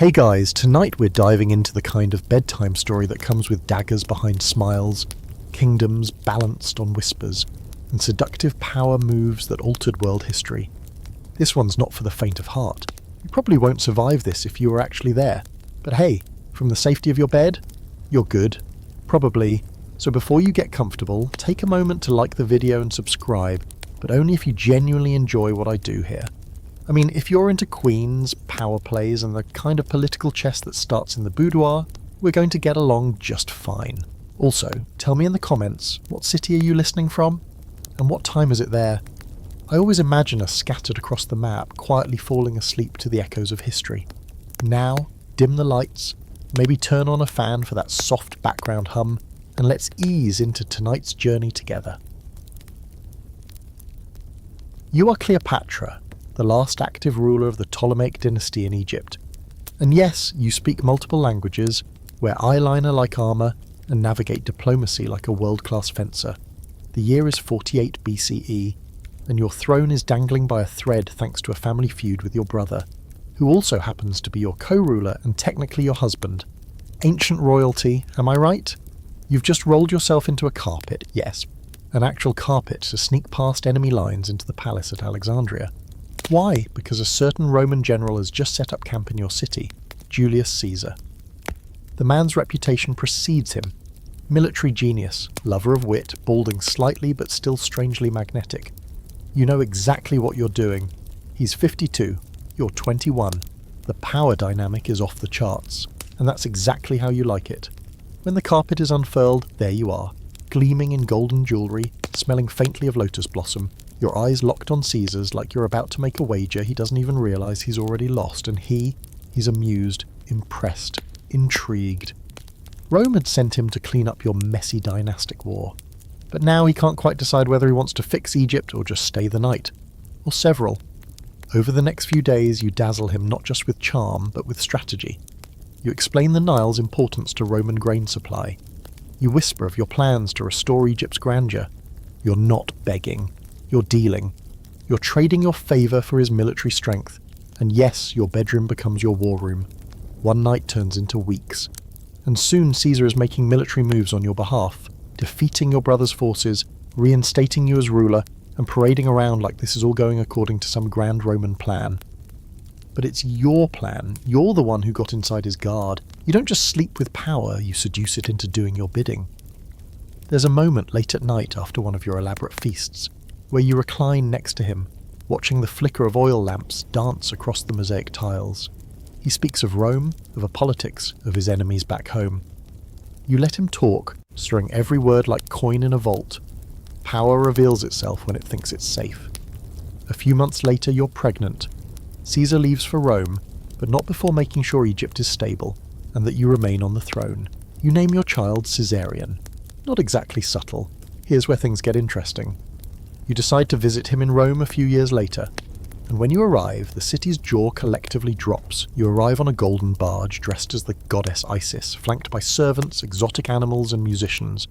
Hey guys, tonight we're diving into the kind of bedtime story that comes with daggers behind smiles, kingdoms balanced on whispers, and seductive power moves that altered world history. This one's not for the faint of heart. You probably won't survive this if you were actually there. But hey, from the safety of your bed, you're good. Probably. So before you get comfortable, take a moment to like the video and subscribe, but only if you genuinely enjoy what I do here. I mean, if you're into queens, power plays, and the kind of political chess that starts in the boudoir, we're going to get along just fine. Also, tell me in the comments, what city are you listening from? And what time is it there? I always imagine us scattered across the map, quietly falling asleep to the echoes of history. Now, dim the lights, maybe turn on a fan for that soft background hum, and let's ease into tonight's journey together. You are Cleopatra, the last active ruler of the Ptolemaic dynasty in Egypt. And yes, you speak multiple languages, wear eyeliner like armour, and navigate diplomacy like a world-class fencer. The year is 48 BCE, and your throne is dangling by a thread thanks to a family feud with your brother, who also happens to be your co-ruler and technically your husband. Ancient royalty, am I right? You've just rolled yourself into a carpet, yes, an actual carpet to sneak past enemy lines into the palace at Alexandria. Why? Because a certain Roman general has just set up camp in your city, Julius Caesar. The man's reputation precedes him. Military genius, lover of wit, balding slightly but still strangely magnetic. You know exactly what you're doing. He's 52, you're 21. The power dynamic is off the charts, and that's exactly how you like it. When the carpet is unfurled, there you are, gleaming in golden jewellery, smelling faintly of lotus blossom, your eyes locked on Caesar's like you're about to make a wager he doesn't even realise he's already lost, and he's amused, impressed, intrigued. Rome had sent him to clean up your messy dynastic war. But now he can't quite decide whether he wants to fix Egypt or just stay the night. Or several. Over the next few days you dazzle him not just with charm, but with strategy. You explain the Nile's importance to Roman grain supply. You whisper of your plans to restore Egypt's grandeur. You're not begging. You're dealing. You're trading your favour for his military strength. And yes, your bedroom becomes your war room. One night turns into weeks. And soon Caesar is making military moves on your behalf, defeating your brother's forces, reinstating you as ruler, and parading around like this is all going according to some grand Roman plan. But it's your plan. You're the one who got inside his guard. You don't just sleep with power, you seduce it into doing your bidding. There's a moment late at night after one of your elaborate feasts, where you recline next to him, watching the flicker of oil lamps dance across the mosaic tiles. He speaks of Rome, of a politics, of his enemies back home. You let him talk, stirring every word like coin in a vault. Power reveals itself when it thinks it's safe. A few months later you're pregnant. Caesar leaves for Rome, but not before making sure Egypt is stable, and that you remain on the throne. You name your child Caesarion. Not exactly subtle. Here's where things get interesting. You decide to visit him in Rome a few years later, and when you arrive, the city's jaw collectively drops. You arrive on a golden barge dressed as the goddess Isis, flanked by servants, exotic animals, and musicians.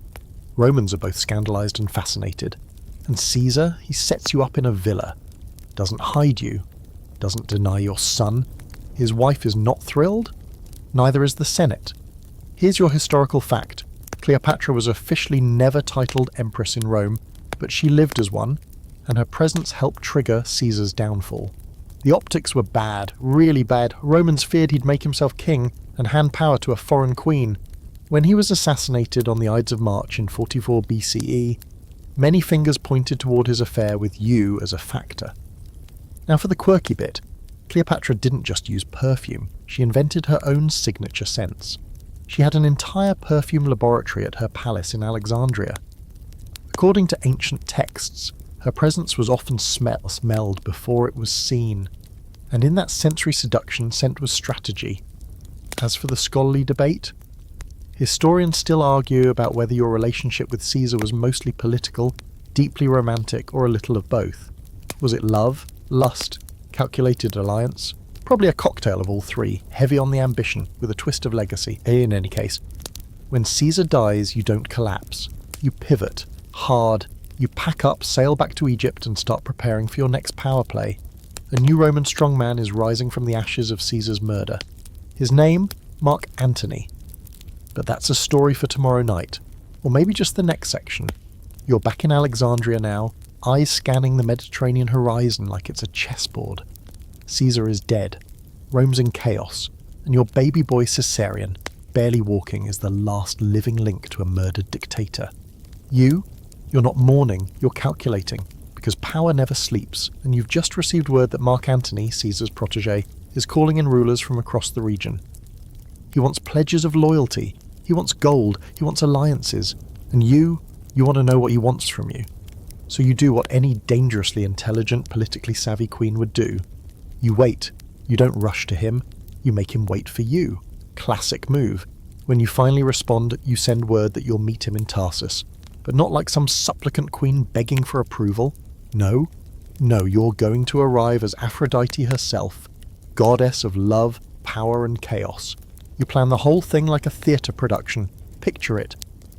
Romans are both scandalized and fascinated. And Caesar, he sets you up in a villa. Doesn't hide you. Doesn't deny your son. His wife is not thrilled. Neither is the Senate. Here's your historical fact. Cleopatra was officially never titled empress in Rome, but she lived as one, and her presence helped trigger Caesar's downfall. The optics were bad, really bad. Romans feared he'd make himself king and hand power to a foreign queen. When he was assassinated on the Ides of March in 44 BCE, many fingers pointed toward his affair with you as a factor. Now for the quirky bit, Cleopatra didn't just use perfume, she invented her own signature scents. She had an entire perfume laboratory at her palace in Alexandria. According to ancient texts, her presence was often smelled before it was seen, and in that sensory seduction scent was strategy. As for the scholarly debate, historians still argue about whether your relationship with Caesar was mostly political, deeply romantic, or a little of both. Was it love, lust, calculated alliance? Probably a cocktail of all three, heavy on the ambition, with a twist of legacy. In any case, when Caesar dies, you don't collapse. You pivot, hard. You pack up, sail back to Egypt, and start preparing for your next power play. A new Roman strongman is rising from the ashes of Caesar's murder. His name? Mark Antony. But that's a story for tomorrow night, or maybe just the next section. You're back in Alexandria now, eyes scanning the Mediterranean horizon like it's a chessboard. Caesar is dead, Rome's in chaos, and your baby boy Caesarion, barely walking, is the last living link to a murdered dictator. You're not mourning, you're calculating, because power never sleeps, and you've just received word that Mark Antony, Caesar's protege, is calling in rulers from across the region. He wants pledges of loyalty, he wants gold, he wants alliances, and you want to know what he wants from you. So you do what any dangerously intelligent, politically savvy queen would do. You wait. You don't rush to him. You make him wait for you. Classic move. When you finally respond, you send word that you'll meet him in Tarsus. But not like some supplicant queen begging for approval. No, you're going to arrive as Aphrodite herself, goddess of love, power and chaos. You plan the whole thing like a theatre production. Picture it.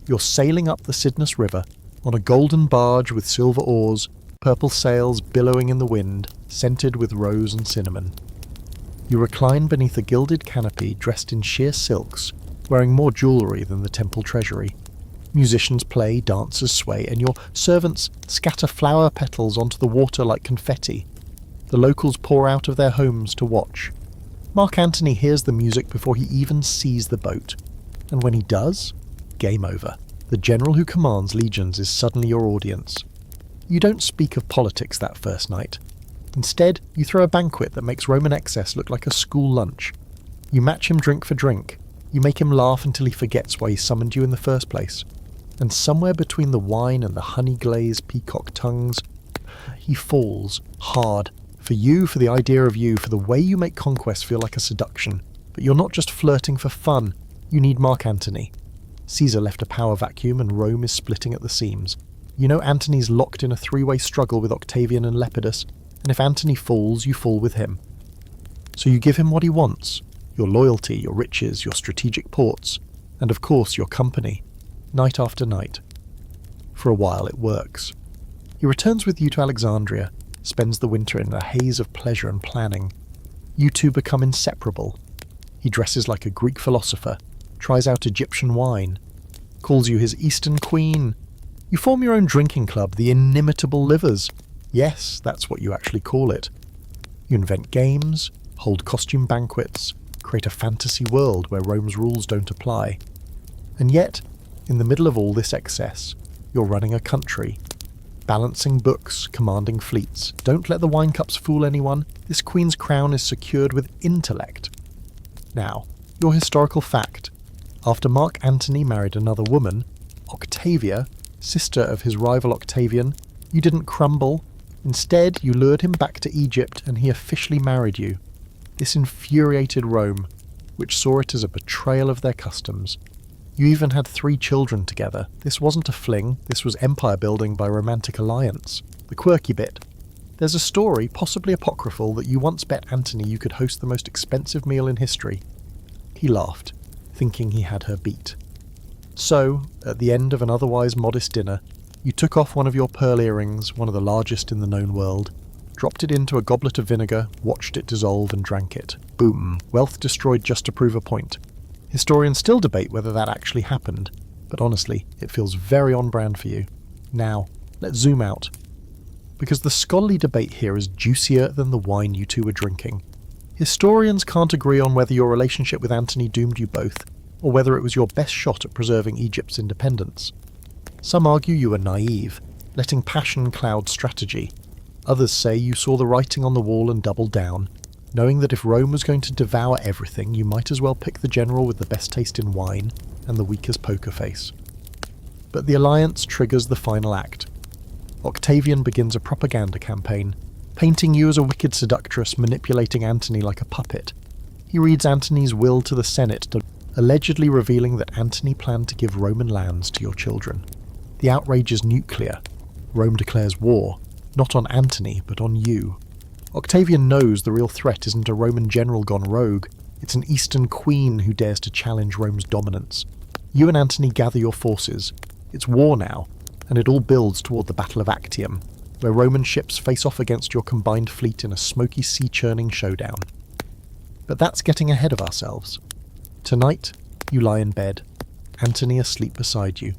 You're sailing up the Cydnus River on a golden barge with silver oars, purple sails billowing in the wind, scented with rose and cinnamon. You recline beneath a gilded canopy dressed in sheer silks, wearing more jewellery than the temple treasury. Musicians play, dancers sway, and your servants scatter flower petals onto the water like confetti. The locals pour out of their homes to watch. Mark Antony hears the music before he even sees the boat, and when he does, game over. The general who commands legions is suddenly your audience. You don't speak of politics that first night. Instead, you throw a banquet that makes Roman excess look like a school lunch. You match him drink for drink. You make him laugh until he forgets why he summoned you in the first place. And somewhere between the wine and the honey-glazed peacock tongues, he falls, hard. For you, for the idea of you, for the way you make conquest feel like a seduction. But you're not just flirting for fun. You need Mark Antony. Caesar left a power vacuum and Rome is splitting at the seams. You know Antony's locked in a three-way struggle with Octavian and Lepidus, and if Antony falls, you fall with him. So you give him what he wants, your loyalty, your riches, your strategic ports, and of course your company, night after night. For a while it works. He returns with you to Alexandria, spends the winter in a haze of pleasure and planning. You two become inseparable. He dresses like a Greek philosopher, tries out Egyptian wine, calls you his Eastern Queen. You form your own drinking club, the Inimitable Livers. Yes, that's what you actually call it. You invent games, hold costume banquets, create a fantasy world where Rome's rules don't apply. And yet, in the middle of all this excess, you're running a country. Balancing books, commanding fleets. Don't let the wine cups fool anyone. This queen's crown is secured with intellect. Now, your historical fact. After Mark Antony married another woman, Octavia, sister of his rival Octavian, you didn't crumble. Instead, you lured him back to Egypt and he officially married you. This infuriated Rome, which saw it as a betrayal of their customs. You even had 3 children together. This wasn't a fling, this was empire building by romantic alliance. The quirky bit. There's a story, possibly apocryphal, that you once bet Antony you could host the most expensive meal in history. He laughed, thinking he had her beat. So, at the end of an otherwise modest dinner, you took off one of your pearl earrings, one of the largest in the known world, dropped it into a goblet of vinegar, watched it dissolve and drank it. Boom. Wealth destroyed just to prove a point. Historians still debate whether that actually happened, but honestly, it feels very on brand for you. Now, let's zoom out. Because the scholarly debate here is juicier than the wine you two were drinking. Historians can't agree on whether your relationship with Antony doomed you both, or whether it was your best shot at preserving Egypt's independence. Some argue you were naive, letting passion cloud strategy. Others say you saw the writing on the wall and doubled down, knowing that if Rome was going to devour everything, you might as well pick the general with the best taste in wine and the weakest poker face. But the alliance triggers the final act. Octavian begins a propaganda campaign, painting you as a wicked seductress manipulating Antony like a puppet. He reads Antony's will to the Senate, allegedly revealing that Antony planned to give Roman lands to your children. The outrage is nuclear. Rome declares war, not on Antony, but on you. Octavian knows the real threat isn't a Roman general gone rogue, it's an Eastern queen who dares to challenge Rome's dominance. You and Antony gather your forces. It's war now, and it all builds toward the Battle of Actium, where Roman ships face off against your combined fleet in a smoky sea-churning showdown. But that's getting ahead of ourselves. Tonight, you lie in bed, Antony asleep beside you.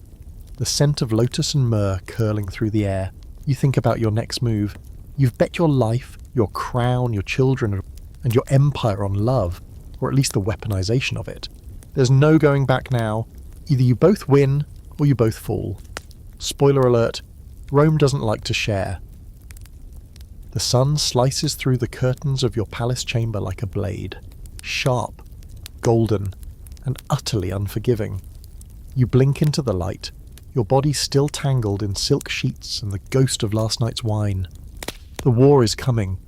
The scent of lotus and myrrh curling through the air. You think about your next move. You've bet your life, your crown, your children, and your empire on love, or at least the weaponization of it. There's no going back now. Either you both win, or you both fall. Spoiler alert, Rome doesn't like to share. The sun slices through the curtains of your palace chamber like a blade. Sharp, golden, and utterly unforgiving. You blink into the light, your body still tangled in silk sheets and the ghost of last night's wine. The war is coming.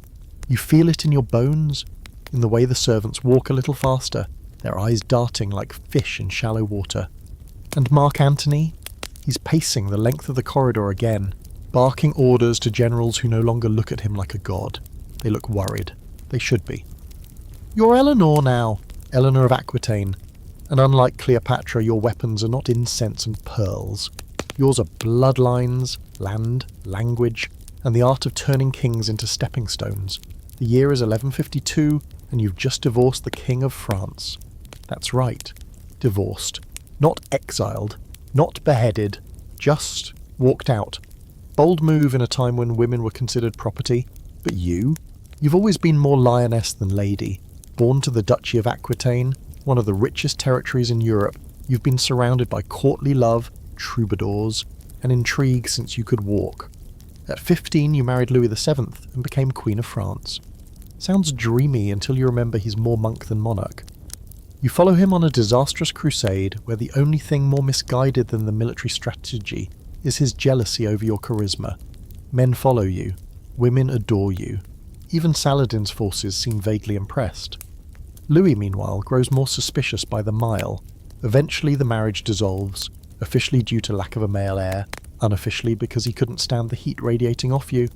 You feel it in your bones, in the way the servants walk a little faster, their eyes darting like fish in shallow water. And Mark Antony? He's pacing the length of the corridor again, barking orders to generals who no longer look at him like a god. They look worried. They should be. You're Eleanor now, Eleanor of Aquitaine. And unlike Cleopatra, your weapons are not incense and pearls. Yours are bloodlines, land, language, and the art of turning kings into stepping stones. The year is 1152, and you've just divorced the King of France. That's right. Divorced. Not exiled. Not beheaded. Just walked out. Bold move in a time when women were considered property. But you've always been more lioness than lady. Born to the Duchy of Aquitaine, one of the richest territories in Europe, you've been surrounded by courtly love, troubadours, and intrigue since you could walk. At 15 you married Louis VII and became Queen of France. Sounds dreamy until you remember he's more monk than monarch. You follow him on a disastrous crusade where the only thing more misguided than the military strategy is his jealousy over your charisma. Men follow you. Women adore you. Even Saladin's forces seem vaguely impressed. Louis, meanwhile, grows more suspicious by the mile. Eventually the marriage dissolves, officially due to lack of a male heir, unofficially because he couldn't stand the heat radiating off you.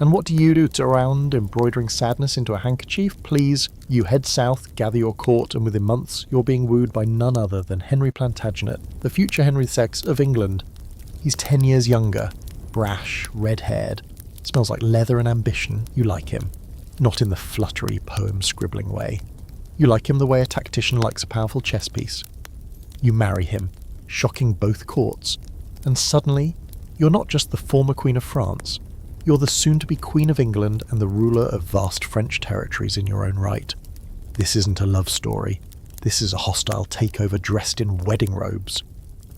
And what do you do to around embroidering sadness into a handkerchief? Please, you head south, gather your court, and within months you're being wooed by none other than Henry Plantagenet, the future Henry VI of England. He's 10 years younger, brash, red-haired, smells like leather and ambition. You like him. Not in the fluttery poem-scribbling way. You like him the way a tactician likes a powerful chess piece. You marry him, shocking both courts, and suddenly, you're not just the former Queen of France, you're the soon-to-be Queen of England and the ruler of vast French territories in your own right. This isn't a love story. This is a hostile takeover dressed in wedding robes.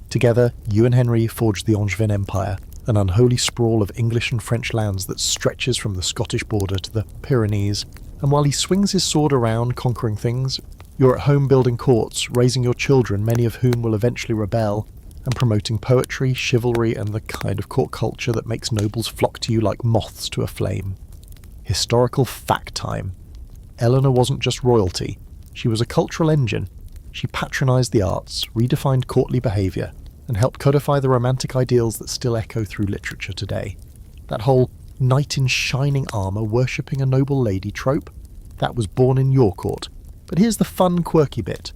Together, you and Henry forged the Angevin Empire, an unholy sprawl of English and French lands that stretches from the Scottish border to the Pyrenees. And while he swings his sword around conquering things, you're at home building courts, raising your children, many of whom will eventually rebel, and promoting poetry, chivalry, and the kind of court culture that makes nobles flock to you like moths to a flame. Historical fact time. Eleanor wasn't just royalty. She was a cultural engine. She patronised the arts, redefined courtly behaviour, and helped codify the romantic ideals that still echo through literature today. That whole knight in shining armour worshipping a noble lady trope, that was born in your court. But here's the fun, quirky bit.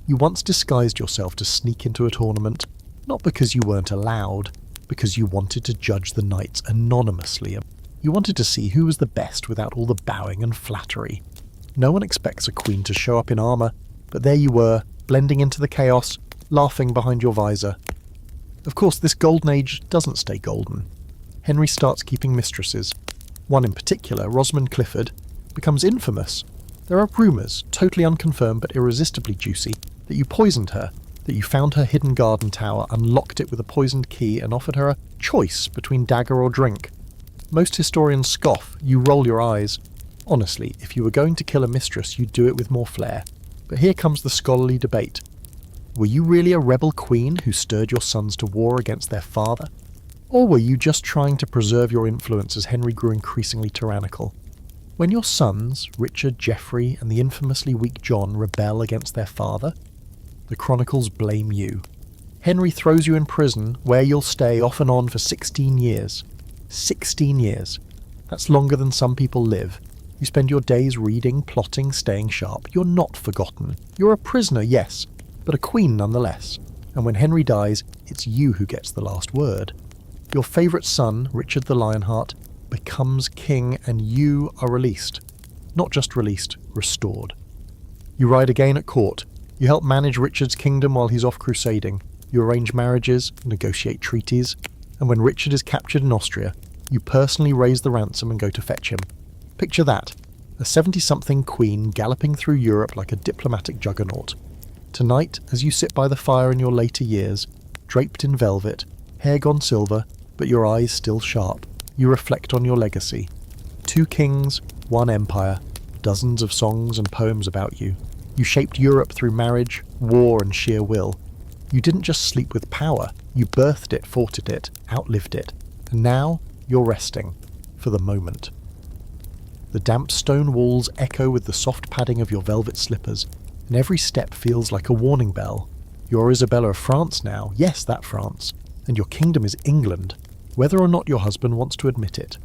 You once disguised yourself to sneak into a tournament, not because you weren't allowed, because you wanted to judge the knights anonymously. You wanted to see who was the best without all the bowing and flattery. No one expects a queen to show up in armour, but there you were, blending into the chaos, laughing behind your visor. Of course, this golden age doesn't stay golden. Henry starts keeping mistresses. One in particular, Rosamund Clifford, becomes infamous. There are rumours, totally unconfirmed but irresistibly juicy, that you poisoned her, that you found her hidden garden tower, unlocked it with a poisoned key and offered her a choice between dagger or drink. Most historians scoff, you roll your eyes. Honestly, if you were going to kill a mistress, you'd do it with more flair. But here comes the scholarly debate. Were you really a rebel queen who stirred your sons to war against their father? Or were you just trying to preserve your influence as Henry grew increasingly tyrannical? When your sons, Richard, Geoffrey, and the infamously weak John, rebel against their father, the chronicles blame you. Henry throws you in prison, where you'll stay off and on for 16 years. 16 years. That's longer than some people live. You spend your days reading, plotting, staying sharp. You're not forgotten. You're a prisoner, yes, but a queen nonetheless. And when Henry dies, it's you who gets the last word. Your favourite son, Richard the Lionheart, becomes king and you are released. Not just released, restored. You ride again at court. You help manage Richard's kingdom while he's off crusading. You arrange marriages, negotiate treaties, and when Richard is captured in Austria, you personally raise the ransom and go to fetch him. Picture that, a 70-something queen galloping through Europe like a diplomatic juggernaut. Tonight, as you sit by the fire in your later years, draped in velvet, hair gone silver, but your eyes still sharp, you reflect on your legacy. 2 kings, 1 empire, dozens of songs and poems about you. You shaped Europe through marriage, war and sheer will. You didn't just sleep with power, you birthed it, fought it, outlived it. And now, you're resting. For the moment. The damp stone walls echo with the soft padding of your velvet slippers, and every step feels like a warning bell. You're Isabella of France now, yes, that France, and your kingdom is England, whether or not your husband wants to admit it.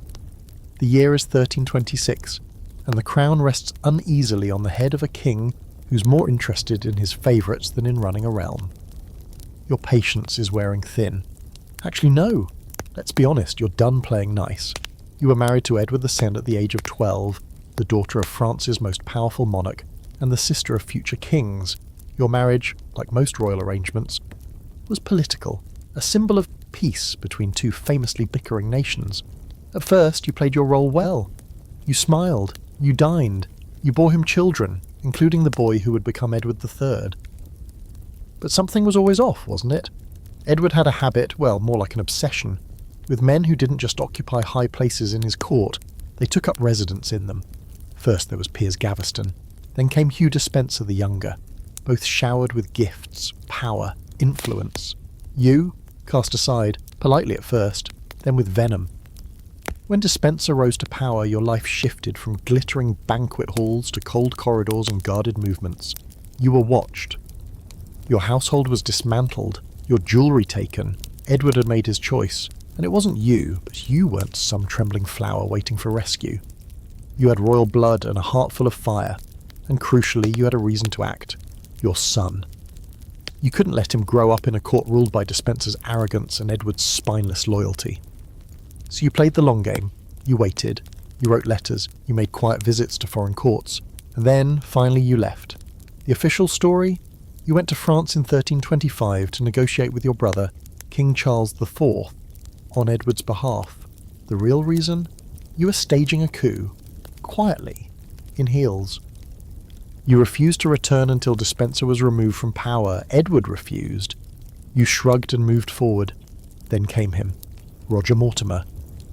The year is 1326, and the crown rests uneasily on the head of a king who's more interested in his favourites than in running a realm. Your patience is wearing thin. Actually, no. Let's be honest, you're done playing nice. You were married to Edward II at the age of 12, the daughter of France's most powerful monarch, and the sister of future kings. Your marriage, like most royal arrangements, was political, a symbol of peace between 2 famously bickering nations. At first, you played your role well. You smiled, you dined, you bore him children, including the boy who would become Edward III. But something was always off, wasn't it? Edward had a habit, well, more like an obsession, with men who didn't just occupy high places in his court, they took up residence in them. First there was Piers Gaveston, then came Hugh Despencer the Younger, both showered with gifts, power, influence. You, cast aside, politely at first, then with venom. When Despencer rose to power, your life shifted from glittering banquet halls to cold corridors and guarded movements. You were watched. Your household was dismantled, your jewellery taken. Edward had made his choice, and it wasn't you, but you weren't some trembling flower waiting for rescue. You had royal blood and a heart full of fire, and crucially you had a reason to act. Your son. You couldn't let him grow up in a court ruled by Despencer's arrogance and Edward's spineless loyalty. So you played the long game, you waited, you wrote letters, you made quiet visits to foreign courts, and then, finally, you left. The official story? You went to France in 1325 to negotiate with your brother, King Charles IV, on Edward's behalf. The real reason? You were staging a coup, quietly, in heels. You refused to return until Despencer was removed from power. Edward refused. You shrugged and moved forward. Then came him, Roger Mortimer,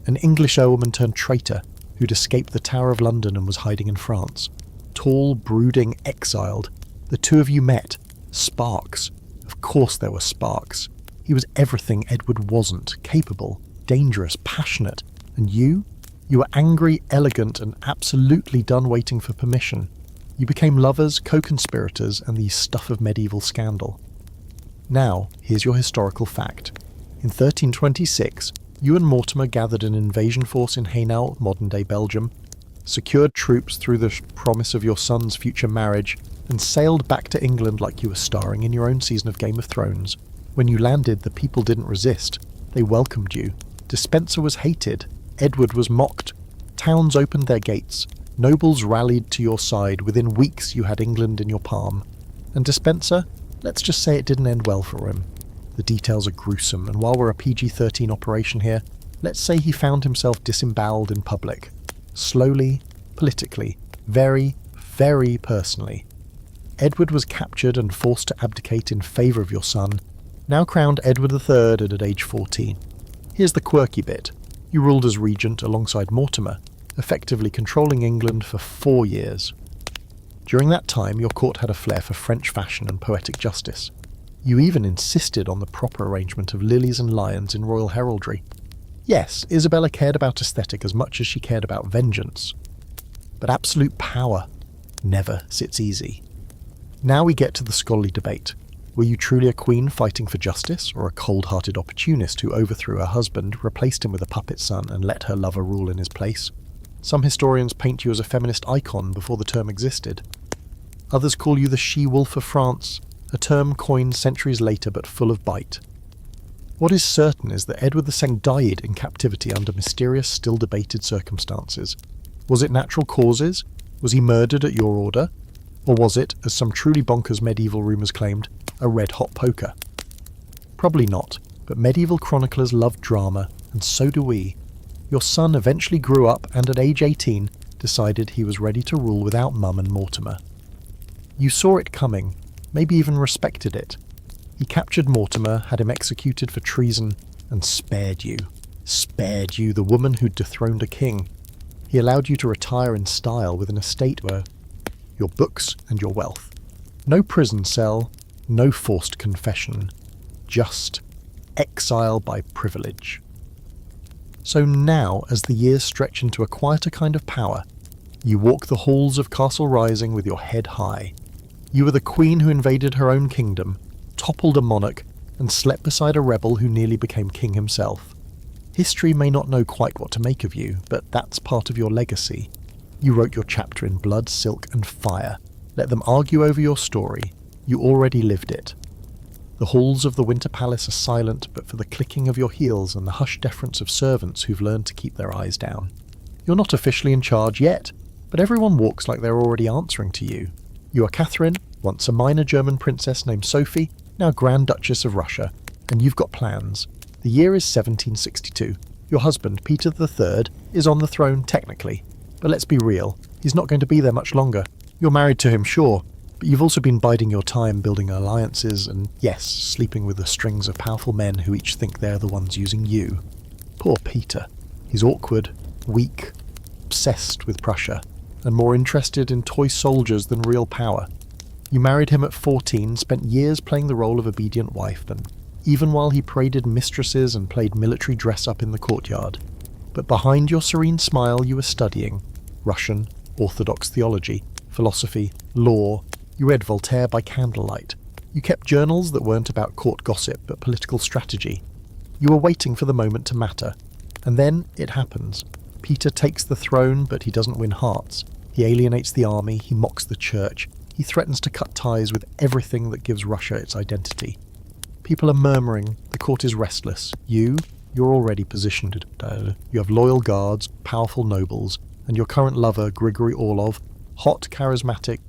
an English earlman turned traitor who'd escaped the Tower of London and was hiding in France. Tall, brooding, exiled. The 2 of you met. Sparks. Of course there were sparks. He was everything Edward wasn't. Capable, dangerous, passionate. And you? You were angry, elegant, and absolutely done waiting for permission. You became lovers, co-conspirators, and the stuff of medieval scandal. Now, here's your historical fact. In 1326, you and Mortimer gathered an invasion force in Hainaut, modern-day Belgium, secured troops through the promise of your son's future marriage, and sailed back to England like you were starring in your own season of Game of Thrones. When you landed, the people didn't resist. They welcomed you. Despencer was hated. Edward was mocked. Towns opened their gates. Nobles rallied to your side. Within weeks you had England in your palm. And Despencer? Let's just say it didn't end well for him. The details are gruesome, and while we're a PG-13 operation here, let's say he found himself disemboweled in public. Slowly, politically, very, very personally. Edward was captured and forced to abdicate in favour of your son, now crowned Edward III at age 14. Here's the quirky bit. You ruled as regent alongside Mortimer, effectively controlling England for 4 years. During that time, your court had a flair for French fashion and poetic justice. You even insisted on the proper arrangement of lilies and lions in royal heraldry. Yes, Isabella cared about aesthetic as much as she cared about vengeance. But absolute power never sits easy. Now we get to the scholarly debate. Were you truly a queen fighting for justice, or a cold-hearted opportunist who overthrew her husband, replaced him with a puppet son, and let her lover rule in his place? Some historians paint you as a feminist icon before the term existed. Others call you the she-wolf of France, a term coined centuries later but full of bite. What is certain is that Edward II died in captivity under mysterious, still-debated circumstances. Was it natural causes? Was he murdered at your order? Or was it, as some truly bonkers medieval rumours claimed, a red-hot poker? Probably not, but medieval chroniclers loved drama, and so do we. Your son eventually grew up and at age 18 decided he was ready to rule without Mum and Mortimer. You saw it coming, maybe even respected it. He captured Mortimer, had him executed for treason, and spared you. Spared you, the woman who'd dethroned a king. He allowed you to retire in style with an estate where your books and your wealth. No prison cell, no forced confession. Just exile by privilege. So now, as the years stretch into a quieter kind of power, you walk the halls of Castle Rising with your head high. You were the queen who invaded her own kingdom, toppled a monarch, and slept beside a rebel who nearly became king himself. History may not know quite what to make of you, but that's part of your legacy. You wrote your chapter in blood, silk, and fire. Let them argue over your story. You already lived it. The halls of the Winter Palace are silent but for the clicking of your heels and the hushed deference of servants who've learned to keep their eyes down. You're not officially in charge yet, but everyone walks like they're already answering to you. You are Catherine, once a minor German princess named Sophie, now Grand Duchess of Russia, and you've got plans. The year is 1762. Your husband, Peter III, is on the throne technically, but let's be real, he's not going to be there much longer. You're married to him, sure, but you've also been biding your time building alliances and, yes, sleeping with the strings of powerful men who each think they're the ones using you. Poor Peter. He's awkward, weak, obsessed with Prussia, and more interested in toy soldiers than real power. You married him at 14, spent years playing the role of obedient wife, and even while he paraded mistresses and played military dress-up in the courtyard. But behind your serene smile you were studying Russian, Orthodox theology, philosophy, law. You read Voltaire by candlelight. You kept journals that weren't about court gossip but political strategy. You were waiting for the moment to matter. And then it happens. Peter takes the throne, but he doesn't win hearts. He alienates the army, he mocks the church, he threatens to cut ties with everything that gives Russia its identity. People are murmuring, the court is restless. You're already positioned. You have loyal guards, powerful nobles, and your current lover, Grigory Orlov, hot, charismatic,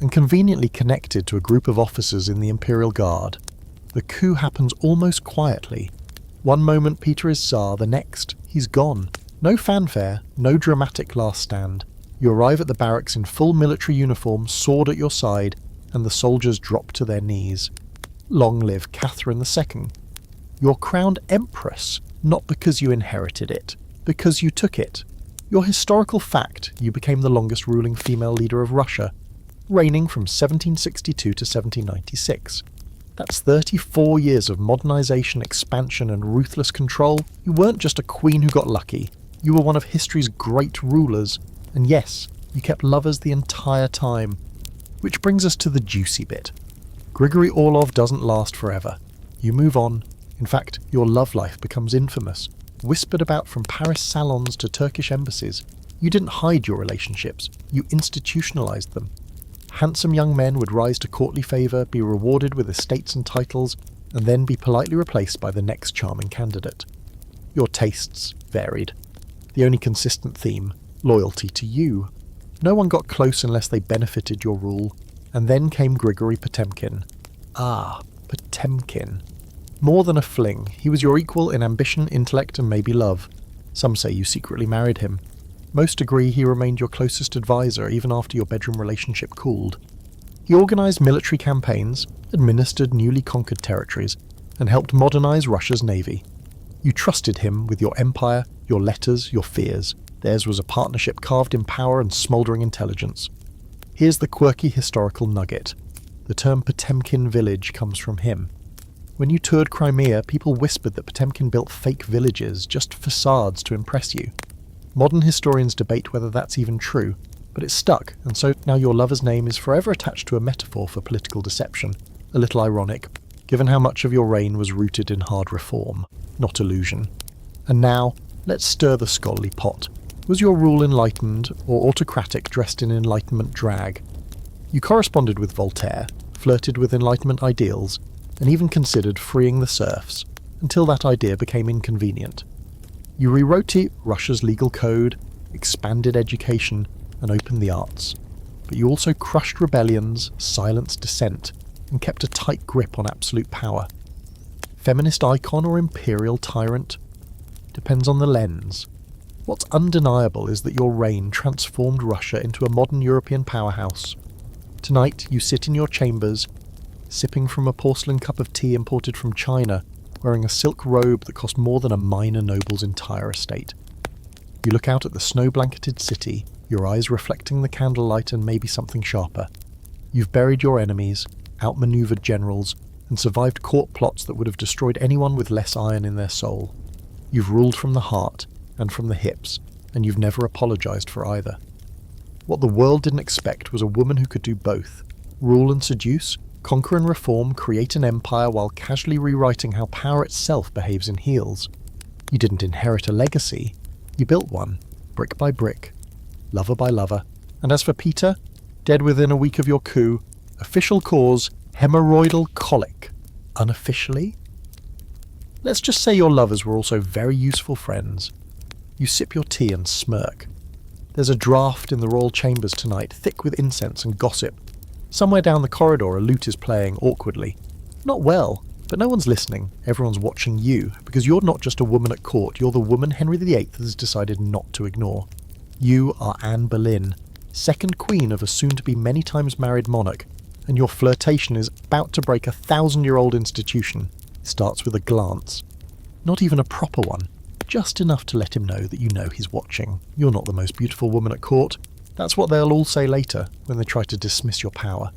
and conveniently connected to a group of officers in the Imperial Guard. The coup happens almost quietly. One moment Peter is Tsar, the next, he's gone. No fanfare, no dramatic last stand. You arrive at the barracks in full military uniform, sword at your side, and the soldiers drop to their knees. Long live Catherine II. You're crowned Empress, not because you inherited it, because you took it. Your historical fact, you became the longest ruling female leader of Russia, reigning from 1762 to 1796. That's 34 years of modernisation, expansion and ruthless control. You weren't just a queen who got lucky. You were one of history's great rulers. And yes, you kept lovers the entire time. Which brings us to the juicy bit. Grigory Orlov doesn't last forever. You move on. In fact, your love life becomes infamous. Whispered about from Paris salons to Turkish embassies. You didn't hide your relationships. You institutionalised them. Handsome young men would rise to courtly favour, be rewarded with estates and titles, and then be politely replaced by the next charming candidate. Your tastes varied. The only consistent theme, loyalty to you. No one got close unless they benefited your rule. And then came Grigory Potemkin. Ah, Potemkin. More than a fling, he was your equal in ambition, intellect and maybe love. Some say you secretly married him. Most agree he remained your closest advisor even after your bedroom relationship cooled. He organised military campaigns, administered newly conquered territories, and helped modernise Russia's navy. You trusted him with your empire, your letters, your fears. Theirs was a partnership carved in power and smouldering intelligence. Here's the quirky historical nugget. The term Potemkin village comes from him. When you toured Crimea, people whispered that Potemkin built fake villages, just facades to impress you. Modern historians debate whether that's even true, but it stuck, and so now your lover's name is forever attached to a metaphor for political deception. A little ironic, given how much of your reign was rooted in hard reform, not illusion. And now, let's stir the scholarly pot. Was your rule enlightened or autocratic dressed in Enlightenment drag? You corresponded with Voltaire, flirted with Enlightenment ideals, and even considered freeing the serfs, until that idea became inconvenient. You rewrote Russia's legal code, expanded education, and opened the arts. but you also crushed rebellions, silenced dissent, and kept a tight grip on absolute power. Feminist icon or imperial tyrant? Depends on the lens. What's undeniable is that your reign transformed Russia into a modern European powerhouse. Tonight you sit in your chambers, sipping from a porcelain cup of tea imported from China, wearing a silk robe that cost more than a minor noble's entire estate. You look out at the snow-blanketed city, your eyes reflecting the candlelight and maybe something sharper. You've buried your enemies, outmaneuvered generals, and survived court plots that would have destroyed anyone with less iron in their soul. You've ruled from the heart and from the hips, and you've never apologised for either. What the world didn't expect was a woman who could do both: rule and seduce, conquer and reform, create an empire while casually rewriting how power itself behaves in heels. You didn't inherit a legacy, you built one, brick by brick, lover by lover. And as for Peter, dead within a week of your coup, official cause, hemorrhoidal colic. Unofficially? Let's just say your lovers were also very useful friends. You sip your tea and smirk. There's a draught in the royal chambers tonight, thick with incense and gossip. Somewhere down the corridor a lute is playing awkwardly. Not well, but no one's listening. Everyone's watching you, because you're not just a woman at court, you're the woman Henry VIII has decided not to ignore. You are Anne Boleyn, second queen of a soon-to-be many times married monarch, and your flirtation is about to break a 1,000-year-old institution. It starts with a glance. Not even a proper one. Just enough to let him know that you know he's watching. You're not the most beautiful woman at court. That's what they'll all say later, when they try to dismiss your power.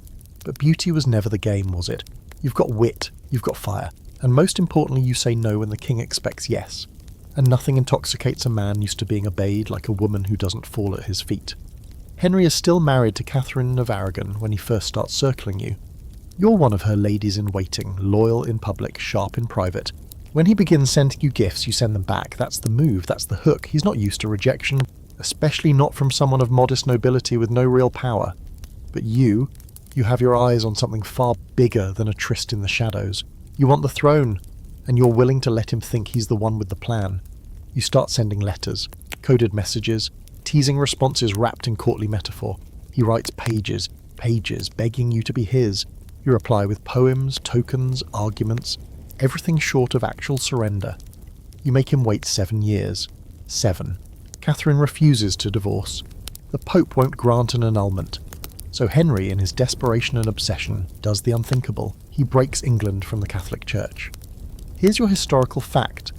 But beauty was never the game, was it? You've got wit, you've got fire, and most importantly you say no when the king expects yes. And nothing intoxicates a man used to being obeyed like a woman who doesn't fall at his feet. Henry is still married to Catherine of Aragon when he first starts circling you. You're one of her ladies-in-waiting, loyal in public, sharp in private. When he begins sending you gifts, you send them back. That's the move, that's the hook. He's not used to rejection, especially not from someone of modest nobility with no real power. But you have your eyes on something far bigger than a tryst in the shadows. You want the throne, and you're willing to let him think he's the one with the plan. You start sending letters, coded messages, teasing responses wrapped in courtly metaphor. He writes pages, begging you to be his. You reply with poems, tokens, arguments, everything short of actual surrender. You make him wait 7 years. 7. Catherine refuses to divorce. The Pope won't grant an annulment. So Henry, in his desperation and obsession, does the unthinkable. He breaks England from the Catholic Church. Here's your historical fact.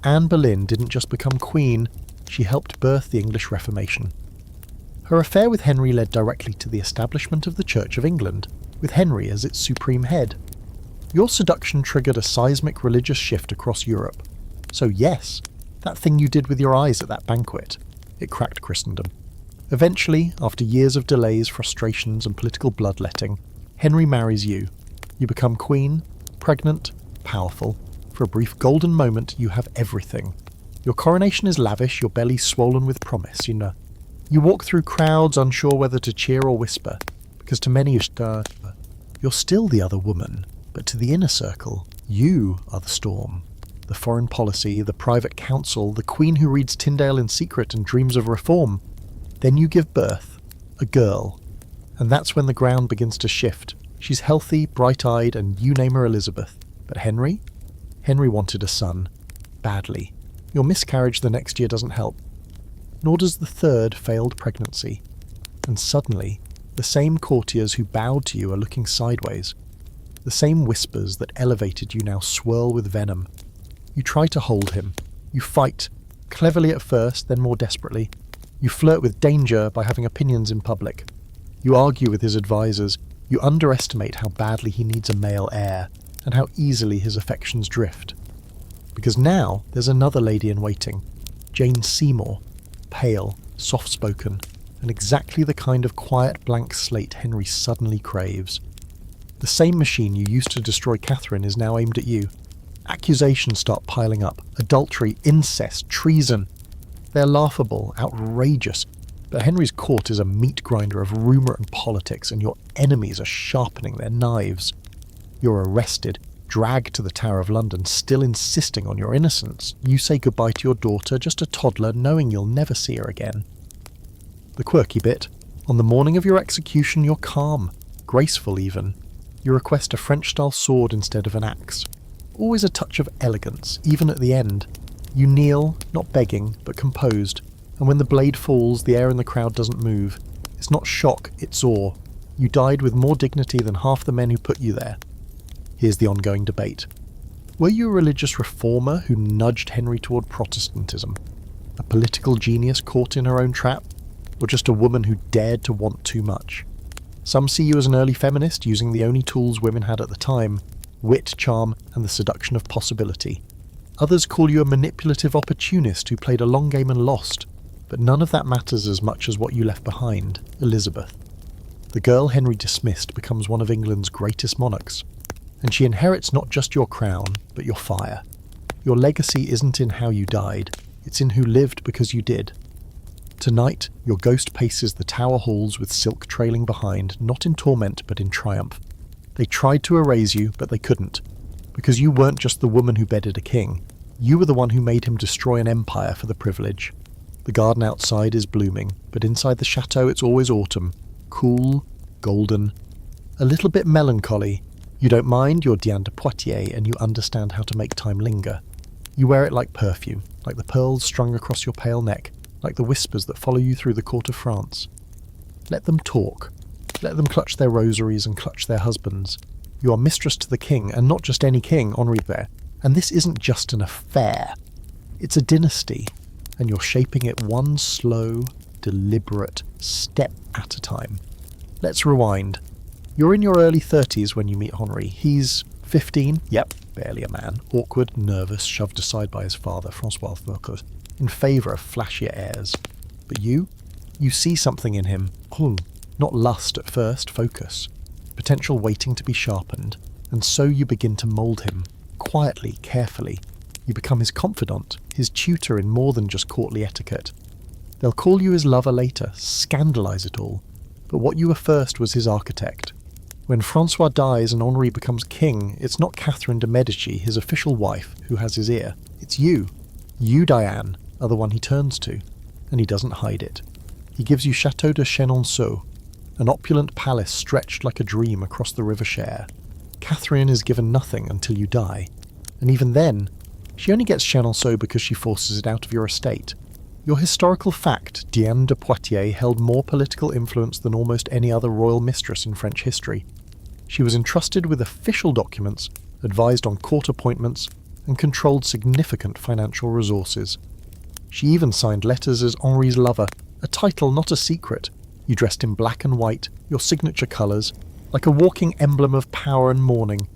Anne Boleyn didn't just become queen, she helped birth the English Reformation. Her affair with Henry led directly to the establishment of the Church of England, with Henry as its supreme head. Your seduction triggered a seismic religious shift across Europe. So yes, that thing you did with your eyes at that banquet, it cracked Christendom. Eventually, after years of delays, frustrations and political bloodletting, Henry marries you. You become queen, pregnant, powerful. For a brief golden moment, you have everything. Your coronation is lavish, your belly swollen with promise, you know. You walk through crowds unsure whether to cheer or whisper, because to many you're still the other woman, but to the inner circle, you are the storm. The foreign policy, the private council, the queen who reads Tyndale in secret and dreams of reform. Then you give birth, a girl, and that's when the ground begins to shift. She's healthy, bright-eyed, and you name her Elizabeth. But Henry? Henry wanted a son. Badly. Your miscarriage the next year doesn't help. Nor does the third failed pregnancy. And suddenly, the same courtiers who bowed to you are looking sideways. The same whispers that elevated you now swirl with venom. You try to hold him. You fight, cleverly at first, then more desperately. You flirt with danger by having opinions in public. You argue with his advisors. You underestimate how badly he needs a male heir, and how easily his affections drift. Because now there's another lady in waiting, Jane Seymour, pale, soft-spoken, and exactly the kind of quiet blank slate Henry suddenly craves. The same machine you used to destroy Catherine is now aimed at you. Accusations start piling up. Adultery, incest, treason. They're laughable, outrageous. But Henry's court is a meat grinder of rumour and politics, and your enemies are sharpening their knives. You're arrested, dragged to the Tower of London, still insisting on your innocence. You say goodbye to your daughter, just a toddler, knowing you'll never see her again. The quirky bit, On the morning of your execution, you're calm, graceful even. You request a French-style sword instead of an axe. Always a touch of elegance, even at the end. You kneel, not begging, but composed, and when the blade falls, the air in the crowd doesn't move. It's not shock, it's awe. You died with more dignity than half the men who put you there. Here's the ongoing debate. Were you a religious reformer who nudged Henry toward Protestantism? A political genius caught in her own trap? Or just a woman who dared to want too much? Some see you as an early feminist using the only tools women had at the time: wit, charm, and the seduction of possibility. Others call you a manipulative opportunist who played a long game and lost, but none of that matters as much as what you left behind, Elizabeth. The girl Henry dismissed becomes one of England's greatest monarchs, and she inherits not just your crown, but your fire. Your legacy isn't in how you died, it's in who lived because you did. Tonight, your ghost paces the tower halls with silk trailing behind, not in torment but in triumph. They tried to erase you, but they couldn't, because you weren't just the woman who bedded a king. You were the one who made him destroy an empire for the privilege. The garden outside is blooming, but inside the chateau it's always autumn. Cool, golden, a little bit melancholy. You don't mind, you're Diane de Poitiers, and you understand how to make time linger. You wear it like perfume, like the pearls strung across your pale neck, like the whispers that follow you through the court of France. Let them talk. Let them clutch their rosaries and clutch their husbands. You are mistress to the king, and not just any king, Henri there. And this isn't just an affair. It's a dynasty, and you're shaping it one slow, deliberate step at a time. Let's rewind. You're in your early 30s when you meet Henri. He's 15, yep, barely a man, awkward, nervous, shoved aside by his father, Francois, in favour of flashier airs. But you see something in him. Not lust at first, focus. Potential waiting to be sharpened, and so you begin to mould him, quietly, carefully. You become his confidant, his tutor in more than just courtly etiquette. They'll call you his lover later, scandalise it all, but what you were first was his architect. When Francois dies and Henri becomes king, it's not Catherine de Medici, his official wife, who has his ear. It's you. You, Diane, are the one he turns to, and he doesn't hide it. He gives you Château de Chenonceau, an opulent palace stretched like a dream across the River Cher. Catherine is given nothing until you die, and even then, she only gets Chenonceau because she forces it out of your estate. Your historical fact, Diane de Poitiers held more political influence than almost any other royal mistress in French history. She was entrusted with official documents, advised on court appointments, and controlled significant financial resources. She even signed letters as Henri's lover, a title not a secret. You dressed in black and white, your signature colours, like a walking emblem of power and mourning,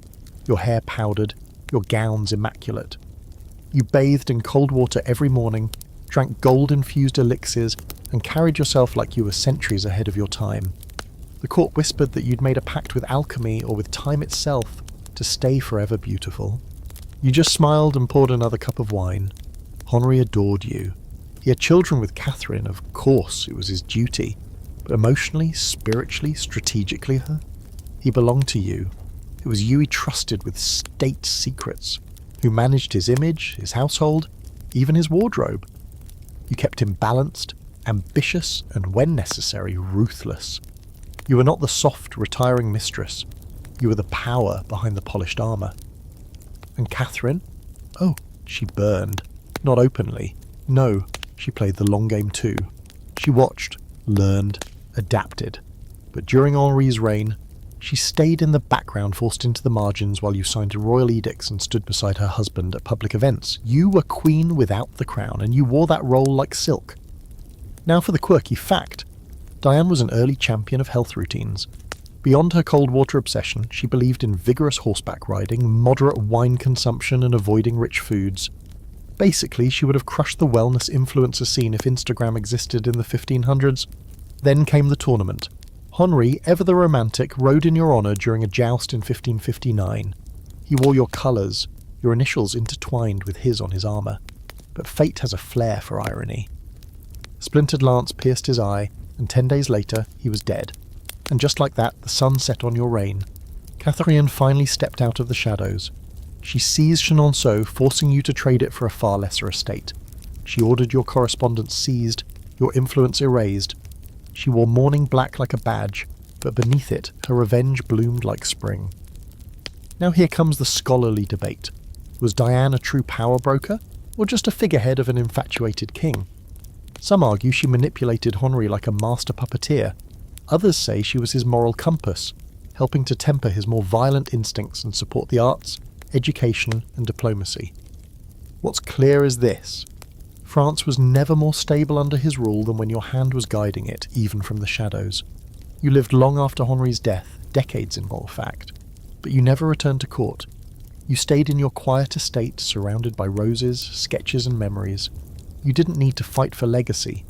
your hair powdered, your gowns immaculate. You bathed in cold water every morning, drank gold-infused elixirs, and carried yourself like you were centuries ahead of your time. The court whispered that you'd made a pact with alchemy or with time itself to stay forever beautiful. You just smiled and poured another cup of wine. Henri adored you. He had children with Catherine, of course, it was his duty. But emotionally, spiritually, strategically, he belonged to you. It was you he trusted with state secrets, who managed his image, his household, even his wardrobe. You kept him balanced, ambitious, and when necessary, ruthless. You were not the soft, retiring mistress. You were the power behind the polished armour. And Catherine? Oh, she burned. Not openly. No, she played the long game too. She watched, learned, adapted. But during Henri's reign, she stayed in the background, forced into the margins while you signed royal edicts and stood beside her husband at public events. You were queen without the crown, and you wore that role like silk. Now for the quirky fact. Diane was an early champion of health routines. Beyond her cold water obsession, she believed in vigorous horseback riding, moderate wine consumption, and avoiding rich foods. Basically, she would have crushed the wellness influencer scene if Instagram existed in the 1500s. Then came the tournament. Henri, ever the romantic, rode in your honour during a joust in 1559. He wore your colours, your initials intertwined with his on his armour. But fate has a flair for irony. A splintered lance pierced his eye, and 10 days later, he was dead. And just like that, the sun set on your reign. Catherine finally stepped out of the shadows. She seized Chenonceau, forcing you to trade it for a far lesser estate. She ordered your correspondence seized, your influence erased. She wore mourning black like a badge, but beneath it, her revenge bloomed like spring. Now here comes the scholarly debate. Was Diane a true power broker, or just a figurehead of an infatuated king? Some argue she manipulated Henri like a master puppeteer. Others say she was his moral compass, helping to temper his more violent instincts and support the arts, education, and diplomacy. What's clear is this: France was never more stable under his rule than when your hand was guiding it, even from the shadows. You lived long after Henri's death, decades in more fact, but you never returned to court. You stayed in your quiet estate, surrounded by roses, sketches, and memories. You didn't need to fight for legacy.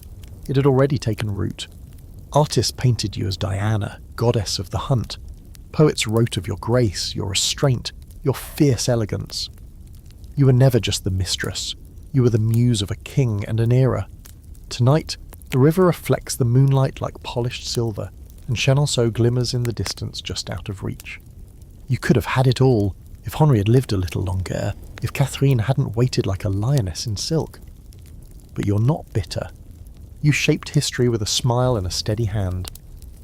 It had already taken root. Artists painted you as Diana, goddess of the hunt. Poets wrote of your grace, your restraint, your fierce elegance. You were never just the mistress. You were the muse of a king and an era. Tonight, the river reflects the moonlight like polished silver, and Chenonceau glimmers in the distance just out of reach. You could have had it all, if Henri had lived a little longer, if Catherine hadn't waited like a lioness in silk. But you're not bitter. You shaped history with a smile and a steady hand.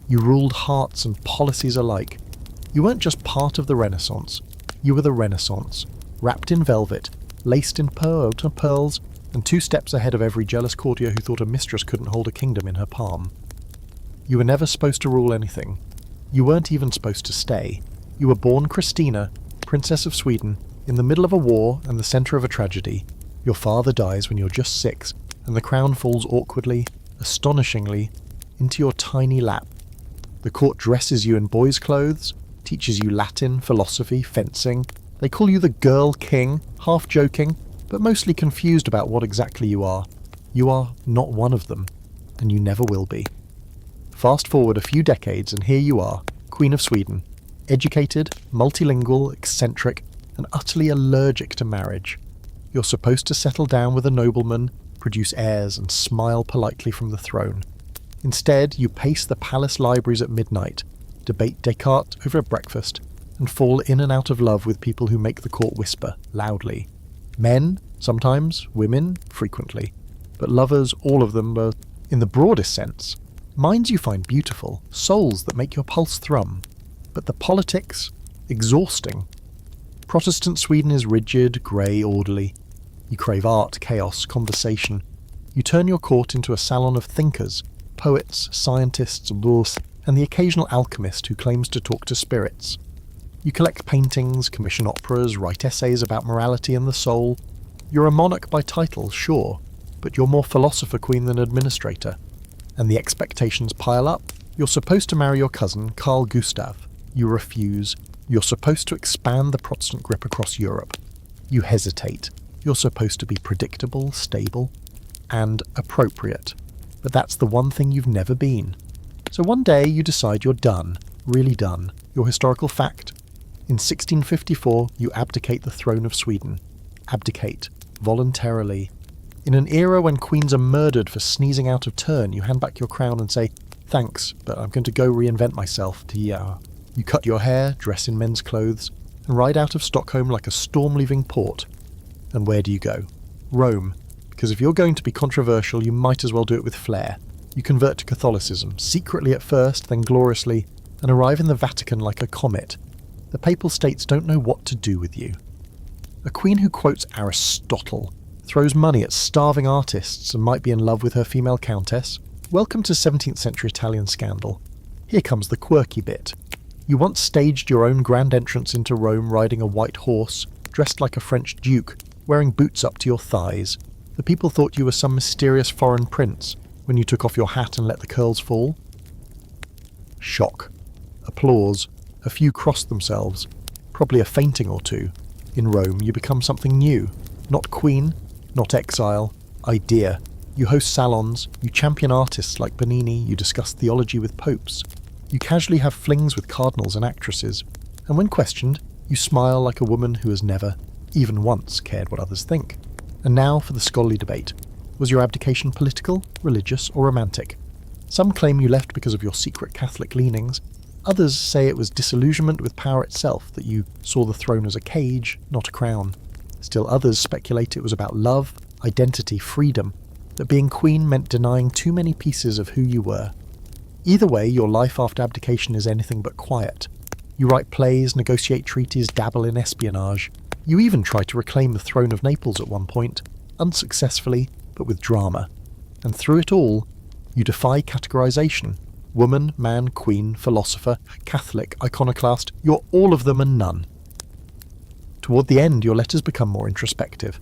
You ruled hearts and policies alike. You weren't just part of the Renaissance. You were the Renaissance, wrapped in velvet, laced in pearls, and 2 steps ahead of every jealous courtier who thought a mistress couldn't hold a kingdom in her palm. You were never supposed to rule anything. You weren't even supposed to stay. You were born Christina, Princess of Sweden, in the middle of a war and the centre of a tragedy. Your father dies when you're just 6, and the crown falls awkwardly, astonishingly, into your tiny lap. The court dresses you in boys' clothes, teaches you Latin, philosophy, fencing. They call you the girl king, half joking, but mostly confused about what exactly you are. You are not one of them, and you never will be. Fast forward a few decades and here you are, Queen of Sweden, educated, multilingual, eccentric, and utterly allergic to marriage. You're supposed to settle down with a nobleman, produce heirs, and smile politely from the throne. Instead, you pace the palace libraries at midnight, debate Descartes over breakfast, and fall in and out of love with people who make the court whisper, loudly. Men, sometimes, women, frequently. But lovers, all of them, were, in the broadest sense, minds you find beautiful, souls that make your pulse thrum. But the politics, exhausting. Protestant Sweden is rigid, grey, orderly. You crave art, chaos, conversation. You turn your court into a salon of thinkers, poets, scientists, bourse, and the occasional alchemist who claims to talk to spirits. You collect paintings, commission operas, write essays about morality and the soul. You're a monarch by title, sure, but you're more philosopher queen than administrator. And the expectations pile up. You're supposed to marry your cousin, Carl Gustav. You refuse. You're supposed to expand the Protestant grip across Europe. You hesitate. You're supposed to be predictable, stable, and appropriate. But that's the one thing you've never been. So one day you decide you're done, really done. Your historical fact. In 1654, you abdicate the throne of Sweden. Abdicate. Voluntarily. In an era when queens are murdered for sneezing out of turn, you hand back your crown and say, "Thanks, but I'm going to go reinvent myself to ya." You cut your hair, dress in men's clothes, and ride out of Stockholm like a storm leaving port. And where do you go? Rome. Because if you're going to be controversial, you might as well do it with flair. You convert to Catholicism, secretly at first, then gloriously, and arrive in the Vatican like a comet. The Papal States don't know what to do with you. A queen who quotes Aristotle, throws money at starving artists and might be in love with her female countess. Welcome to 17th century Italian scandal. Here comes the quirky bit. You once staged your own grand entrance into Rome riding a white horse, dressed like a French duke, wearing boots up to your thighs. The people thought you were some mysterious foreign prince when you took off your hat and let the curls fall. Shock. Applause. A few crossed themselves. Probably a fainting or two. In Rome, you become something new. Not queen, not exile, idea. You host salons, you champion artists like Bernini, you discuss theology with popes. You casually have flings with cardinals and actresses. And when questioned, you smile like a woman who has never, even once, cared what others think. And now for the scholarly debate. Was your abdication political, religious, or romantic? Some claim you left because of your secret Catholic leanings. Others say it was disillusionment with power itself, that you saw the throne as a cage, not a crown. Still others speculate it was about love, identity, freedom, that being queen meant denying too many pieces of who you were. Either way, your life after abdication is anything but quiet. You write plays, negotiate treaties, dabble in espionage. You even try to reclaim the throne of Naples at one point, unsuccessfully, but with drama. And through it all, you defy categorization. Woman, man, queen, philosopher, Catholic, iconoclast, you're all of them and none. Toward the end, your letters become more introspective.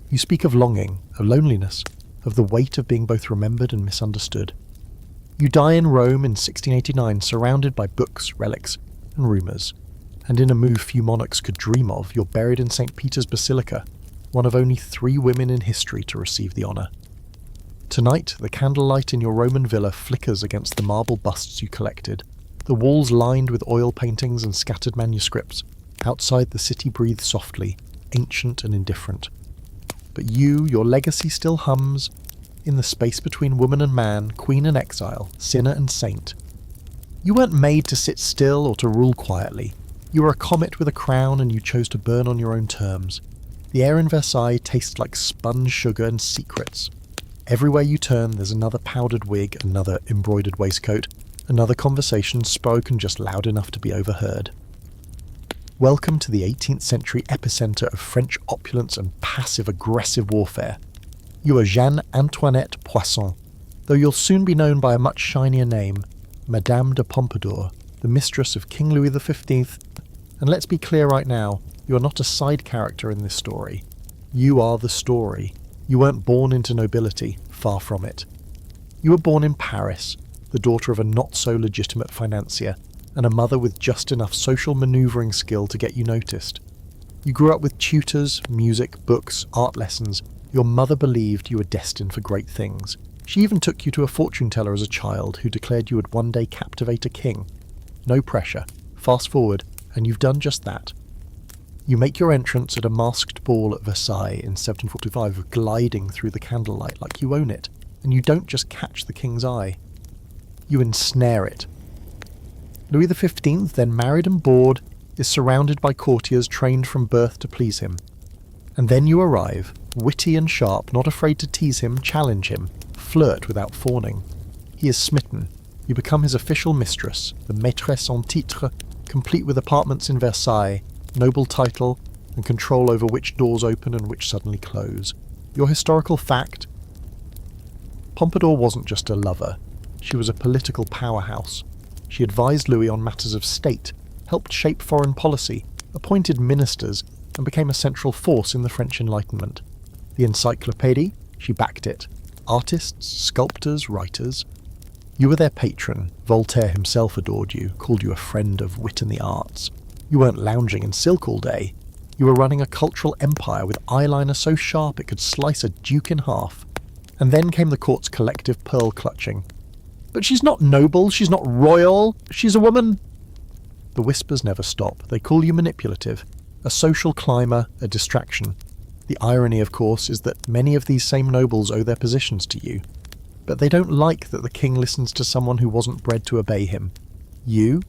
You speak of longing, of loneliness, of the weight of being both remembered and misunderstood. You die in Rome in 1689, surrounded by books, relics, and rumours. And in a move few monarchs could dream of, you're buried in St. Peter's Basilica, one of only 3 women in history to receive the honour. Tonight, the candlelight in your Roman villa flickers against the marble busts you collected, the walls lined with oil paintings and scattered manuscripts. Outside, the city breathes softly, ancient and indifferent. But your legacy still hums, in the space between woman and man, queen and exile, sinner and saint. You weren't made to sit still or to rule quietly. You were a comet with a crown and you chose to burn on your own terms. The air in Versailles tastes like spun sugar and secrets. Everywhere you turn, there's another powdered wig, another embroidered waistcoat, another conversation spoken just loud enough to be overheard. Welcome to the 18th century epicenter of French opulence and passive-aggressive warfare. You are Jeanne Antoinette Poisson, though you'll soon be known by a much shinier name, Madame de Pompadour, the mistress of King Louis XV. And let's be clear right now, you are not a side character in this story. You are the story. You weren't born into nobility, far from it. You were born in Paris, the daughter of a not-so-legitimate financier, and a mother with just enough social manoeuvring skill to get you noticed. You grew up with tutors, music, books, art lessons. Your mother believed you were destined for great things. She even took you to a fortune teller as a child who declared you would one day captivate a king. No pressure. Fast forward, and you've done just that. You make your entrance at a masked ball at Versailles in 1745, gliding through the candlelight like you own it, and you don't just catch the king's eye. You ensnare it. Louis XV, then married and bored, is surrounded by courtiers trained from birth to please him. And then you arrive, witty and sharp, not afraid to tease him, challenge him, flirt without fawning. He is smitten. You become his official mistress, the maîtresse en titre, complete with apartments in Versailles, noble title, and control over which doors open and which suddenly close. Your historical fact? Pompadour wasn't just a lover. She was a political powerhouse. She advised Louis on matters of state, helped shape foreign policy, appointed ministers, and became a central force in the French Enlightenment. The encyclopédie, she backed it. Artists, sculptors, writers. You were their patron. Voltaire himself adored you, called you a friend of wit and the arts. You weren't lounging in silk all day. You were running a cultural empire with eyeliner so sharp it could slice a duke in half. And then came the court's collective pearl-clutching. But she's not noble, she's not royal, she's a woman. The whispers never stop. They call you manipulative, a social climber, a distraction. The irony, of course, is that many of these same nobles owe their positions to you. But they don't like that the king listens to someone who wasn't bred to obey him. You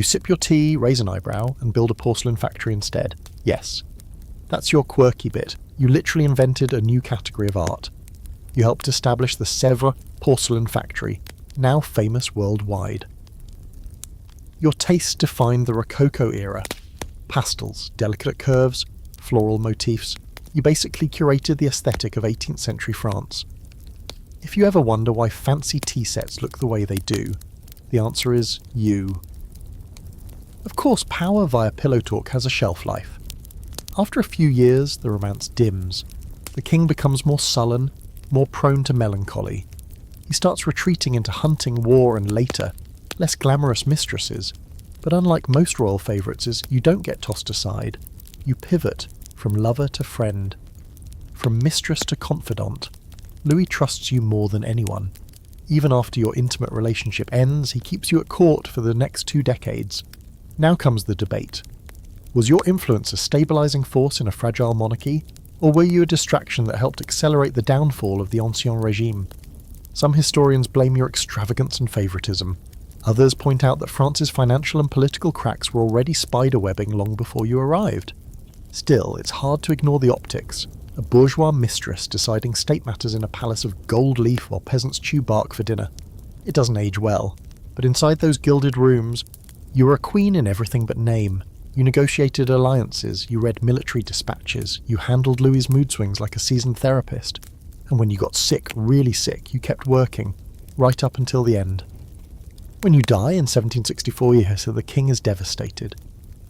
sip your tea, raise an eyebrow, and build a porcelain factory instead. Yes. That's your quirky bit. You literally invented a new category of art. You helped establish the Sèvres porcelain factory, now famous worldwide. Your tastes defined the Rococo era. Pastels, delicate curves, floral motifs. You basically curated the aesthetic of 18th century France. If you ever wonder why fancy tea sets look the way they do, the answer is you. Of course, power via pillow talk has a shelf life. After a few years, the romance dims. The king becomes more sullen, more prone to melancholy. He starts retreating into hunting, war, and later, less glamorous mistresses. But unlike most royal favourites, you don't get tossed aside. You pivot from lover to friend, from mistress to confidant. Louis trusts you more than anyone. Even after your intimate relationship ends, he keeps you at court for the next 2 decades. Now comes the debate. Was your influence a stabilising force in a fragile monarchy, or were you a distraction that helped accelerate the downfall of the ancien regime? Some historians blame your extravagance and favouritism. Others point out that France's financial and political cracks were already spiderwebbing long before you arrived. Still, it's hard to ignore the optics. A bourgeois mistress deciding state matters in a palace of gold leaf while peasants chew bark for dinner. It doesn't age well. But inside those gilded rooms, you were a queen in everything but name. You negotiated alliances, you read military dispatches, you handled Louis's mood swings like a seasoned therapist. And when you got sick, really sick, you kept working, right up until the end. When you die in 1764, you hear the king is devastated.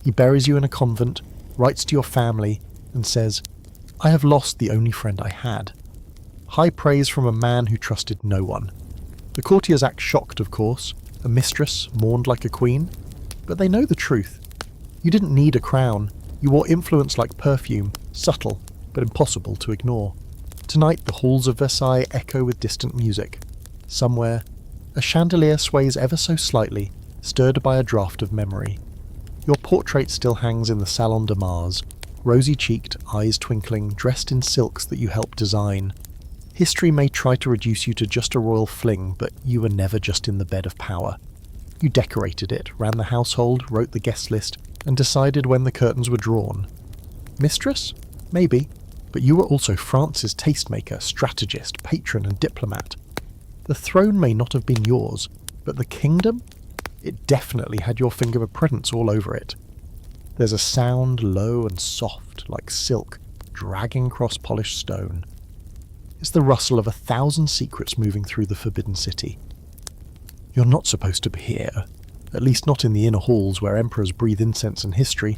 He buries you in a convent, writes to your family, and says, "I have lost the only friend I had." High praise from a man who trusted no one. The courtiers act shocked, of course. A mistress mourned like a queen. But they know the truth. You didn't need a crown. You wore influence like perfume, subtle, but impossible to ignore. Tonight the halls of Versailles echo with distant music. Somewhere, a chandelier sways ever so slightly, stirred by a draught of memory. Your portrait still hangs in the Salon de Mars, rosy-cheeked, eyes twinkling, dressed in silks that you helped design. History may try to reduce you to just a royal fling, but you were never just in the bed of power. You decorated it, ran the household, wrote the guest list, and decided when the curtains were drawn. Mistress? Maybe. But you were also France's tastemaker, strategist, patron, and diplomat. The throne may not have been yours, but the kingdom? It definitely had your fingerprints all over it. There's a sound low and soft, like silk, dragging across polished stone. It's the rustle of 1,000 secrets moving through the Forbidden City. You're not supposed to be here, at least not in the inner halls where emperors breathe incense and history,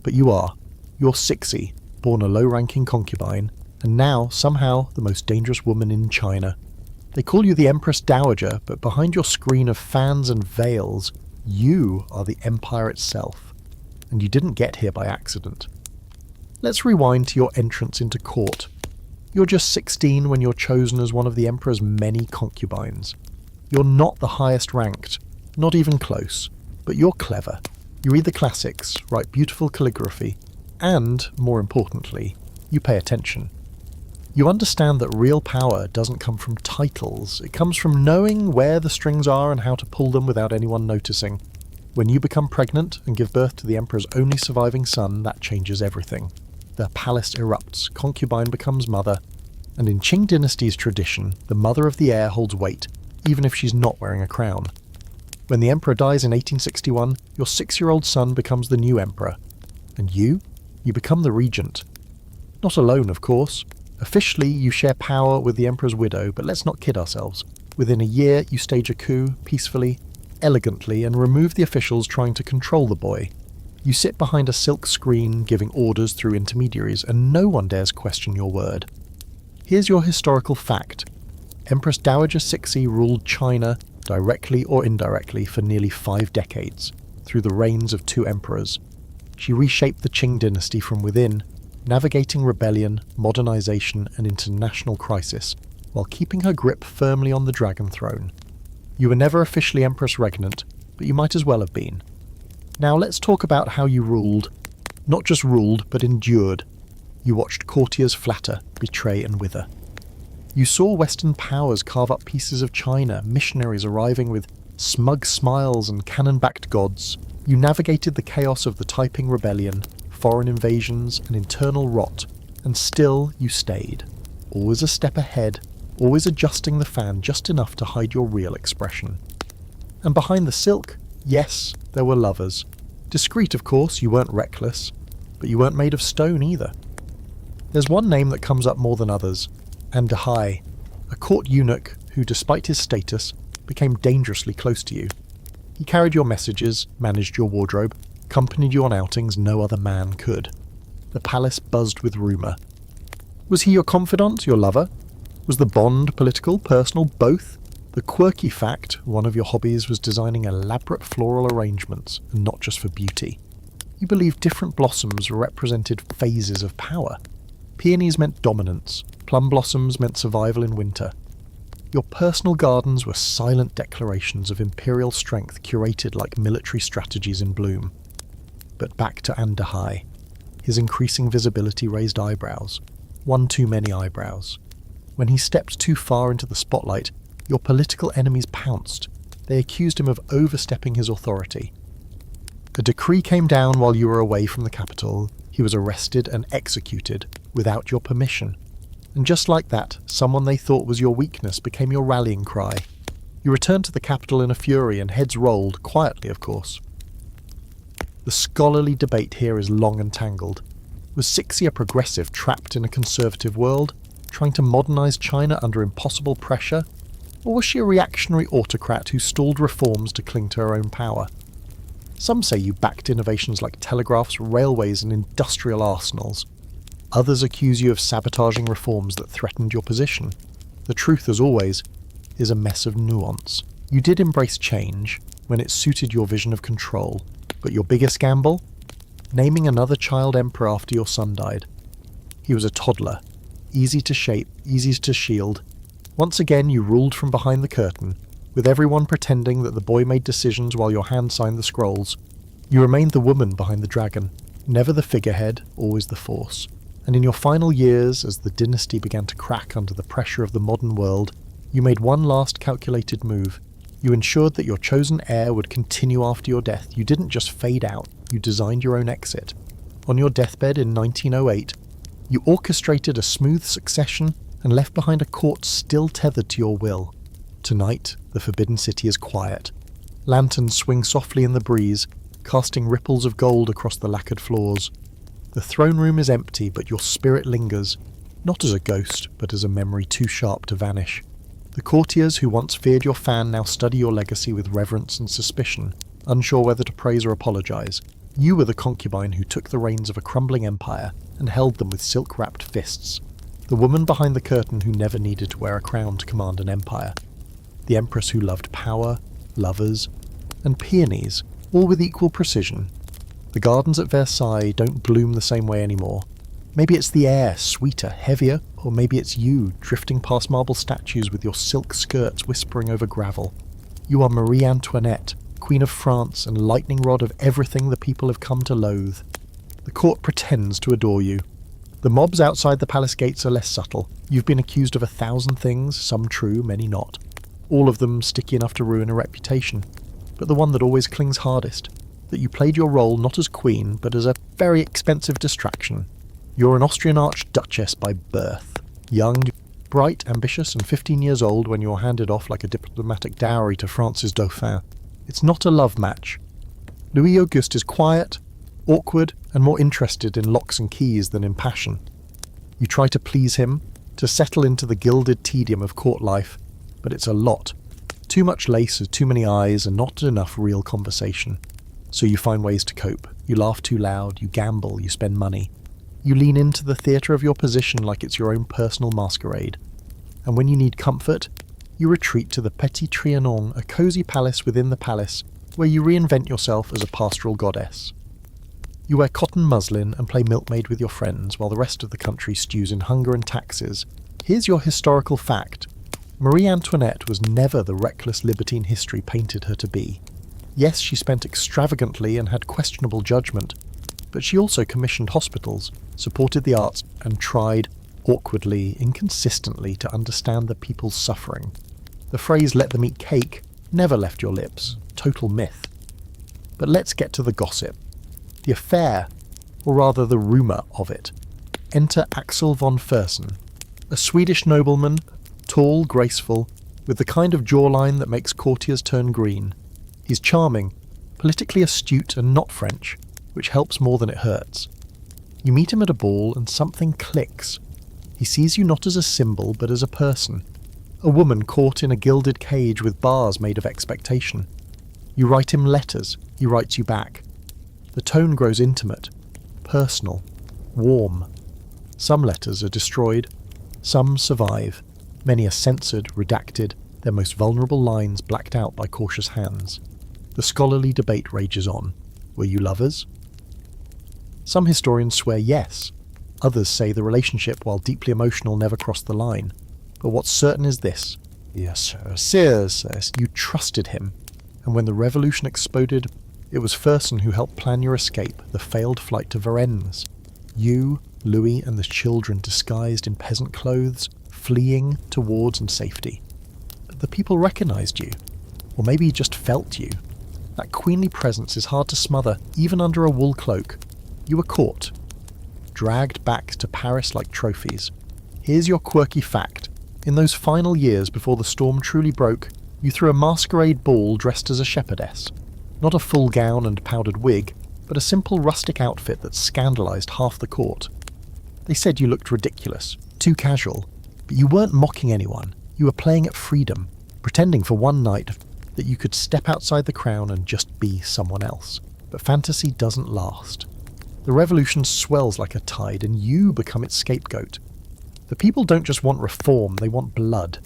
but you are. You're Cixi, born a low-ranking concubine, and now, somehow, the most dangerous woman in China. They call you the Empress Dowager, but behind your screen of fans and veils, you are the empire itself. And you didn't get here by accident. Let's rewind to your entrance into court. You're just 16 when you're chosen as one of the emperor's many concubines. You're not the highest ranked, not even close, but you're clever. You read the classics, write beautiful calligraphy, and, more importantly, you pay attention. You understand that real power doesn't come from titles, it comes from knowing where the strings are and how to pull them without anyone noticing. When you become pregnant and give birth to the emperor's only surviving son, that changes everything. The palace erupts, concubine becomes mother, and in Qing dynasty's tradition, the mother of the heir holds weight, even if she's not wearing a crown. When the emperor dies in 1861, your 6-year-old son becomes the new emperor. And you become the regent. Not alone, of course. Officially, you share power with the emperor's widow, but let's not kid ourselves. Within a year, you stage a coup, peacefully, elegantly, and remove the officials trying to control the boy. You sit behind a silk screen, giving orders through intermediaries, and no one dares question your word. Here's your historical fact. Empress Dowager Cixi ruled China, directly or indirectly, for nearly 5 decades, through the reigns of 2 emperors. She reshaped the Qing dynasty from within, navigating rebellion, modernization, and international crisis, while keeping her grip firmly on the dragon throne. You were never officially Empress Regnant, but you might as well have been. Now let's talk about how you ruled. Not just ruled, but endured. You watched courtiers flatter, betray, and wither. You saw Western powers carve up pieces of China, missionaries arriving with smug smiles and cannon-backed gods. You navigated the chaos of the Taiping Rebellion, foreign invasions, and internal rot, and still you stayed. Always a step ahead, always adjusting the fan just enough to hide your real expression. And behind the silk, yes, there were lovers. Discreet, of course, you weren't reckless, but you weren't made of stone either. There's one name that comes up more than others, Andahai, a court eunuch who, despite his status, became dangerously close to you. He carried your messages, managed your wardrobe, accompanied you on outings no other man could. The palace buzzed with rumour. Was he your confidant, your lover? Was the bond political, personal, both? The quirky fact, one of your hobbies was designing elaborate floral arrangements, and not just for beauty. You believed different blossoms represented phases of power. Peonies meant dominance, plum blossoms meant survival in winter. Your personal gardens were silent declarations of imperial strength curated like military strategies in bloom. But back to Andahai. His increasing visibility raised eyebrows. One too many eyebrows. When he stepped too far into the spotlight, your political enemies pounced. They accused him of overstepping his authority. A decree came down while you were away from the capital. He was arrested and executed without your permission. And just like that, someone they thought was your weakness became your rallying cry. You return to the capital in a fury and heads rolled, quietly of course. The scholarly debate here is long and tangled. Was Cixi a progressive trapped in a conservative world, trying to modernise China under impossible pressure? Or was she a reactionary autocrat who stalled reforms to cling to her own power? Some say you backed innovations like telegraphs, railways and industrial arsenals. Others accuse you of sabotaging reforms that threatened your position. The truth, as always, is a mess of nuance. You did embrace change when it suited your vision of control, but your biggest gamble? Naming another child emperor after your son died. He was a toddler, easy to shape, easy to shield. Once again you ruled from behind the curtain, with everyone pretending that the boy made decisions while your hand signed the scrolls. You remained the woman behind the dragon, never the figurehead, always the force. And in your final years, as the dynasty began to crack under the pressure of the modern world, you made one last calculated move. You ensured that your chosen heir would continue after your death. You didn't just fade out, you designed your own exit. On your deathbed in 1908, you orchestrated a smooth succession and left behind a court still tethered to your will. Tonight, the Forbidden City is quiet. Lanterns swing softly in the breeze, casting ripples of gold across the lacquered floors. The throne room is empty, but your spirit lingers, not as a ghost, but as a memory too sharp to vanish. The courtiers who once feared your fan now study your legacy with reverence and suspicion, unsure whether to praise or apologise. You were the concubine who took the reins of a crumbling empire and held them with silk-wrapped fists. The woman behind the curtain who never needed to wear a crown to command an empire. The empress who loved power, lovers, and peonies, all with equal precision. The gardens at Versailles don't bloom the same way anymore. Maybe it's the air, sweeter, heavier, or maybe it's you, drifting past marble statues with your silk skirts whispering over gravel. You are Marie Antoinette, Queen of France and lightning rod of everything the people have come to loathe. The court pretends to adore you. The mobs outside the palace gates are less subtle. You've been accused of 1,000 things, some true, many not. All of them sticky enough to ruin a reputation. But the one that always clings hardest, that you played your role not as queen, but as a very expensive distraction. You're an Austrian archduchess by birth. Young, bright, ambitious, and 15 years old when you're handed off like a diplomatic dowry to France's dauphin. It's not a love match. Louis Auguste is quiet, awkward, and more interested in locks and keys than in passion. You try to please him, to settle into the gilded tedium of court life, but it's a lot. Too much lace with too many eyes and not enough real conversation. So you find ways to cope. You laugh too loud, you gamble, you spend money. You lean into the theatre of your position like it's your own personal masquerade. And when you need comfort, you retreat to the Petit Trianon, a cosy palace within the palace, where you reinvent yourself as a pastoral goddess. You wear cotton muslin and play milkmaid with your friends, while the rest of the country stews in hunger and taxes. Here's your historical fact. Marie Antoinette was never the reckless libertine history painted her to be. Yes, she spent extravagantly and had questionable judgment, but she also commissioned hospitals, supported the arts, and tried, awkwardly, inconsistently, to understand the people's suffering. The phrase "let them eat cake" never left your lips. Total myth. But let's get to the gossip. The affair, or rather the rumour of it. Enter Axel von Fersen, a Swedish nobleman, tall, graceful, with the kind of jawline that makes courtiers turn green. He's charming, politically astute and not French, which helps more than it hurts. You meet him at a ball and something clicks. He sees you not as a symbol but as a person. A woman caught in a gilded cage with bars made of expectation. You write him letters, he writes you back. The tone grows intimate, personal, warm. Some letters are destroyed, some survive. Many are censored, redacted, their most vulnerable lines blacked out by cautious hands. The scholarly debate rages on. Were you lovers? Some historians swear yes. Others say the relationship, while deeply emotional, never crossed the line. But what's certain is this. Yes, sir, you trusted him. And when the revolution exploded, it was Fersen who helped plan your escape, the failed flight to Varennes. You, Louis, and the children disguised in peasant clothes, fleeing towards and safety. But the people recognized you. Or maybe just felt you. That queenly presence is hard to smother, even under a wool cloak. You were caught. Dragged back to Paris like trophies. Here's your quirky fact. In those final years before the storm truly broke, You threw a masquerade ball dressed as a shepherdess. Not a full gown and powdered wig, but a simple rustic outfit that scandalised half the court. They said you looked ridiculous, too casual, but you weren't mocking anyone. You were playing at freedom, pretending for one night that you could step outside the crown and just be someone else. But fantasy doesn't last. The revolution swells like a tide, and you become its scapegoat. The people don't just want reform, they want blood.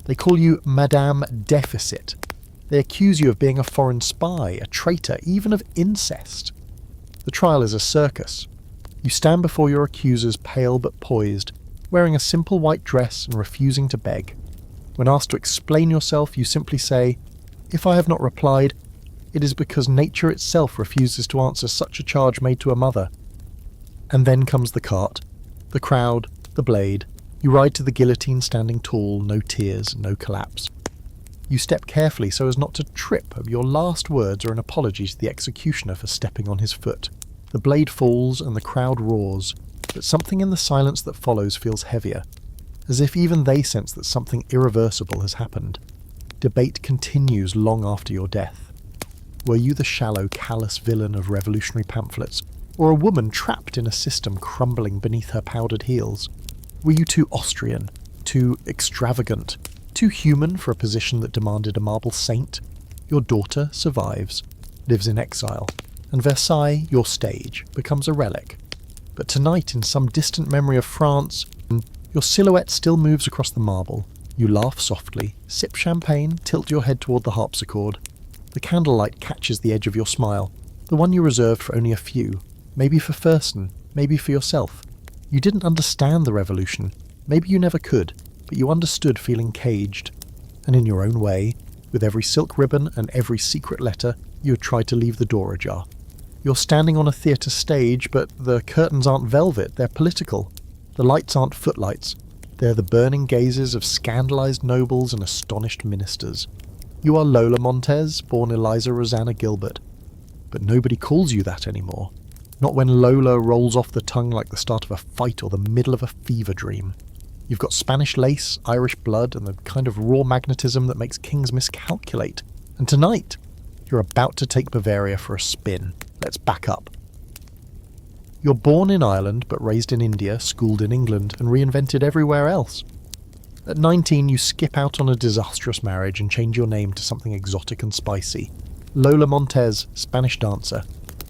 They call you Madame Deficit. They accuse you of being a foreign spy, a traitor, even of incest. The trial is a circus. You stand before your accusers pale but poised, wearing a simple white dress and refusing to beg. When asked to explain yourself, you simply say, "If I have not replied, it is because nature itself refuses to answer such a charge made to a mother." And then comes the cart, the crowd, the blade. You ride to the guillotine standing tall, no tears, no collapse. You step carefully so as not to trip, and your last words are an apology to the executioner for stepping on his foot. The blade falls and the crowd roars, but something in the silence that follows feels heavier, as if even they sense that something irreversible has happened. Debate continues long after your death. Were you the shallow, callous villain of revolutionary pamphlets, or a woman trapped in a system crumbling beneath her powdered heels? Were you too Austrian, too extravagant, too human for a position that demanded a marble saint? Your daughter survives, lives in exile, and Versailles, your stage, becomes a relic. But tonight, in some distant memory of France, your silhouette still moves across the marble. You laugh softly, sip champagne, tilt your head toward the harpsichord. The candlelight catches the edge of your smile, the one you reserved for only a few, maybe for Fersen, maybe for yourself. You didn't understand the revolution, maybe you never could, but you understood feeling caged. And in your own way, with every silk ribbon and every secret letter, you had tried to leave the door ajar. You're standing on a theatre stage, but the curtains aren't velvet, they're political. The lights aren't footlights, they're the burning gazes of scandalised nobles and astonished ministers. You are Lola Montez, born Eliza Rosanna Gilbert. But nobody calls you that anymore. Not when Lola rolls off the tongue like the start of a fight or the middle of a fever dream. You've got Spanish lace, Irish blood, and the kind of raw magnetism that makes kings miscalculate. And tonight, you're about to take Bavaria for a spin. Let's back up. You're born in Ireland, but raised in India, schooled in England, and reinvented everywhere else. At 19, you skip out on a disastrous marriage and change your name to something exotic and spicy. Lola Montez, Spanish dancer.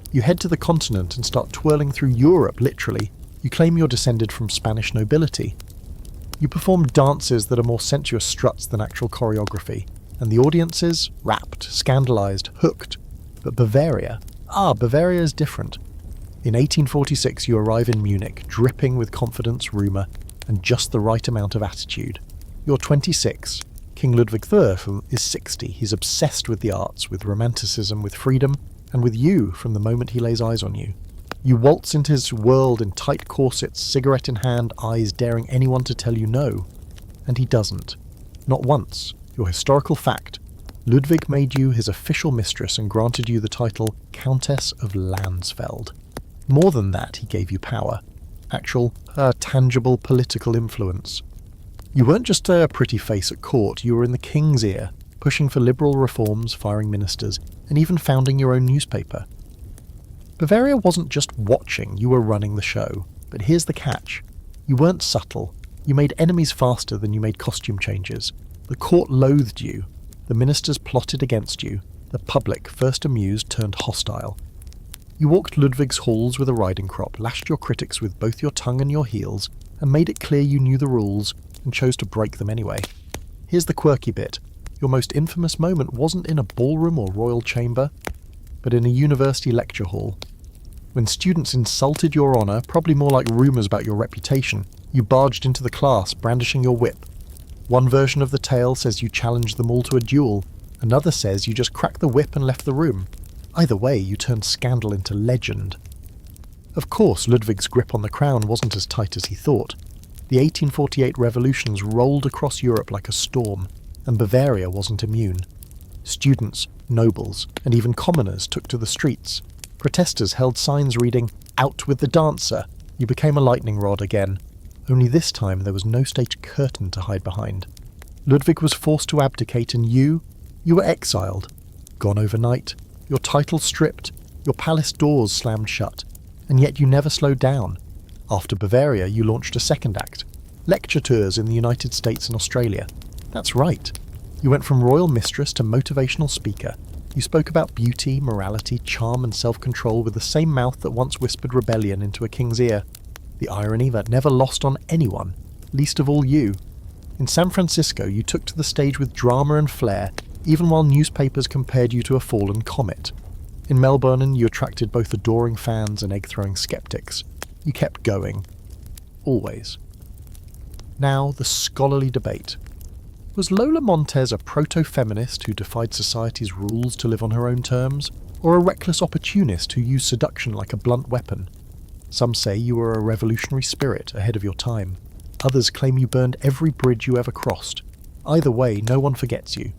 You head to the continent and start twirling through Europe, literally. You claim you're descended from Spanish nobility. You perform dances that are more sensuous struts than actual choreography, and the audiences, rapt, scandalised, hooked. But Bavaria is different. In 1846 you arrive in Munich, dripping with confidence, rumour, and just the right amount of attitude. You're 26. King Ludwig III is 60. He's obsessed with the arts, with romanticism, with freedom, and with you from the moment he lays eyes on you. You waltz into his world in tight corsets, cigarette in hand, eyes daring anyone to tell you no. And he doesn't. Not once. Your historical fact. Ludwig made you his official mistress and granted you the title Countess of Landsfeld. More than that, he gave you power. Actual, tangible political influence. You weren't just a pretty face at court, you were in the king's ear, pushing for liberal reforms, firing ministers, and even founding your own newspaper. Bavaria wasn't just watching, you were running the show. But here's the catch. You weren't subtle. You made enemies faster than you made costume changes. The court loathed you. The ministers plotted against you. The public, first amused, turned hostile. You walked Ludwig's halls with a riding crop, lashed your critics with both your tongue and your heels, and made it clear you knew the rules, and chose to break them anyway. Here's the quirky bit. Your most infamous moment wasn't in a ballroom or royal chamber, but in a university lecture hall. When students insulted your honour, probably more like rumours about your reputation, you barged into the class, brandishing your whip. One version of the tale says you challenged them all to a duel, another says you just cracked the whip and left the room. Either way, you turned scandal into legend. Of course, Ludwig's grip on the crown wasn't as tight as he thought. The 1848 revolutions rolled across Europe like a storm, and Bavaria wasn't immune. Students, nobles, and even commoners took to the streets. Protesters held signs reading, "Out with the dancer." You became a lightning rod again. Only this time there was no state curtain to hide behind. Ludwig was forced to abdicate, and you were exiled, gone overnight, your title stripped, your palace doors slammed shut, and yet you never slowed down. After Bavaria, you launched a second act, lecture tours in the United States and Australia. That's right. You went from royal mistress to motivational speaker. You spoke about beauty, morality, charm and self-control with the same mouth that once whispered rebellion into a king's ear. The irony that never lost on anyone, least of all you. In San Francisco, you took to the stage with drama and flair, even while newspapers compared you to a fallen comet. In Melbourne, you attracted both adoring fans and egg-throwing skeptics. You kept going. Always. Now, the scholarly debate. Was Lola Montez a proto-feminist who defied society's rules to live on her own terms, or a reckless opportunist who used seduction like a blunt weapon? Some say you were a revolutionary spirit ahead of your time. Others claim you burned every bridge you ever crossed. Either way, no one forgets you.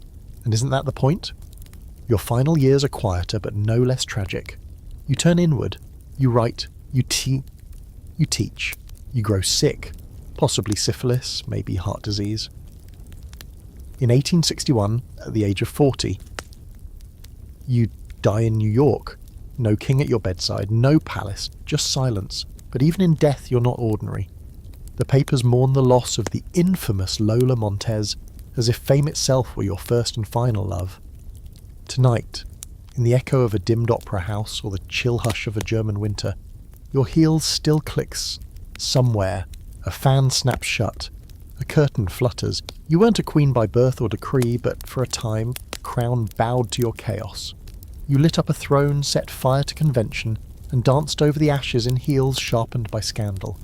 And isn't that the point? Your final years are quieter but no less tragic. You turn inward. You write. You teach. You grow sick. Possibly syphilis, maybe heart disease. In 1861, at the age of 40, you die in New York. No king at your bedside, no palace, just silence. But even in death, you're not ordinary. The papers mourn the loss of the infamous Lola Montez, as if fame itself were your first and final love. Tonight, in the echo of a dimmed opera house or the chill hush of a German winter, your heels still clicks. Somewhere, a fan snaps shut. A curtain flutters. You weren't a queen by birth or decree, but for a time, the crown bowed to your chaos. You lit up a throne, set fire to convention, and danced over the ashes in heels sharpened by scandal.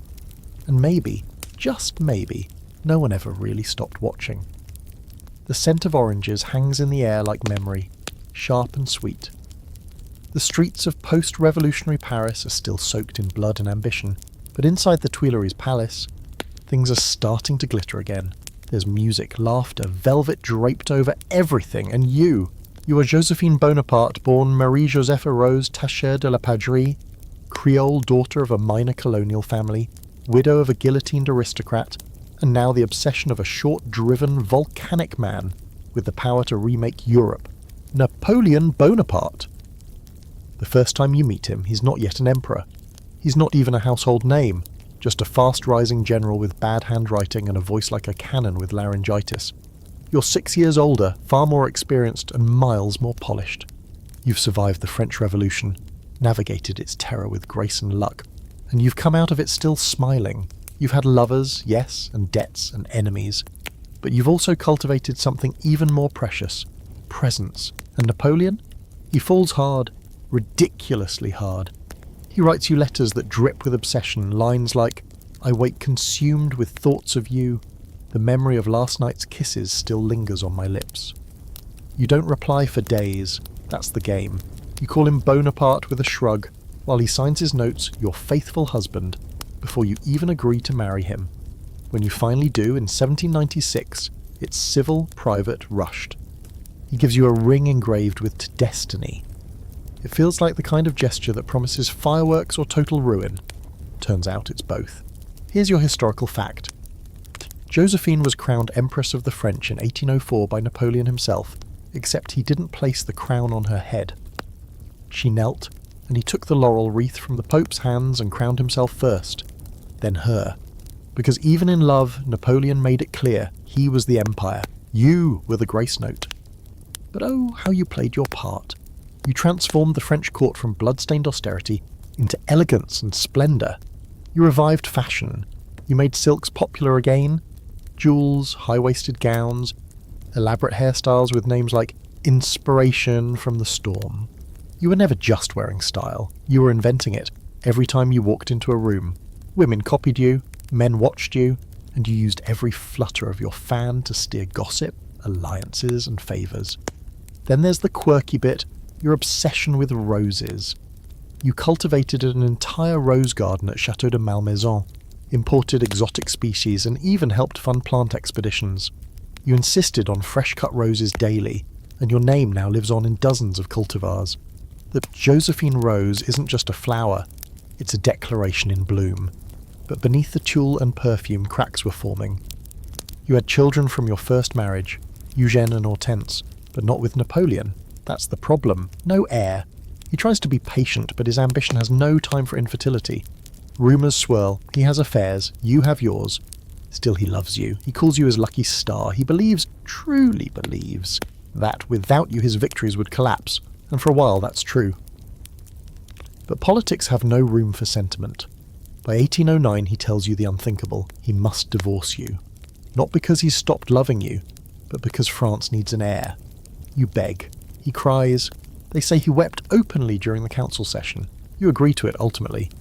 And maybe, just maybe, no one ever really stopped watching. The scent of oranges hangs in the air like memory, sharp and sweet. The streets of post-revolutionary Paris are still soaked in blood and ambition, but inside the Tuileries Palace, things are starting to glitter again. There's music, laughter, velvet draped over everything, and you are Josephine Bonaparte, born Marie-Josepha Rose Tacher de la Padrie, Creole daughter of a minor colonial family, widow of a guillotined aristocrat, and now the obsession of a short-driven, volcanic man with the power to remake Europe, Napoleon Bonaparte. The first time you meet him, he's not yet an emperor. He's not even a household name, just a fast-rising general with bad handwriting and a voice like a cannon with laryngitis. You're 6 years older, far more experienced and miles more polished. You've survived the French Revolution, navigated its terror with grace and luck, and you've come out of it still smiling. You've had lovers, yes, and debts and enemies, but you've also cultivated something even more precious, presence. And Napoleon? He falls hard, ridiculously hard. He writes you letters that drip with obsession, lines like, "I wake consumed with thoughts of you. The memory of last night's kisses still lingers on my lips." You don't reply for days. That's the game. You call him Bonaparte with a shrug, while he signs his notes, "Your faithful husband," before you even agree to marry him. When you finally do, in 1796, it's civil, private, rushed. He gives you a ring engraved with "To Destiny." It feels like the kind of gesture that promises fireworks or total ruin. Turns out it's both. Here's your historical fact. Josephine was crowned Empress of the French in 1804 by Napoleon himself, except he didn't place the crown on her head. She knelt, and he took the laurel wreath from the Pope's hands and crowned himself first, then her. Because even in love, Napoleon made it clear he was the empire. You were the grace note. But oh, how you played your part. You transformed the French court from blood-stained austerity into elegance and splendour. You revived fashion. You made silks popular again. Jewels, high-waisted gowns, elaborate hairstyles with names like Inspiration from the Storm. You were never just wearing style. You were inventing it every time you walked into a room. Women copied you, men watched you, and you used every flutter of your fan to steer gossip, alliances, and favours. Then there's the quirky bit, your obsession with roses. You cultivated an entire rose garden at Château de Malmaison, imported exotic species, and even helped fund plant expeditions. You insisted on fresh-cut roses daily, and your name now lives on in dozens of cultivars. The Josephine rose isn't just a flower, it's a declaration in bloom. But beneath the tulle and perfume, cracks were forming. You had children from your first marriage, Eugène and Hortense, but not with Napoleon. That's the problem. No heir. He tries to be patient, but his ambition has no time for infertility. Rumours swirl. He has affairs. You have yours. Still, he loves you. He calls you his lucky star. He believes, truly believes, that without you his victories would collapse. And for a while, that's true. But politics have no room for sentiment. By 1809, he tells you the unthinkable. He must divorce you. Not because he's stopped loving you, but because France needs an heir. You beg. He cries. They say he wept openly during the council session. You agree to it ultimately.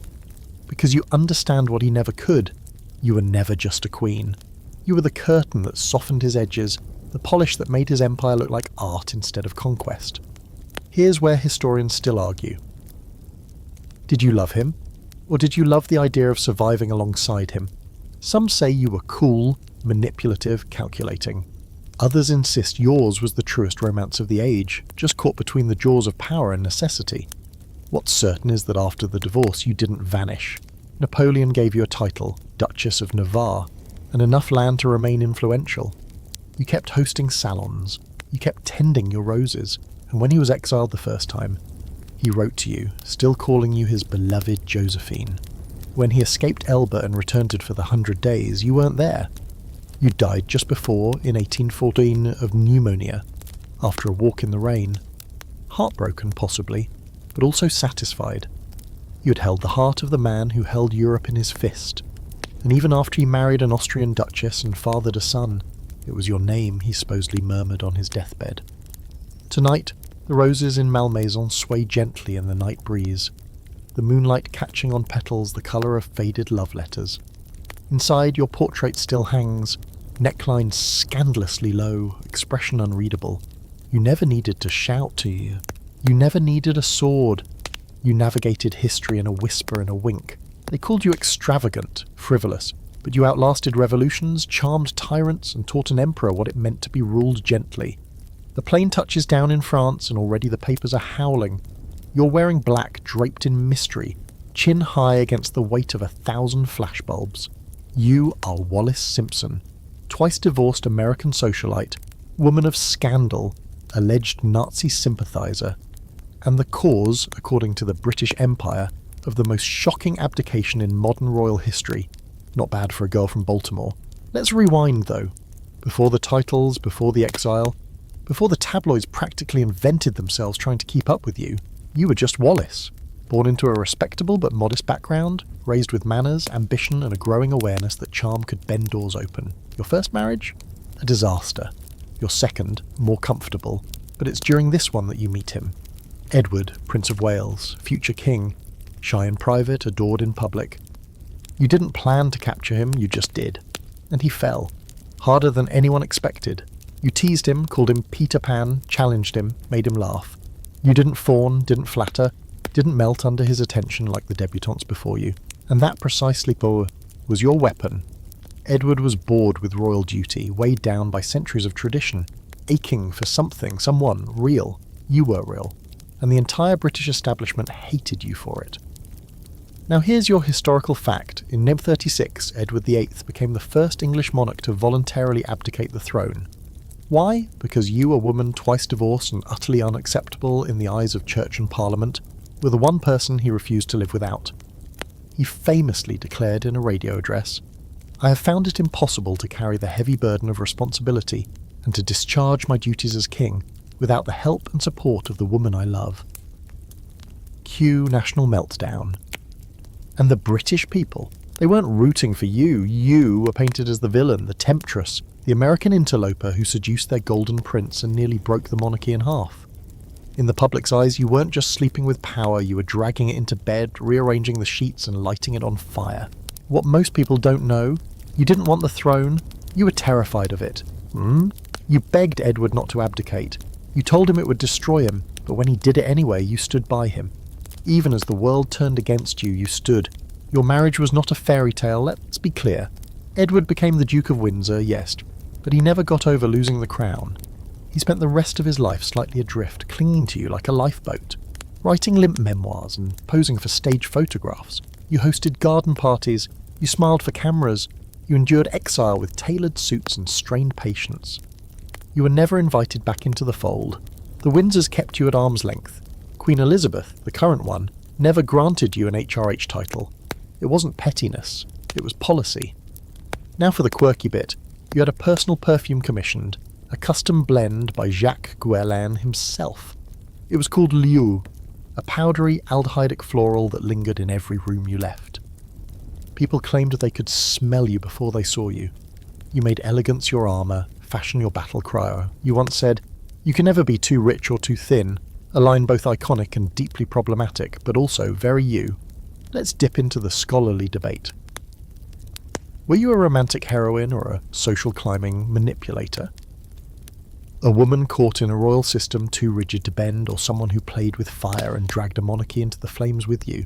Because you understand what he never could. You were never just a queen. You were the curtain that softened his edges, the polish that made his empire look like art instead of conquest. Here's where historians still argue. Did you love him? Or did you love the idea of surviving alongside him? Some say you were cool, manipulative, calculating. Others insist yours was the truest romance of the age, just caught between the jaws of power and necessity. What's certain is that after the divorce you didn't vanish. Napoleon gave you a title, Duchess of Navarre, and enough land to remain influential. You kept hosting salons, you kept tending your roses, and when he was exiled the first time, he wrote to you, still calling you his beloved Josephine. When he escaped Elba and returned for the 100 Days, you weren't there. You died just before, in 1814, of pneumonia, after a walk in the rain. Heartbroken, possibly, but also satisfied. You had held the heart of the man who held Europe in his fist. And even after he married an Austrian duchess and fathered a son, it was your name he supposedly murmured on his deathbed. Tonight, the roses in Malmaison sway gently in the night breeze, the moonlight catching on petals the colour of faded love letters. Inside, your portrait still hangs, neckline scandalously low, expression unreadable. You never needed to shout to you. You never needed a sword. You navigated history in a whisper and a wink. They called you extravagant, frivolous, but you outlasted revolutions, charmed tyrants, and taught an emperor what it meant to be ruled gently. The plane touches down in France, and already the papers are howling. You're wearing black, draped in mystery, chin high against the weight of 1,000 flashbulbs. You are Wallis Simpson, twice divorced American socialite, woman of scandal, alleged Nazi sympathiser, and the cause, according to the British Empire, of the most shocking abdication in modern royal history. Not bad for a girl from Baltimore. Let's rewind, though. Before the titles, before the exile, before the tabloids practically invented themselves trying to keep up with you, you were just Wallis. Born into a respectable but modest background, raised with manners, ambition, and a growing awareness that charm could bend doors open. Your first marriage? A disaster. Your second, more comfortable, but it's during this one that you meet him. Edward, Prince of Wales, future king, shy in private, adored in public. You didn't plan to capture him, you just did. And he fell. Harder than anyone expected. You teased him, called him Peter Pan, challenged him, made him laugh. You didn't fawn, didn't flatter, didn't melt under his attention like the debutantes before you. And that precisely, Poe, was your weapon. Edward was bored with royal duty, weighed down by centuries of tradition, aching for something, someone, real. You were real. And the entire British establishment hated you for it. Now here's your historical fact. In 936, Edward VIII became the first English monarch to voluntarily abdicate the throne. Why? Because you, a woman twice divorced and utterly unacceptable in the eyes of church and parliament, were the one person he refused to live without. He famously declared in a radio address, "I have found it impossible to carry the heavy burden of responsibility and to discharge my duties as king without the help and support of the woman I love." Cue national meltdown. And the British people, they weren't rooting for you. You were painted as the villain, the temptress, the American interloper who seduced their golden prince and nearly broke the monarchy in half. In the public's eyes, you weren't just sleeping with power, you were dragging it into bed, rearranging the sheets and lighting it on fire. What most people don't know, you didn't want the throne, you were terrified of it. You begged Edward not to abdicate. You told him it would destroy him, but when he did it anyway, you stood by him. Even as the world turned against you, you stood. Your marriage was not a fairy tale, let's be clear. Edward became the Duke of Windsor, yes, but he never got over losing the crown. He spent the rest of his life slightly adrift, clinging to you like a lifeboat, writing limp memoirs and posing for stage photographs. You hosted garden parties, you smiled for cameras, You endured exile with tailored suits and strained patience. You were never invited back into the fold. The Windsors kept you at arm's length. Queen Elizabeth, the current one, never granted you an HRH title. It wasn't pettiness, it was policy. Now for the quirky bit. You had a personal perfume commissioned, a custom blend by Jacques Guerlain himself. It was called Liu, a powdery aldehydic floral that lingered in every room you left. People claimed they could smell you before they saw you. You made elegance your armour, fashion your battle cry. You once said, "You can never be too rich or too thin," a line both iconic and deeply problematic, but also very you. Let's dip into the scholarly debate. Were you a romantic heroine or a social climbing manipulator? A woman caught in a royal system too rigid to bend, or someone who played with fire and dragged a monarchy into the flames with you?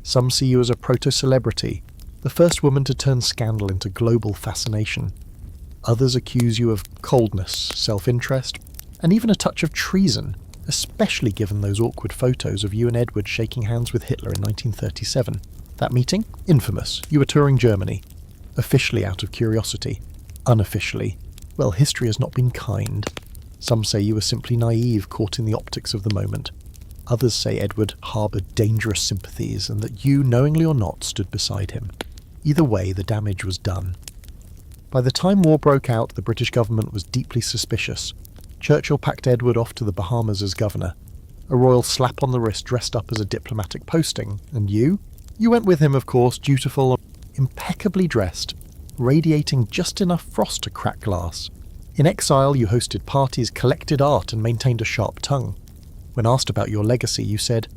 Some see you as a proto-celebrity, the first woman to turn scandal into global fascination. Others accuse you of coldness, self-interest, and even a touch of treason, especially given those awkward photos of you and Edward shaking hands with Hitler in 1937. That meeting? Infamous. You were touring Germany. Officially out of curiosity. Unofficially, well, history has not been kind. Some say you were simply naive, caught in the optics of the moment. Others say Edward harboured dangerous sympathies and that you, knowingly or not, stood beside him. Either way, the damage was done. By the time war broke out, the British government was deeply suspicious. Churchill packed Edward off to the Bahamas as governor. A royal slap on the wrist dressed up as a diplomatic posting. And you? You went with him, of course, dutiful, impeccably dressed, radiating just enough frost to crack glass. In exile, you hosted parties, collected art, and maintained a sharp tongue. When asked about your legacy, you said,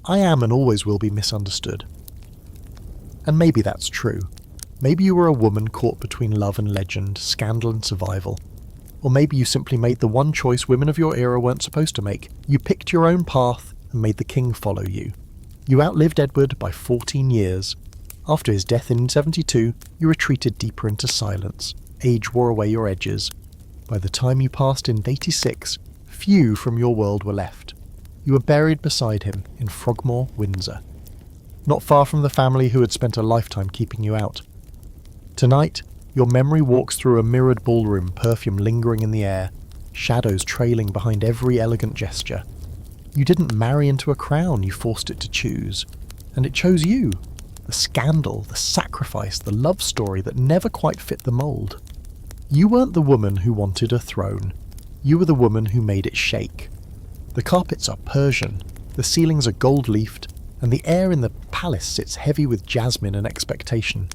"I am and always will be misunderstood." And maybe that's true. Maybe you were a woman caught between love and legend, scandal and survival. Or maybe you simply made the one choice women of your era weren't supposed to make. You picked your own path and made the king follow you. You outlived Edward by 14 years. After his death in 72, you retreated deeper into silence. Age wore away your edges. By the time you passed in 86, few from your world were left. You were buried beside him in Frogmore, Windsor. Not far from the family who had spent a lifetime keeping you out. Tonight, your memory walks through a mirrored ballroom, perfume lingering in the air, shadows trailing behind every elegant gesture. You didn't marry into a crown, you forced it to choose. And it chose you. The scandal, the sacrifice, the love story that never quite fit the mould. You weren't the woman who wanted a throne. You were the woman who made it shake. The carpets are Persian, the ceilings are gold-leafed, and the air in the palace sits heavy with jasmine and expectation.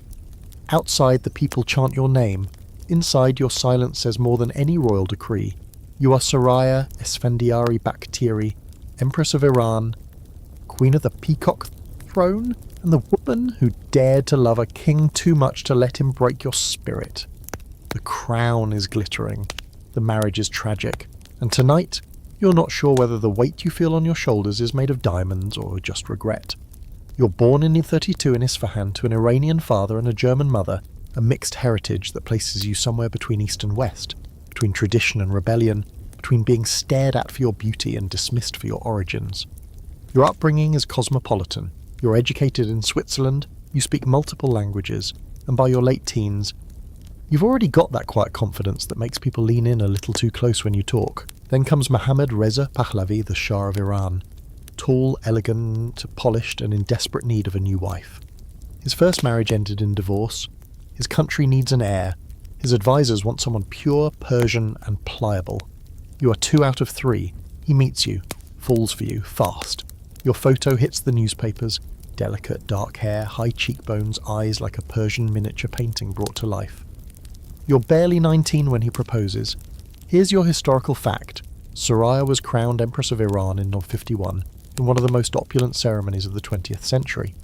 Outside, the people chant your name. Inside, your silence says more than any royal decree. You are Soraya Esfandiari Bakhtiyari, Empress of Iran, Queen of the Peacock Throne, and the woman who dared to love a king too much to let him break your spirit. The crown is glittering, the marriage is tragic, and tonight, you're not sure whether the weight you feel on your shoulders is made of diamonds or just regret. You're born in 32 in Isfahan to an Iranian father and a German mother, a mixed heritage that places you somewhere between East and West, between tradition and rebellion, between being stared at for your beauty and dismissed for your origins. Your upbringing is cosmopolitan. You're educated in Switzerland, you speak multiple languages, and by your late teens, you've already got that quiet confidence that makes people lean in a little too close when you talk. Then comes Mohammad Reza Pahlavi, the Shah of Iran. Tall, elegant, polished, and in desperate need of a new wife. His first marriage ended in divorce. His country needs an heir. His advisors want someone pure, Persian, and pliable. You are 2 out of 3. He meets you, falls for you, fast. Your photo hits the newspapers. Delicate, dark hair, high cheekbones, eyes like a Persian miniature painting brought to life. You're barely 19 when he proposes. Here's your historical fact. Soraya was crowned Empress of Iran in 1951, in one of the most opulent ceremonies of the 20th century.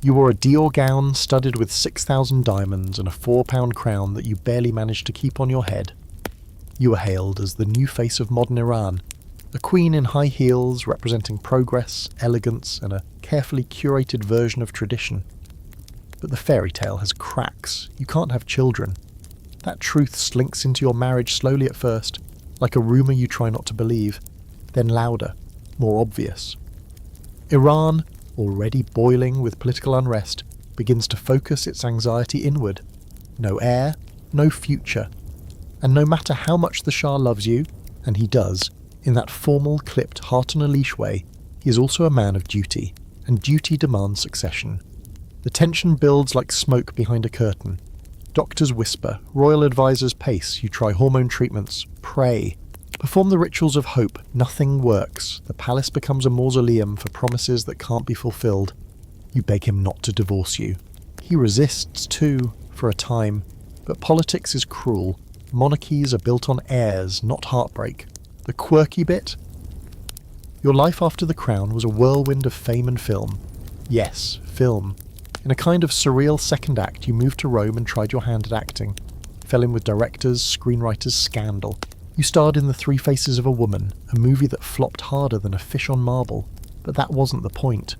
You wore a Dior gown studded with 6,000 diamonds and a 4-pound crown that you barely managed to keep on your head. You were hailed as the new face of modern Iran, a queen in high heels representing progress, elegance, and a carefully curated version of tradition. But the fairy tale has cracks. You can't have children. That truth slinks into your marriage slowly at first, like a rumour you try not to believe, then louder, more obvious. Iran, already boiling with political unrest, begins to focus its anxiety inward. no heir, no future. And no matter how much the Shah loves you, and he does, in that formal, clipped, heart-on-a-leash way, he is also a man of duty, and duty demands succession. The tension builds like smoke behind a curtain. Doctors whisper, royal advisors pace, you try hormone treatments, pray. Perform the rituals of hope, nothing works. The palace becomes a mausoleum for promises that can't be fulfilled. You beg him not to divorce you. He resists too, for a time. But politics is cruel. Monarchies are built on heirs, not heartbreak. The quirky bit? Your life after the crown was a whirlwind of fame and film. Yes, film. In a kind of surreal second act, you moved to Rome and tried your hand at acting. Fell in with directors, screenwriters, scandal. You starred in The Three Faces of a Woman, a movie that flopped harder than a fish on marble. But that wasn't the point.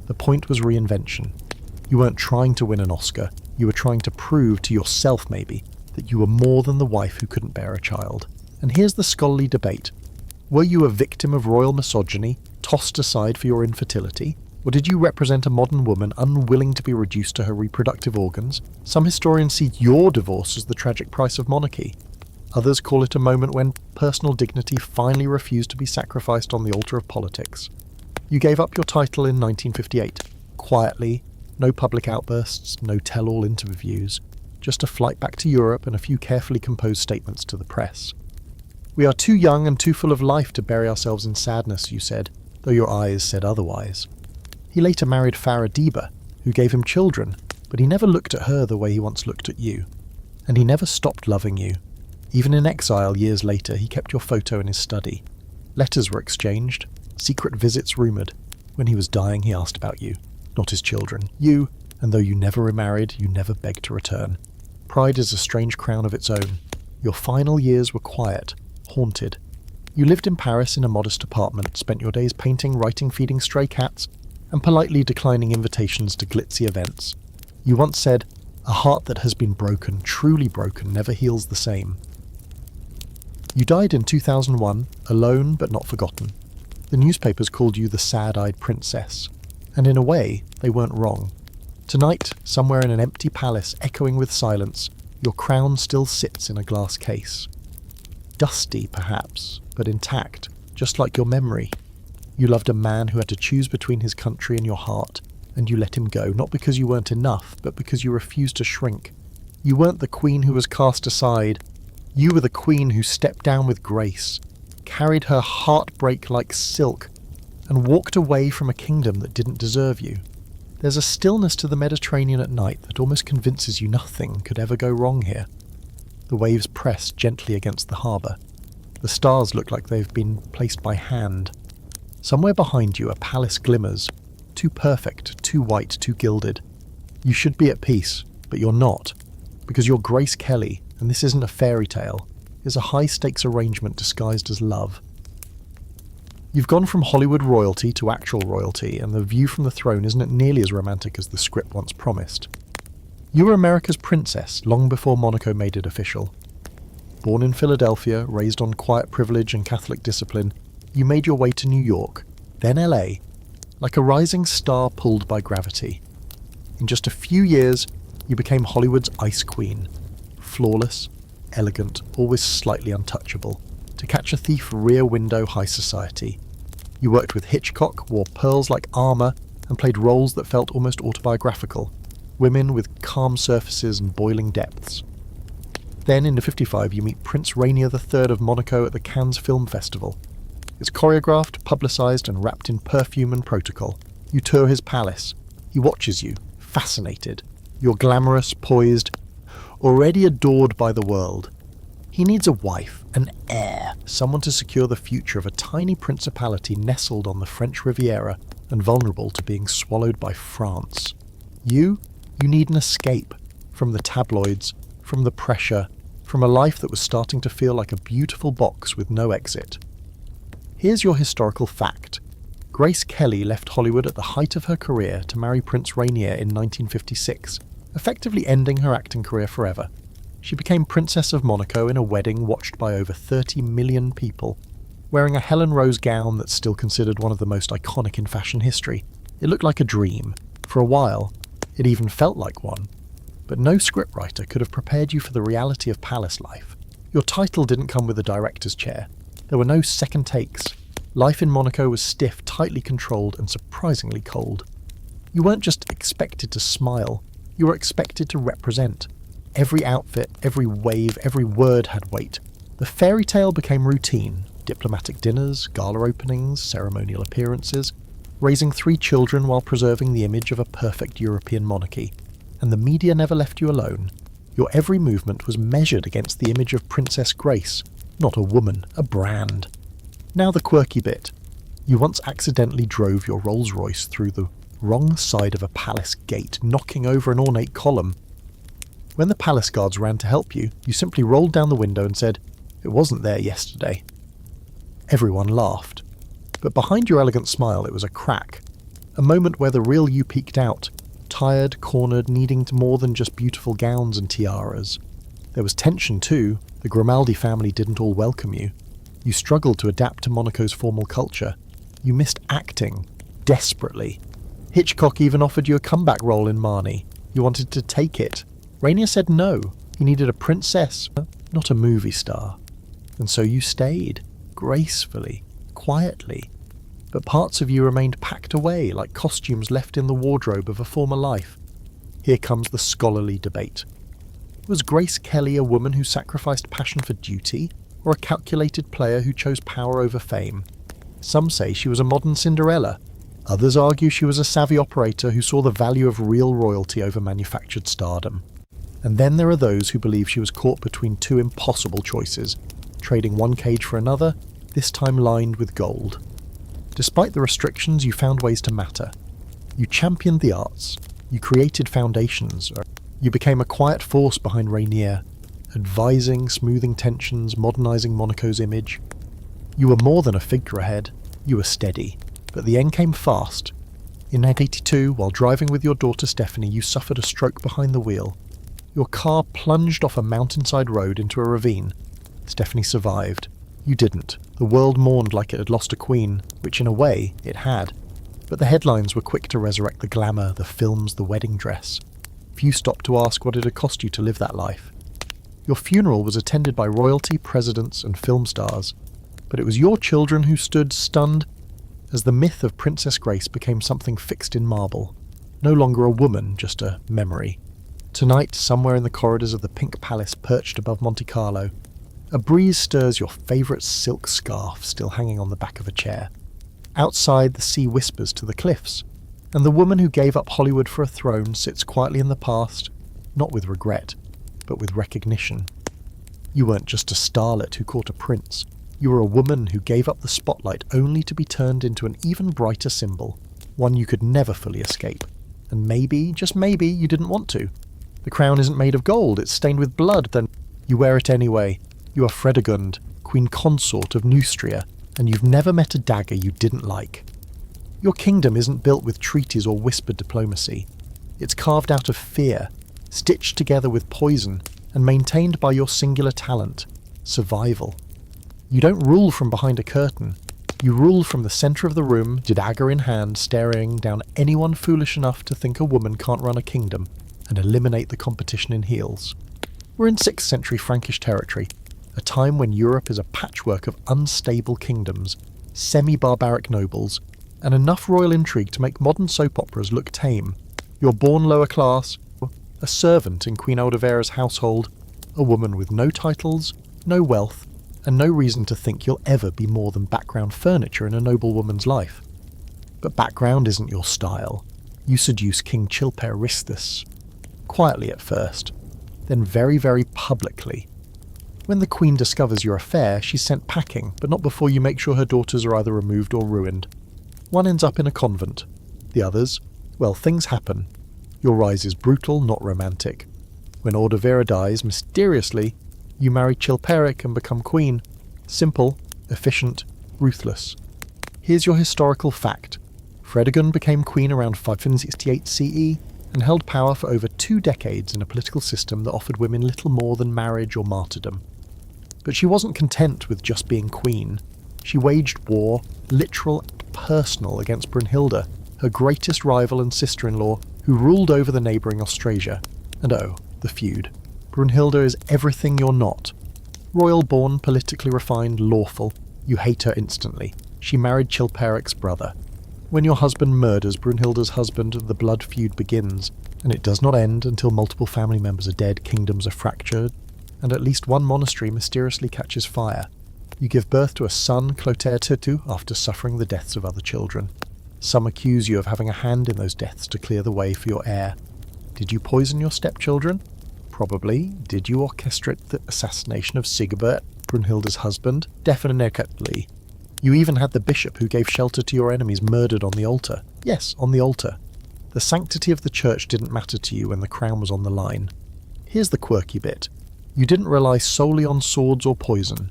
The point was reinvention. You weren't trying to win an Oscar. You were trying to prove to yourself, maybe, that you were more than the wife who couldn't bear a child. And here's the scholarly debate. Were you a victim of royal misogyny, tossed aside for your infertility? Or did you represent a modern woman unwilling to be reduced to her reproductive organs? Some historians see your divorce as the tragic price of monarchy. Others call it a moment when personal dignity finally refused to be sacrificed on the altar of politics. You gave up your title in 1958, quietly, no public outbursts, no tell-all interviews, just a flight back to Europe and a few carefully composed statements to the press. We are too young and too full of life to bury ourselves in sadness, you said, though your eyes said otherwise. He later married Farah Diba, who gave him children, but he never looked at her the way he once looked at you. And he never stopped loving you. Even in exile years later, he kept your photo in his study. Letters were exchanged, secret visits rumoured. When he was dying, he asked about you, not his children. You, and though you never remarried, you never begged to return. Pride is a strange crown of its own. Your final years were quiet, haunted. You lived in Paris in a modest apartment, spent your days painting, writing, feeding stray cats, and politely declining invitations to glitzy events. You once said, "A heart that has been broken, truly broken, never heals the same." You died in 2001, alone but not forgotten. The newspapers called you the sad-eyed princess, and in a way, they weren't wrong. Tonight, somewhere in an empty palace echoing with silence, your crown still sits in a glass case. Dusty, perhaps, but intact, just like your memory. You loved a man who had to choose between his country and your heart, and you let him go, not because you weren't enough, but because you refused to shrink. You weren't the queen who was cast aside. You were the queen who stepped down with grace, carried her heartbreak like silk, and walked away from a kingdom that didn't deserve you. There's a stillness to the Mediterranean at night that almost convinces you nothing could ever go wrong here. The waves press gently against the harbour. The stars look like they've been placed by hand. Somewhere behind you a palace glimmers, too perfect, too white, too gilded. You should be at peace, but you're not, because you're Grace Kelly, and this isn't a fairy tale. It's a high-stakes arrangement disguised as love. You've gone from Hollywood royalty to actual royalty, and the view from the throne isn't nearly as romantic as the script once promised. You were America's princess long before Monaco made it official. Born in Philadelphia, raised on quiet privilege and Catholic discipline, you made your way to New York, then LA, like a rising star pulled by gravity. In just a few years, you became Hollywood's ice queen. Flawless, elegant, always slightly untouchable. To catch a thief, rear window high society. You worked with Hitchcock, wore pearls like armour, and played roles that felt almost autobiographical. Women with calm surfaces and boiling depths. Then, in '55, you meet Prince Rainier III of Monaco at the Cannes Film Festival. It's choreographed, publicised, and wrapped in perfume and protocol. You tour his palace. He watches you, fascinated. You're glamorous, poised, already adored by the world. He needs a wife, an heir, someone to secure the future of a tiny principality nestled on the French Riviera and vulnerable to being swallowed by France. You need an escape from the tabloids, from the pressure, from a life that was starting to feel like a beautiful box with no exit. Here's your historical fact. Grace Kelly left Hollywood at the height of her career to marry Prince Rainier in 1956, effectively ending her acting career forever. She became Princess of Monaco in a wedding watched by over 30 million people, wearing a Helen Rose gown that's still considered one of the most iconic in fashion history. It looked like a dream. For a while, it even felt like one. But no scriptwriter could have prepared you for the reality of palace life. Your title didn't come with a director's chair. There were no second takes. Life in Monaco was stiff, tightly controlled, and surprisingly cold. You weren't just expected to smile, you were expected to represent. Every outfit, every wave, every word had weight. The fairy tale became routine. Diplomatic dinners, gala openings, ceremonial appearances, raising 3 children while preserving the image of a perfect European monarchy. And the media never left you alone. Your every movement was measured against the image of Princess Grace, not a woman, a brand. Now the quirky bit. You once accidentally drove your Rolls-Royce through the wrong side of a palace gate, knocking over an ornate column. When the palace guards ran to help you, you simply rolled down the window and said, "It wasn't there yesterday." Everyone laughed. But behind your elegant smile it was a crack. A moment where the real you peeked out, tired, cornered, needing more than just beautiful gowns and tiaras. There was tension too. The Grimaldi family didn't all welcome you. You struggled to adapt to Monaco's formal culture. You missed acting, desperately. Hitchcock even offered you a comeback role in Marnie. You wanted to take it. Rainier said no. He needed a princess, not a movie star. And so you stayed, gracefully, quietly. But parts of you remained packed away like costumes left in the wardrobe of a former life. Here comes the scholarly debate. Was Grace Kelly a woman who sacrificed passion for duty, or a calculated player who chose power over fame? Some say she was a modern Cinderella. Others argue she was a savvy operator who saw the value of real royalty over manufactured stardom. And then there are those who believe she was caught between 2 impossible choices, trading one cage for another, this time lined with gold. Despite the restrictions, you found ways to matter. You championed the arts. You created foundations. You became a quiet force behind Rainier, advising, smoothing tensions, modernising Monaco's image. You were more than a figurehead. You were steady. But the end came fast. In 1982, while driving with your daughter Stephanie, you suffered a stroke behind the wheel. Your car plunged off a mountainside road into a ravine. Stephanie survived. You didn't. The world mourned like it had lost a queen, which in a way, it had. But the headlines were quick to resurrect the glamour, the films, the wedding dress. Few stopped to ask what it had cost you to live that life. Your funeral was attended by royalty, presidents, and film stars. But it was your children who stood stunned as the myth of Princess Grace became something fixed in marble. No longer a woman, just a memory. Tonight, somewhere in the corridors of the Pink Palace perched above Monte Carlo, a breeze stirs your favourite silk scarf still hanging on the back of a chair. Outside, the sea whispers to the cliffs, and the woman who gave up Hollywood for a throne sits quietly in the past, not with regret, but with recognition. You weren't just a starlet who caught a prince. You were a woman who gave up the spotlight only to be turned into an even brighter symbol, one you could never fully escape. And maybe, just maybe, you didn't want to. The crown isn't made of gold, it's stained with blood, then you wear it anyway. You are Fredegund, Queen Consort of Neustria, and you've never met a dagger you didn't like. Your kingdom isn't built with treaties or whispered diplomacy. It's carved out of fear, stitched together with poison, and maintained by your singular talent, survival. You don't rule from behind a curtain. You rule from the centre of the room, dagger in hand, staring down anyone foolish enough to think a woman can't run a kingdom, and eliminate the competition in heels. We're in 6th century Frankish territory, a time when Europe is a patchwork of unstable kingdoms, semi-barbaric nobles, and enough royal intrigue to make modern soap operas look tame. You're born lower class, a servant in Queen Aldovera's household, a woman with no titles, no wealth, and no reason to think you'll ever be more than background furniture in a noblewoman's life. But background isn't your style. You seduce King Chilperichthys. Quietly at first, then very, very publicly. When the Queen discovers your affair, she's sent packing, but not before you make sure her daughters are either removed or ruined. One ends up in a convent. The others, well, things happen. Your rise is brutal, not romantic. When Aldovera dies, mysteriously, you marry Chilperic and become queen. Simple, efficient, ruthless. Here's your historical fact. Fredegund became queen around 568 CE and held power for over 2 decades in a political system that offered women little more than marriage or martyrdom. But she wasn't content with just being queen. She waged war, literal and personal, against Brunhilde, her greatest rival and sister-in-law, who ruled over the neighbouring Austrasia. And oh, the feud. Brunhilde is everything you're not. Royal-born, politically refined, lawful. You hate her instantly. She married Chilperic's brother. When your husband murders Brunhilde's husband, the blood feud begins, and it does not end until multiple family members are dead, kingdoms are fractured, and at least one monastery mysteriously catches fire. You give birth to a son, Clotaire II, after suffering the deaths of other children. Some accuse you of having a hand in those deaths to clear the way for your heir. Did you poison your stepchildren? Probably. Did you orchestrate the assassination of Sigebert, Brunhilde's husband? Definitely. You even had the bishop who gave shelter to your enemies murdered on the altar. Yes, on the altar. The sanctity of the church didn't matter to you when the crown was on the line. Here's the quirky bit. You didn't rely solely on swords or poison.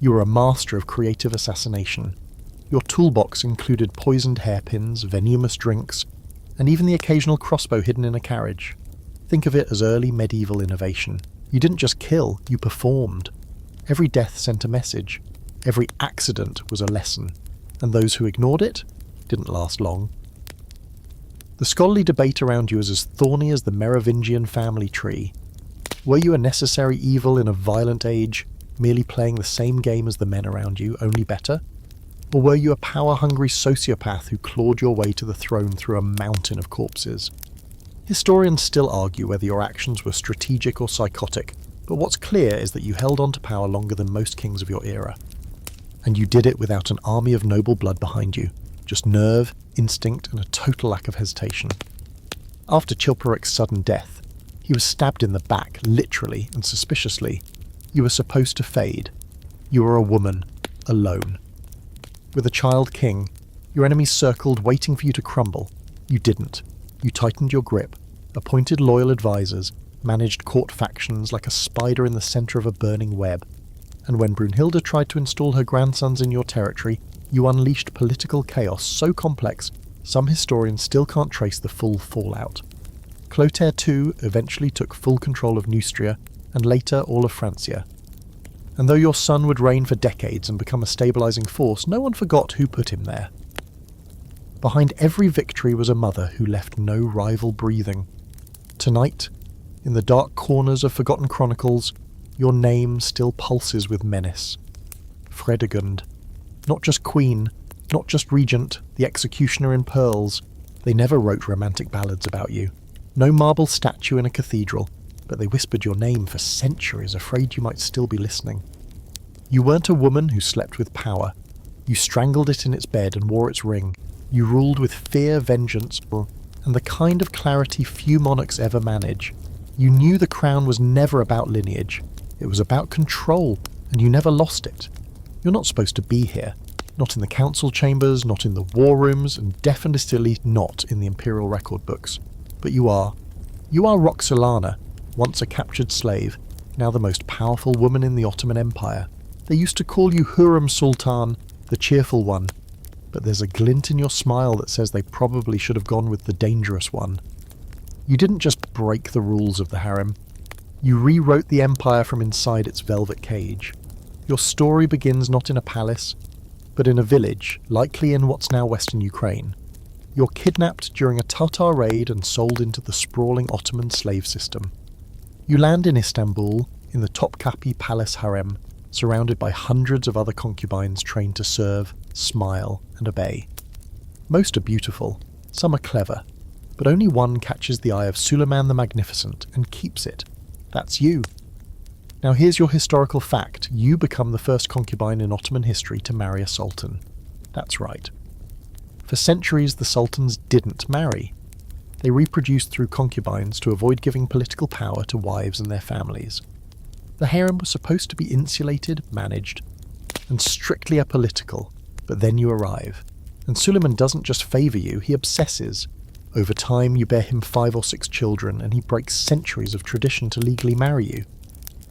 You were a master of creative assassination. Your toolbox included poisoned hairpins, venomous drinks, and even the occasional crossbow hidden in a carriage. Think of it as early medieval innovation. You didn't just kill, you performed. Every death sent a message. Every accident was a lesson. And those who ignored it didn't last long. The scholarly debate around you is as thorny as the Merovingian family tree. Were you a necessary evil in a violent age, merely playing the same game as the men around you, only better? Or were you a power-hungry sociopath who clawed your way to the throne through a mountain of corpses? Historians still argue whether your actions were strategic or psychotic, but what's clear is that you held on to power longer than most kings of your era. And you did it without an army of noble blood behind you, just nerve, instinct, and a total lack of hesitation. After Chilperic's sudden death, he was stabbed in the back, literally and suspiciously. You were supposed to fade. You were a woman, alone. With a child king, your enemies circled, waiting for you to crumble. You didn't. You tightened your grip, appointed loyal advisors, managed court factions like a spider in the centre of a burning web. And when Brunhilde tried to install her grandsons in your territory, you unleashed political chaos so complex, some historians still can't trace the full fallout. Clotaire II eventually took full control of Neustria, and later all of Francia. And though your son would reign for decades and become a stabilising force, no one forgot who put him there. Behind every victory was a mother who left no rival breathing. Tonight, in the dark corners of forgotten chronicles, your name still pulses with menace. Fredegund. Not just queen, not just regent, the executioner in pearls. They never wrote romantic ballads about you. No marble statue in a cathedral, but they whispered your name for centuries, afraid you might still be listening. You weren't a woman who slept with power. You strangled it in its bed and wore its ring. You ruled with fear, vengeance, and the kind of clarity few monarchs ever manage. You knew the crown was never about lineage. It was about control, and you never lost it. You're not supposed to be here. Not in the council chambers, not in the war rooms, and definitely not in the imperial record books. But you are. You are Roxolana, once a captured slave, now the most powerful woman in the Ottoman Empire. They used to call you Harem Sultan, the cheerful one, but there's a glint in your smile that says they probably should have gone with the dangerous one. You didn't just break the rules of the harem. You rewrote the empire from inside its velvet cage. Your story begins not in a palace, but in a village, likely in what's now western Ukraine. You're kidnapped during a Tatar raid and sold into the sprawling Ottoman slave system. You land in Istanbul, in the Topkapi Palace harem, surrounded by hundreds of other concubines trained to serve, smile, and obey. Most are beautiful, some are clever, but only one catches the eye of Suleiman the Magnificent and keeps it. That's you. Now here's your historical fact. You become the first concubine in Ottoman history to marry a sultan. That's right. For centuries, the sultans didn't marry. They reproduced through concubines to avoid giving political power to wives and their families. The harem was supposed to be insulated, managed, and strictly apolitical, but then you arrive. And Suleiman doesn't just favour you, he obsesses. Over time, you bear him 5 or 6 children, and he breaks centuries of tradition to legally marry you.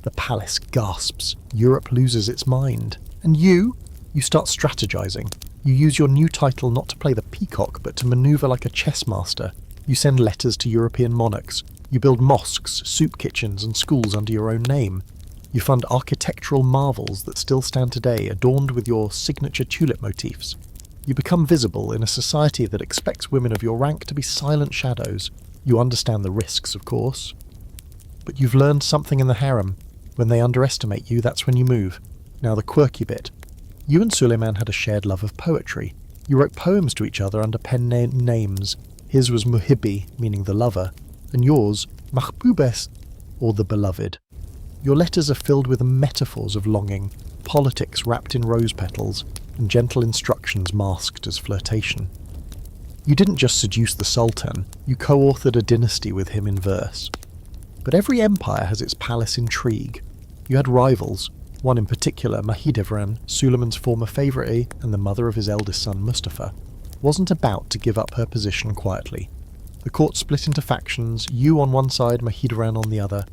The palace gasps. Europe loses its mind. And you start strategizing. You use your new title not to play the peacock, but to maneuver like a chess master. You send letters to European monarchs. You build mosques, soup kitchens, and schools under your own name. You fund architectural marvels that still stand today, adorned with your signature tulip motifs. You become visible in a society that expects women of your rank to be silent shadows. You understand the risks, of course. But you've learned something in the harem. When they underestimate you, that's when you move. Now the quirky bit. You and Suleiman had a shared love of poetry. You wrote poems to each other under pen names. His was Muhibbi, meaning the lover, and yours, Mahbubes, or the beloved. Your letters are filled with metaphors of longing, politics wrapped in rose petals, and gentle instructions masked as flirtation. You didn't just seduce the Sultan, you co-authored a dynasty with him in verse. But every empire has its palace intrigue. You had rivals, one in particular, Mahidevran, Suleiman's former favourite and the mother of his eldest son Mustafa, wasn't about to give up her position quietly. The court split into factions, you on one side, Mahidevran on the other.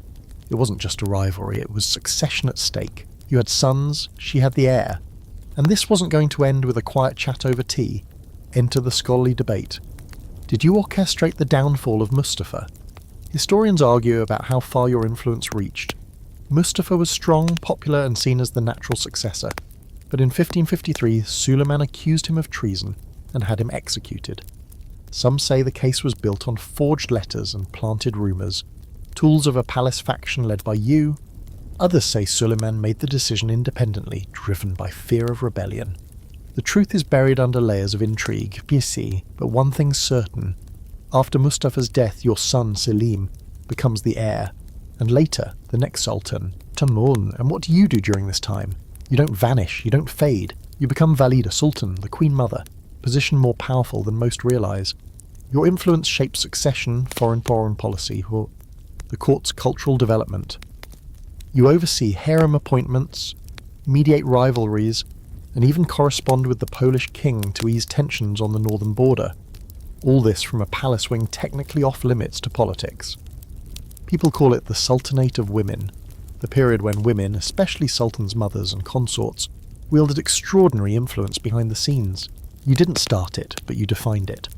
It wasn't just a rivalry, it was succession at stake. You had sons, she had the heir. And this wasn't going to end with a quiet chat over tea. Enter the scholarly debate. Did you orchestrate the downfall of Mustafa? Historians argue about how far your influence reached. Mustafa was strong, popular, and seen as the natural successor. But in 1553, Suleiman accused him of treason and had him executed. Some say the case was built on forged letters and planted rumours, tools of a palace faction led by you. Others say Suleiman made the decision independently, driven by fear of rebellion. The truth is buried under layers of intrigue, but one thing's certain. After Mustafa's death, your son, Selim, becomes the heir, and later, the next sultan, Tamun. And what do you do during this time? You don't vanish, you don't fade. You become Valide Sultan, the Queen Mother, a position more powerful than most realise. Your influence shapes succession, foreign policy, or the court's cultural development. You oversee harem appointments, mediate rivalries, and even correspond with the Polish king to ease tensions on the northern border. All this from a palace wing technically off-limits to politics. People call it the Sultanate of Women, the period when women, especially sultans' mothers and consorts, wielded extraordinary influence behind the scenes. You didn't start it, but you defined it.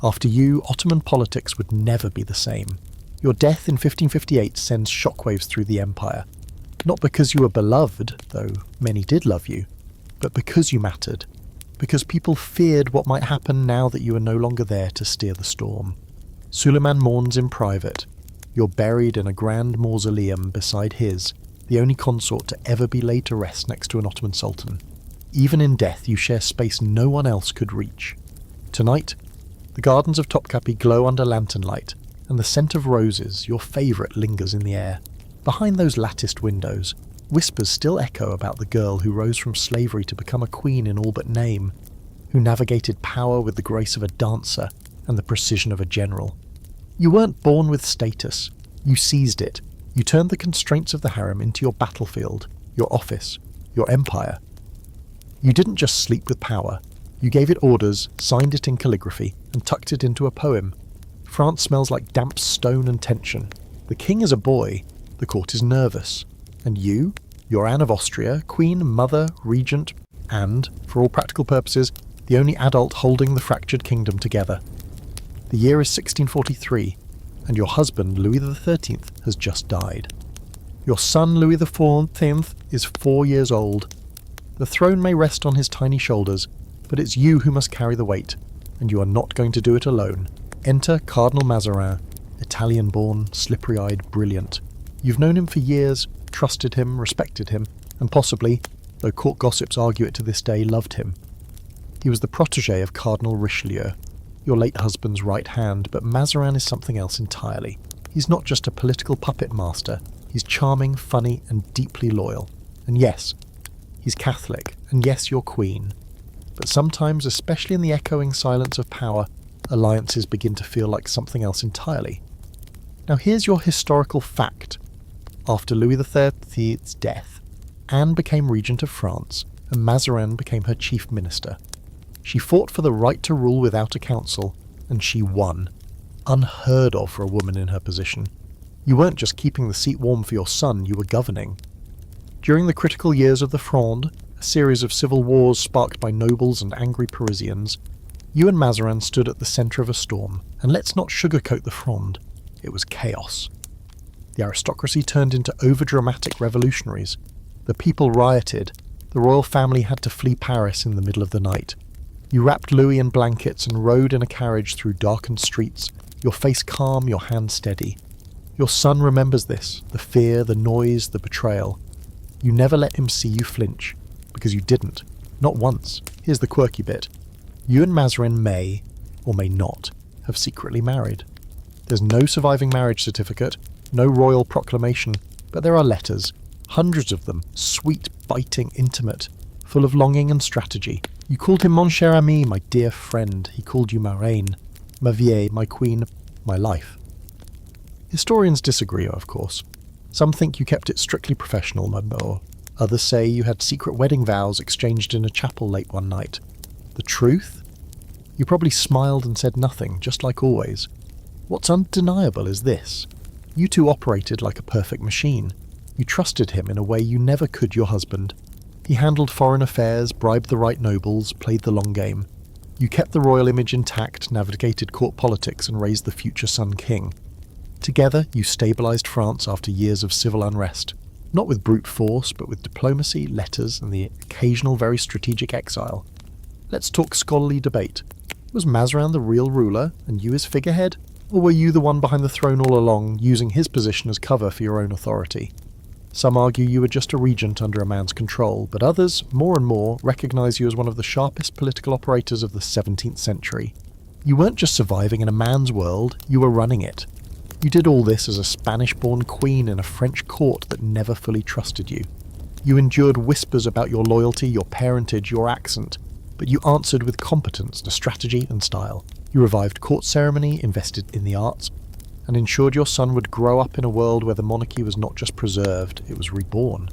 After you, Ottoman politics would never be the same. Your death in 1558 sends shockwaves through the empire. Not because you were beloved, though many did love you, but because you mattered. Because people feared what might happen now that you are no longer there to steer the storm. Suleiman mourns in private. You're buried in a grand mausoleum beside his, the only consort to ever be laid to rest next to an Ottoman sultan. Even in death, you share space no one else could reach. Tonight, the gardens of Topkapi glow under lantern light, and the scent of roses, your favourite, lingers in the air. Behind those latticed windows, whispers still echo about the girl who rose from slavery to become a queen in all but name, who navigated power with the grace of a dancer and the precision of a general. You weren't born with status. You seized it. You turned the constraints of the harem into your battlefield, your office, your empire. You didn't just sleep with power. You gave it orders, signed it in calligraphy, and tucked it into a poem. France smells like damp stone and tension. The king is a boy. The court is nervous. And you? You're Anne of Austria, queen, mother, regent, and, for all practical purposes, the only adult holding the fractured kingdom together. The year is 1643, and your husband, Louis XIII, has just died. Your son, Louis XIV, is 4 years old. The throne may rest on his tiny shoulders, but it's you who must carry the weight, and you are not going to do it alone. Enter Cardinal Mazarin, Italian-born, slippery-eyed, brilliant. You've known him for years, trusted him, respected him, and possibly, though court gossips argue it to this day, loved him. He was the protégé of Cardinal Richelieu, your late husband's right hand, but Mazarin is something else entirely. He's not just a political puppet master, he's charming, funny, and deeply loyal. And yes, he's Catholic, and yes, you're queen. But sometimes, especially in the echoing silence of power, alliances begin to feel like something else entirely. Now here's your historical fact. After Louis XIII's death, Anne became regent of France, and Mazarin became her chief minister. She fought for the right to rule without a council, and she won. Unheard of for a woman in her position. You weren't just keeping the seat warm for your son, you were governing. During the critical years of the Fronde, a series of civil wars sparked by nobles and angry Parisians, you and Mazarin stood at the centre of a storm, and let's not sugarcoat the Fronde. It was chaos. The aristocracy turned into overdramatic revolutionaries. The people rioted. The royal family had to flee Paris in the middle of the night. You wrapped Louis in blankets and rode in a carriage through darkened streets, your face calm, your hand steady. Your son remembers this, the fear, the noise, the betrayal. You never let him see you flinch, because you didn't. Not once. Here's the quirky bit. You and Mazarin may, or may not, have secretly married. There's no surviving marriage certificate, no royal proclamation, but there are letters, hundreds of them, sweet, biting, intimate, full of longing and strategy. You called him mon cher ami, my dear friend. He called you ma reine, ma vieille, my queen, my life. Historians disagree, of course. Some think you kept it strictly professional, ma mort. Others say you had secret wedding vows exchanged in a chapel late one night. The truth? You probably smiled and said nothing, just like always. What's undeniable is this. You two operated like a perfect machine. You trusted him in a way you never could your husband. He handled foreign affairs, bribed the right nobles, played the long game. You kept the royal image intact, navigated court politics, and raised the future son king. Together, you stabilised France after years of civil unrest. Not with brute force, but with diplomacy, letters, and the occasional very strategic exile. Let's talk scholarly debate. Was Mazarin the real ruler, and you his figurehead? Or were you the one behind the throne all along, using his position as cover for your own authority? Some argue you were just a regent under a man's control, but others, more and more, recognise you as one of the sharpest political operators of the 17th century. You weren't just surviving in a man's world, you were running it. You did all this as a Spanish-born queen in a French court that never fully trusted you. You endured whispers about your loyalty, your parentage, your accent, but you answered with competence to strategy and style. You revived court ceremony, invested in the arts, and ensured your son would grow up in a world where the monarchy was not just preserved, it was reborn.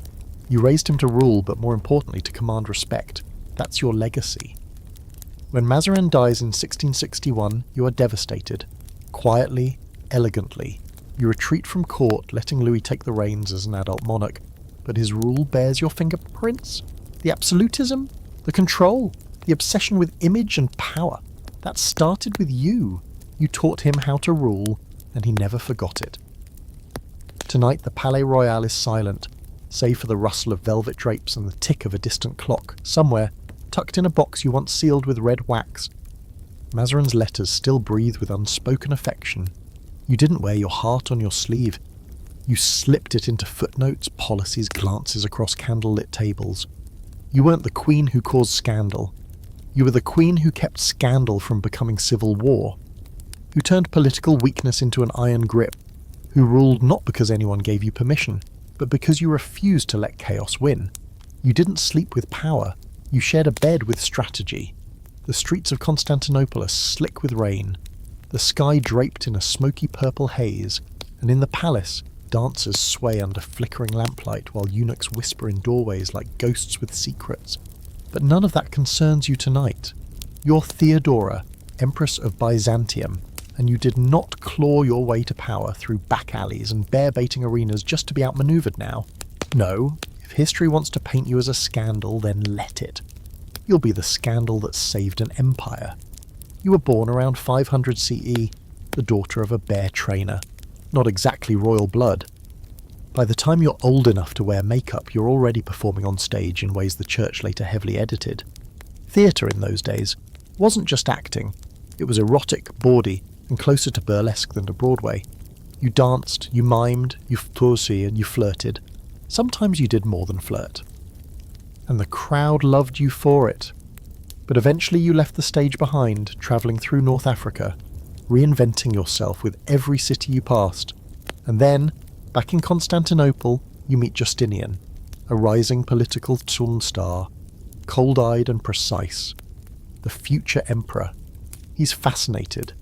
You raised him to rule, but more importantly to command respect. That's your legacy. When Mazarin dies in 1661, you are devastated. Quietly, elegantly, you retreat from court, letting Louis take the reins as an adult monarch, but his rule bears your fingerprints. The absolutism, the control, the obsession with image and power. That started with you. You taught him how to rule, and he never forgot it. Tonight the Palais Royal is silent, save for the rustle of velvet drapes and the tick of a distant clock, somewhere, tucked in a box you once sealed with red wax. Mazarin's letters still breathe with unspoken affection. You didn't wear your heart on your sleeve. You slipped it into footnotes, policies, glances across candlelit tables. You weren't the queen who caused scandal. You were the queen who kept scandal from becoming civil war, who turned political weakness into an iron grip, who ruled not because anyone gave you permission, but because you refused to let chaos win. You didn't sleep with power. You shared a bed with strategy. The streets of Constantinople are slick with rain, the sky draped in a smoky purple haze, and in the palace, dancers sway under flickering lamplight while eunuchs whisper in doorways like ghosts with secrets. But none of that concerns you tonight. You're Theodora, Empress of Byzantium, and you did not claw your way to power through back alleys and bear-baiting arenas just to be outmaneuvered now. No, if history wants to paint you as a scandal, then let it. You'll be the scandal that saved an empire. You were born around 500 CE, the daughter of a bear trainer. Not exactly royal blood. By the time you're old enough to wear makeup, you're already performing on stage in ways the church later heavily edited. Theatre in those days wasn't just acting. It was erotic, bawdy, and closer to burlesque than to Broadway. You danced, you mimed, you flirted, and you flirted. Sometimes you did more than flirt. And the crowd loved you for it. But eventually you left the stage behind, travelling through North Africa, reinventing yourself with every city you passed. And then, back in Constantinople, you meet Justinian, a rising political sun star, cold-eyed and precise. The future emperor. He's fascinated,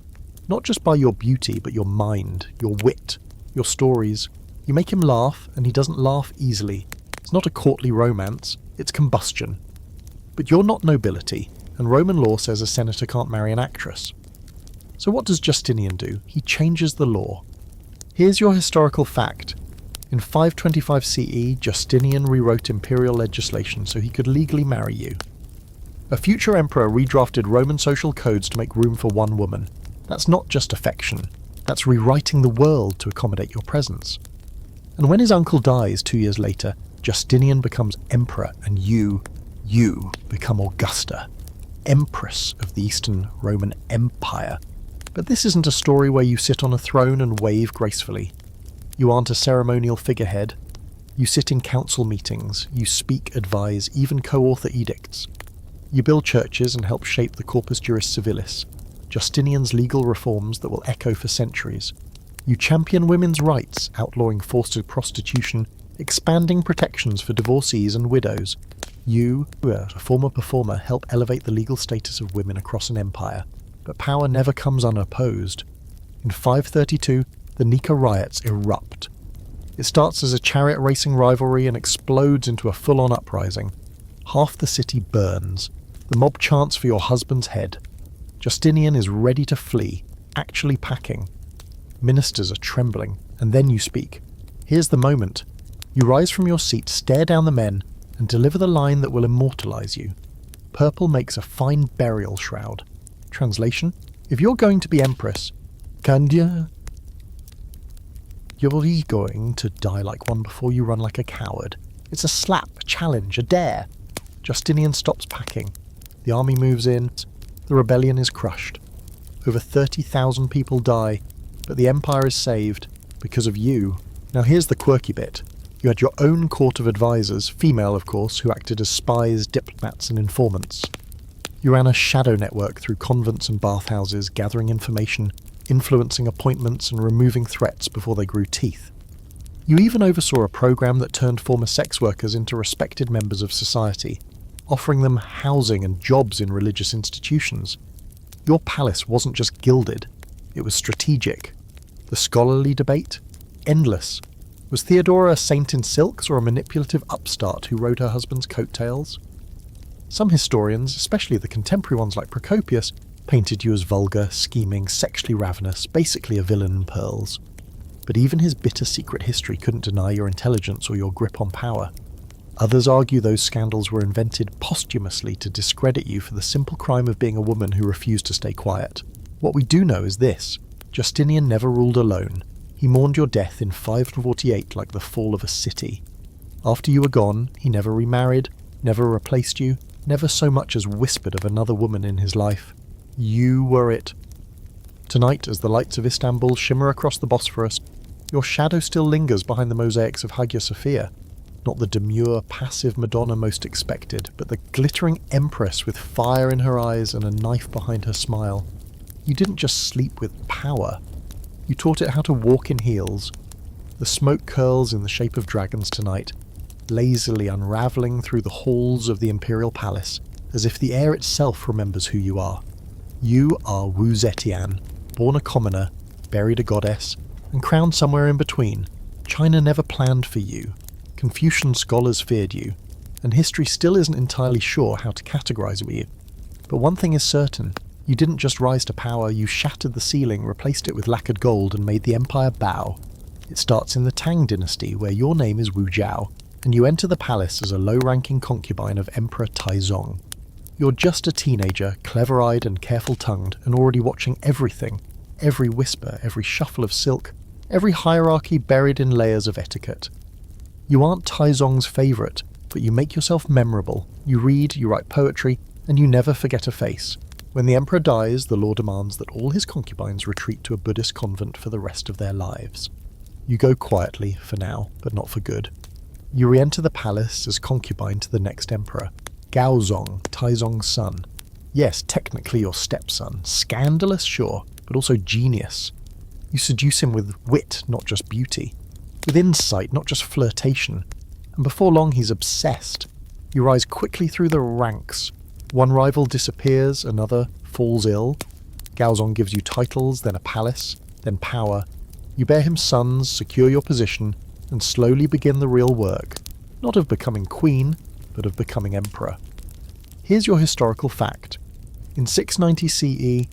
not just by your beauty, but your mind, your wit, your stories. You make him laugh, and he doesn't laugh easily. It's not a courtly romance, it's combustion. But you're not nobility, and Roman law says a senator can't marry an actress. So what does Justinian do? He changes the law. Here's your historical fact. In 525 CE, Justinian rewrote imperial legislation so he could legally marry you. A future emperor redrafted Roman social codes to make room for one woman. That's not just affection. That's rewriting the world to accommodate your presence. And when his uncle dies 2 years later, Justinian becomes emperor, and you become Augusta, Empress of the Eastern Roman Empire. But this isn't a story where you sit on a throne and wave gracefully. You aren't a ceremonial figurehead. You sit in council meetings, you speak, advise, even co-author edicts. You build churches and help shape the Corpus Juris Civilis, Justinian's legal reforms that will echo for centuries. You champion women's rights, outlawing forced prostitution, expanding protections for divorcees and widows. You, a former performer, help elevate the legal status of women across an empire. But power never comes unopposed. In 532, the Nika riots erupt. It starts as a chariot racing rivalry and explodes into a full-on uprising. Half the city burns. The mob chants for your husband's head. Justinian is ready to flee, actually packing. Ministers are trembling, and then you speak. Here's the moment. You rise from your seat, stare down the men, and deliver the line that will immortalize you. Purple makes a fine burial shroud. Translation: if you're going to be empress, you're going to die like one before you run like a coward. It's a slap, a challenge, a dare. Justinian stops packing. The army moves in. The rebellion is crushed. Over 30,000 people die, but the empire is saved because of you. Now here's the quirky bit. You had your own court of advisors, female of course, who acted as spies, diplomats and informants. You ran a shadow network through convents and bathhouses, gathering information, influencing appointments and removing threats before they grew teeth. You even oversaw a program that turned former sex workers into respected members of society, offering them housing and jobs in religious institutions. Your palace wasn't just gilded, it was strategic. The scholarly debate? Endless. Was Theodora a saint in silks or a manipulative upstart who rode her husband's coattails? Some historians, especially the contemporary ones like Procopius, painted you as vulgar, scheming, sexually ravenous, basically a villain in pearls. But even his bitter secret history couldn't deny your intelligence or your grip on power. Others argue those scandals were invented posthumously to discredit you for the simple crime of being a woman who refused to stay quiet. What we do know is this: Justinian never ruled alone. He mourned your death in 548 like the fall of a city. After you were gone, he never remarried, never replaced you, never so much as whispered of another woman in his life. You were it. Tonight, as the lights of Istanbul shimmer across the Bosphorus, your shadow still lingers behind the mosaics of Hagia Sophia. Not the demure, passive Madonna most expected, but the glittering empress with fire in her eyes and a knife behind her smile. You didn't just sleep with power. You taught it how to walk in heels. The smoke curls in the shape of dragons tonight, lazily unravelling through the halls of the Imperial Palace, as if the air itself remembers who you are. You are Wu Zetian, born a commoner, buried a goddess, and crowned somewhere in between. China never planned for you. Confucian scholars feared you, and history still isn't entirely sure how to categorize you. But one thing is certain: you didn't just rise to power, you shattered the ceiling, replaced it with lacquered gold, and made the empire bow. It starts in the Tang dynasty, where your name is Wu Jiao, and you enter the palace as a low-ranking concubine of Emperor Taizong. You're just a teenager, clever-eyed and careful-tongued, and already watching everything, every whisper, every shuffle of silk, every hierarchy buried in layers of etiquette. You aren't Taizong's favourite, but you make yourself memorable. You read, you write poetry, and you never forget a face. When the emperor dies, the law demands that all his concubines retreat to a Buddhist convent for the rest of their lives. You go quietly, for now, but not for good. You re-enter the palace as concubine to the next emperor, Gaozong, Taizong's son. Yes, technically your stepson. Scandalous, sure, but also genius. You seduce him with wit, not just beauty. With insight, not just flirtation. And before long he's obsessed. You rise quickly through the ranks. One rival disappears, another falls ill. Gaozong gives you titles, then a palace, then power. You bear him sons, secure your position, and slowly begin the real work. Not of becoming queen, but of becoming emperor. Here's your historical fact. In 690 CE,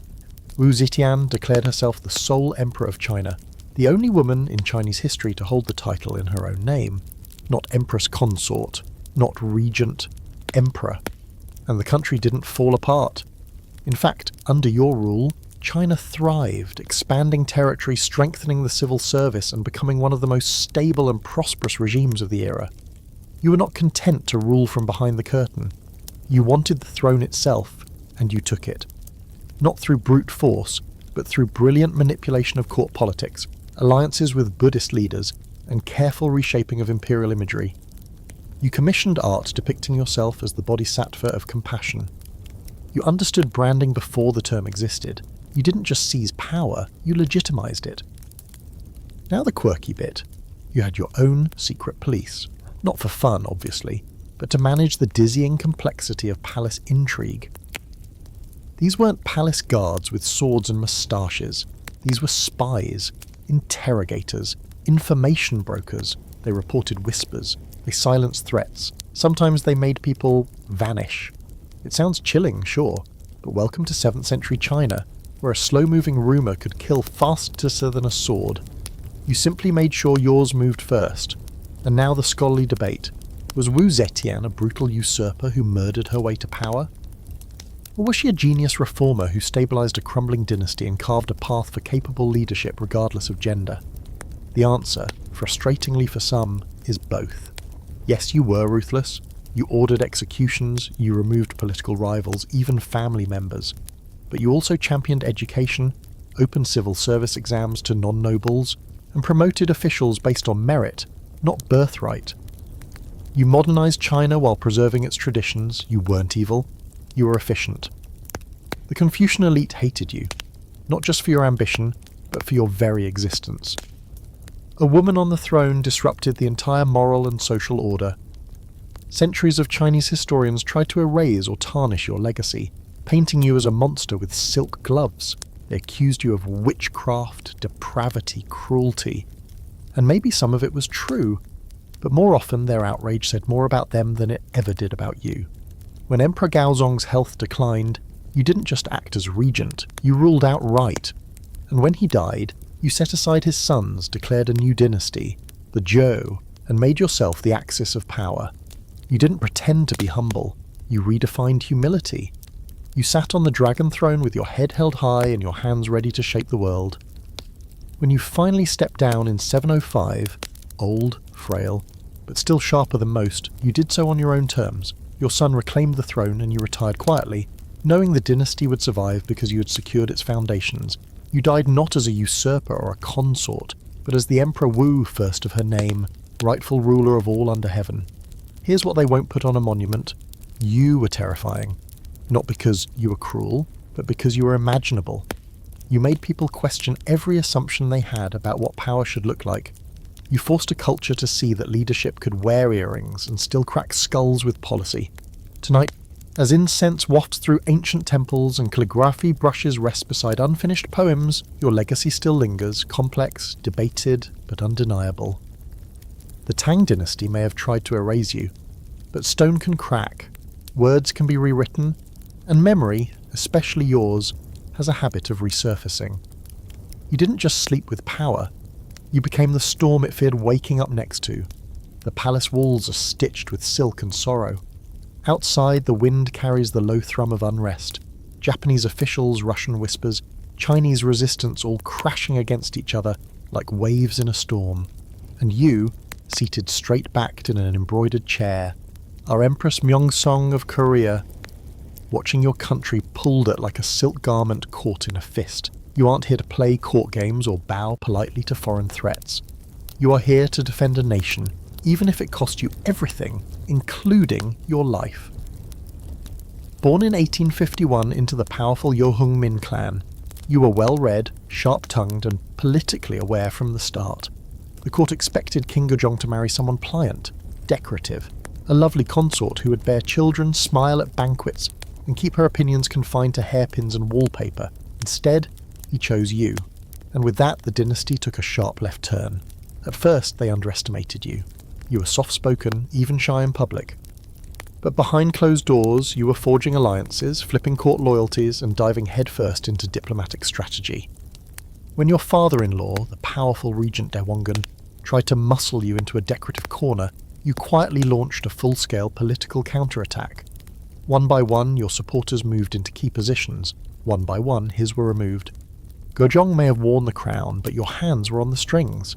Wu Zetian declared herself the sole emperor of China, the only woman in Chinese history to hold the title in her own name. Not empress consort, not regent, emperor. And the country didn't fall apart. In fact, under your rule, China thrived, expanding territory, strengthening the civil service, and becoming one of the most stable and prosperous regimes of the era. You were not content to rule from behind the curtain. You wanted the throne itself, and you took it. Not through brute force, but through brilliant manipulation of court politics, alliances with Buddhist leaders, and careful reshaping of imperial imagery. You commissioned art depicting yourself as the bodhisattva of compassion. You understood branding before the term existed. You didn't just seize power, you legitimized it. Now the quirky bit. You had your own secret police. Not for fun, obviously, but to manage the dizzying complexity of palace intrigue. These weren't palace guards with swords and moustaches. These were spies, interrogators, information brokers. They reported whispers. They silenced threats. Sometimes they made people vanish. It sounds chilling, sure, but welcome to 7th century China, where a slow-moving rumour could kill faster than a sword. You simply made sure yours moved first. And now the scholarly debate. Was Wu Zetian a brutal usurper who murdered her way to power? Or was she a genius reformer who stabilised a crumbling dynasty and carved a path for capable leadership regardless of gender? The answer, frustratingly for some, is both. Yes, you were ruthless. You ordered executions, you removed political rivals, even family members. But you also championed education, opened civil service exams to non-nobles, and promoted officials based on merit, not birthright. You modernised China while preserving its traditions. You weren't evil. You were efficient. The Confucian elite hated you, not just for your ambition, but for your very existence. A woman on the throne disrupted the entire moral and social order. Centuries of Chinese historians tried to erase or tarnish your legacy, painting you as a monster with silk gloves. They accused you of witchcraft, depravity, cruelty. And maybe some of it was true, but more often their outrage said more about them than it ever did about you. When Emperor Gaozong's health declined, you didn't just act as regent, you ruled outright. And when he died, you set aside his sons, declared a new dynasty, the Zhou, and made yourself the axis of power. You didn't pretend to be humble, you redefined humility. You sat on the dragon throne with your head held high and your hands ready to shape the world. When you finally stepped down in 705, old, frail, but still sharper than most, you did so on your own terms. Your son reclaimed the throne and you retired quietly, knowing the dynasty would survive because you had secured its foundations. You died not as a usurper or a consort, but as the Emperor Wu, first of her name, rightful ruler of all under heaven. Here's what they won't put on a monument. You were terrifying. Not because you were cruel, but because you were imaginable. You made people question every assumption they had about what power should look like. You forced a culture to see that leadership could wear earrings and still crack skulls with policy. Tonight, as incense wafts through ancient temples and calligraphy brushes rest beside unfinished poems, your legacy still lingers, complex, debated, but undeniable. The Tang dynasty may have tried to erase you, but stone can crack, words can be rewritten, and memory, especially yours, has a habit of resurfacing. You didn't just sleep with power, you became the storm it feared waking up next to. The palace walls are stitched with silk and sorrow. Outside, the wind carries the low thrum of unrest. Japanese officials, Russian whispers, Chinese resistance all crashing against each other like waves in a storm. And you, seated straight-backed in an embroidered chair, are Empress Myeongseong of Korea, watching your country pulled at like a silk garment caught in a fist. You aren't here to play court games or bow politely to foreign threats. You are here to defend a nation, even if it cost you everything, including your life. Born in 1851 into the powerful Yohung-min clan, you were well-read, sharp-tongued, and politically aware from the start. The court expected King Gojong to marry someone pliant, decorative, a lovely consort who would bear children, smile at banquets, and keep her opinions confined to hairpins and wallpaper. Instead, he chose you, and with that the dynasty took a sharp left turn. At first they underestimated you. You were soft-spoken, even shy in public. But behind closed doors you were forging alliances, flipping court loyalties, and diving headfirst into diplomatic strategy. When your father-in-law, the powerful Regent Daewongun, tried to muscle you into a decorative corner, you quietly launched a full-scale political counterattack. One by one, your supporters moved into key positions. One by one, his were removed. Gojong may have worn the crown, but your hands were on the strings.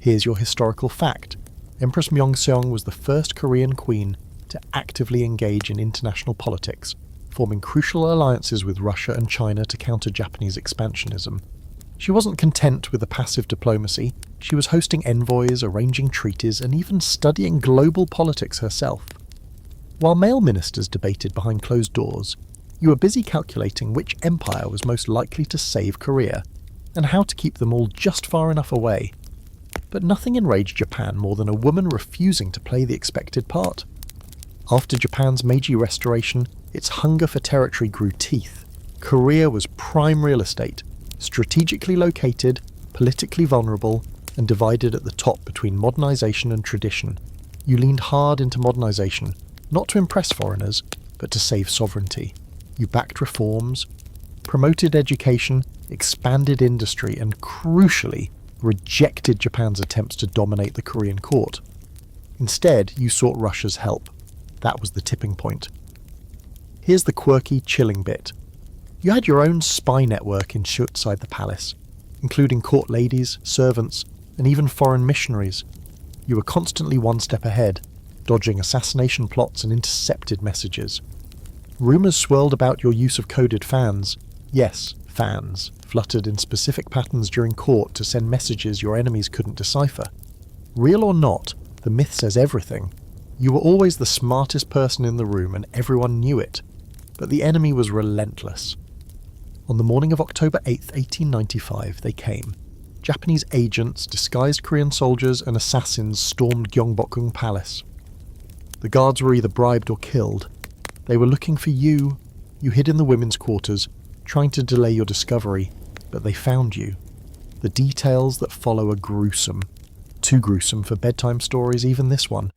Here's your historical fact. Empress Myeongseong was the first Korean queen to actively engage in international politics, forming crucial alliances with Russia and China to counter Japanese expansionism. She wasn't content with the passive diplomacy. She was hosting envoys, arranging treaties, and even studying global politics herself. While male ministers debated behind closed doors, you were busy calculating which empire was most likely to save Korea, and how to keep them all just far enough away. But nothing enraged Japan more than a woman refusing to play the expected part. After Japan's Meiji Restoration, its hunger for territory grew teeth. Korea was prime real estate, strategically located, politically vulnerable, and divided at the top between modernization and tradition. You leaned hard into modernization, not to impress foreigners, but to save sovereignty. You backed reforms, promoted education, expanded industry, and crucially, rejected Japan's attempts to dominate the Korean court. Instead, you sought Russia's help. That was the tipping point. Here's the quirky, chilling bit. You had your own spy network inside the palace, including court ladies, servants, and even foreign missionaries. You were constantly one step ahead, dodging assassination plots and intercepted messages. Rumours swirled about your use of coded fans. Yes, fans, fluttered in specific patterns during court to send messages your enemies couldn't decipher. Real or not, the myth says everything. You were always the smartest person in the room and everyone knew it. But the enemy was relentless. On the morning of October 8th, 1895, they came. Japanese agents, disguised Korean soldiers, and assassins stormed Gyeongbokgung Palace. The guards were either bribed or killed. They were looking for you. You hid in the women's quarters, trying to delay your discovery, but they found you. The details that follow are gruesome. Too gruesome for bedtime stories, even this one.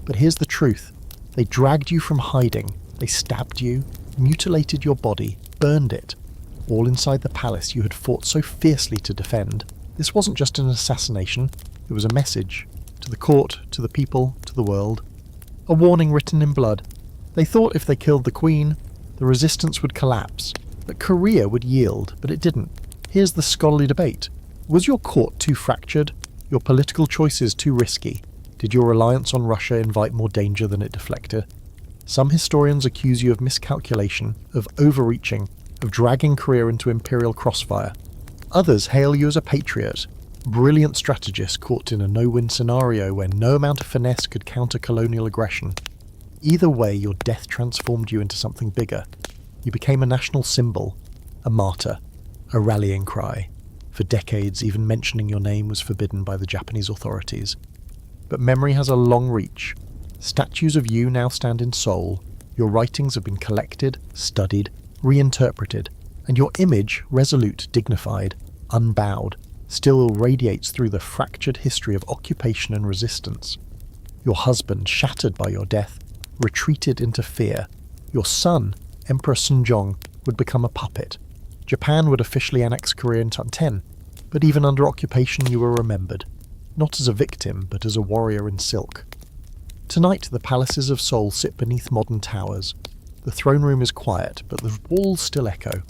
But here's the truth. They dragged you from hiding. They stabbed you, mutilated your body, burned it. All inside the palace you had fought so fiercely to defend. This wasn't just an assassination. It was a message. To the court, to the people, to the world. A warning written in blood. They thought if they killed the queen, the resistance would collapse, that Korea would yield, but it didn't. Here's the scholarly debate. Was your court too fractured? Your political choices too risky? Did your reliance on Russia invite more danger than it deflected? Some historians accuse you of miscalculation, of overreaching, of dragging Korea into imperial crossfire. Others hail you as a patriot, brilliant strategist caught in a no-win scenario where no amount of finesse could counter colonial aggression. Either way, your death transformed you into something bigger. You became a national symbol, a martyr, a rallying cry. For decades, even mentioning your name was forbidden by the Japanese authorities. But memory has a long reach. Statues of you now stand in Seoul. Your writings have been collected, studied, reinterpreted, and your image, resolute, dignified, unbowed, still radiates through the fractured history of occupation and resistance. Your husband, shattered by your death, retreated into fear. Your son, Empress Myeongseong, would become a puppet. Japan would officially annex Korea in 2010, but even under occupation you were remembered, not as a victim, but as a warrior in silk. Tonight, the palaces of Seoul sit beneath modern towers. The throne room is quiet, but the walls still echo.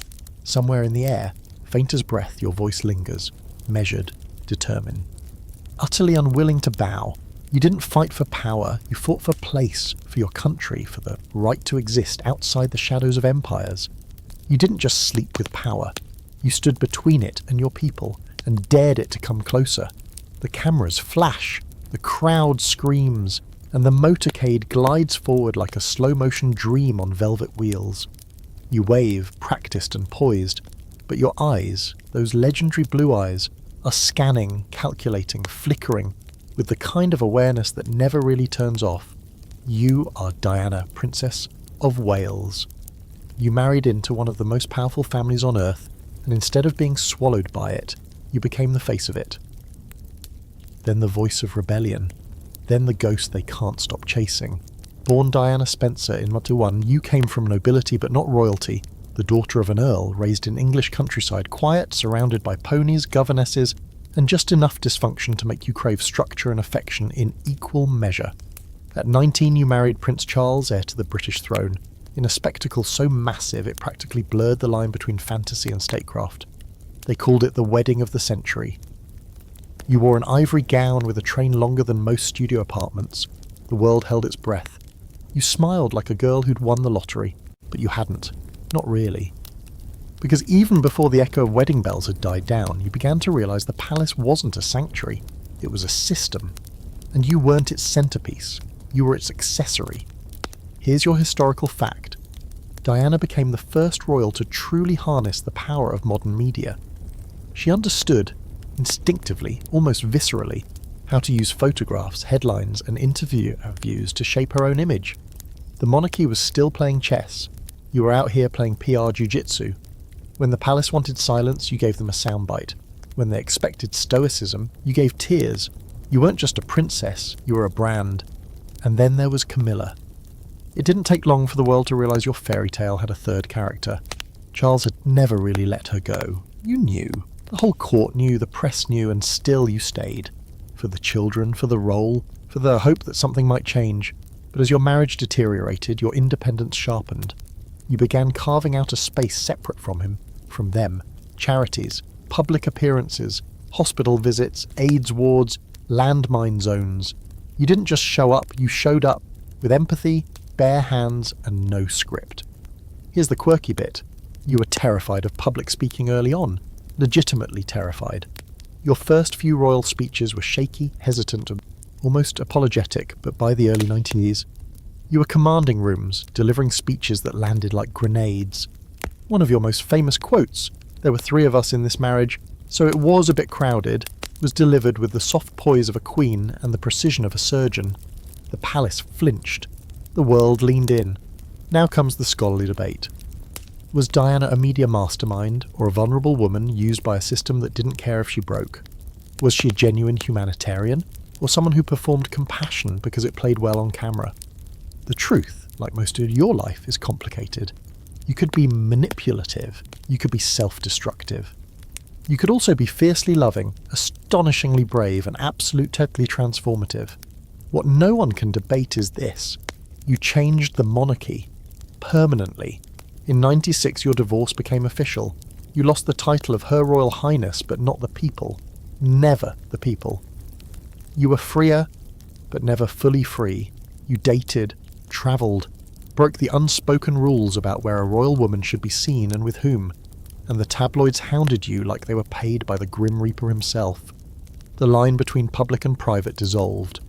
Somewhere in the air, faint as breath, your voice lingers, measured, determined. Utterly unwilling to bow, you didn't fight for power, you fought for place, for your country, for the right to exist outside the shadows of empires. You didn't just sleep with power, you stood between it and your people, and dared it to come closer. The cameras flash, the crowd screams, and the motorcade glides forward like a slow-motion dream on velvet wheels. You wave, practiced and poised, but your eyes, those legendary blue eyes, are scanning, calculating, flickering, with the kind of awareness that never really turns off. You are Diana, Princess of Wales. You married into one of the most powerful families on earth, and instead of being swallowed by it, you became the face of it. Then the voice of rebellion. Then the ghost they can't stop chasing. Born Diana Spencer in Matuan, you came from nobility but not royalty, the daughter of an earl raised in English countryside, quiet, surrounded by ponies, governesses, and just enough dysfunction to make you crave structure and affection in equal measure. At 19 you married Prince Charles, heir to the British throne, in a spectacle so massive it practically blurred the line between fantasy and statecraft. They called it the wedding of the century. You wore an ivory gown with a train longer than most studio apartments. The world held its breath. You smiled like a girl who'd won the lottery, but you hadn't. Not really. Because even before the echo of wedding bells had died down, you began to realise the palace wasn't a sanctuary, it was a system. And you weren't its centrepiece, you were its accessory. Here's your historical fact. Diana became the first royal to truly harness the power of modern media. She understood, instinctively, almost viscerally, how to use photographs, headlines, and interviews to shape her own image. The monarchy was still playing chess. You were out here playing PR jiu-jitsu. When the palace wanted silence, you gave them a soundbite. When they expected stoicism, you gave tears. You weren't just a princess, you were a brand. And then there was Camilla. It didn't take long for the world to realise your fairy tale had a third character. Charles had never really let her go. You knew. The whole court knew, the press knew, and still you stayed. For the children, for the role, for the hope that something might change. But as your marriage deteriorated, your independence sharpened. You began carving out a space separate from him, from them. Charities, public appearances, hospital visits, AIDS wards, landmine zones. You didn't just show up, you showed up, with empathy, bare hands, and no script. Here's the quirky bit. You were terrified of public speaking early on, legitimately terrified. Your first few royal speeches were shaky, hesitant, and almost apologetic, but by the early 90s, you were commanding rooms, delivering speeches that landed like grenades. One of your most famous quotes, "There were 3 of us in this marriage, so it was a bit crowded," was delivered with the soft poise of a queen and the precision of a surgeon. The palace flinched. The world leaned in. Now comes the scholarly debate. Was Diana a media mastermind, or a vulnerable woman used by a system that didn't care if she broke? Was she a genuine humanitarian, or someone who performed compassion because it played well on camera? The truth, like most of your life, is complicated. You could be manipulative, you could be self-destructive. You could also be fiercely loving, astonishingly brave, and absolutely transformative. What no one can debate is this. You changed the monarchy. Permanently. In 96 your divorce became official. You lost the title of Her Royal Highness, but not the people. Never the people. You were freer, but never fully free. You dated, travelled, broke the unspoken rules about where a royal woman should be seen and with whom, and the tabloids hounded you like they were paid by the Grim Reaper himself. The line between public and private dissolved.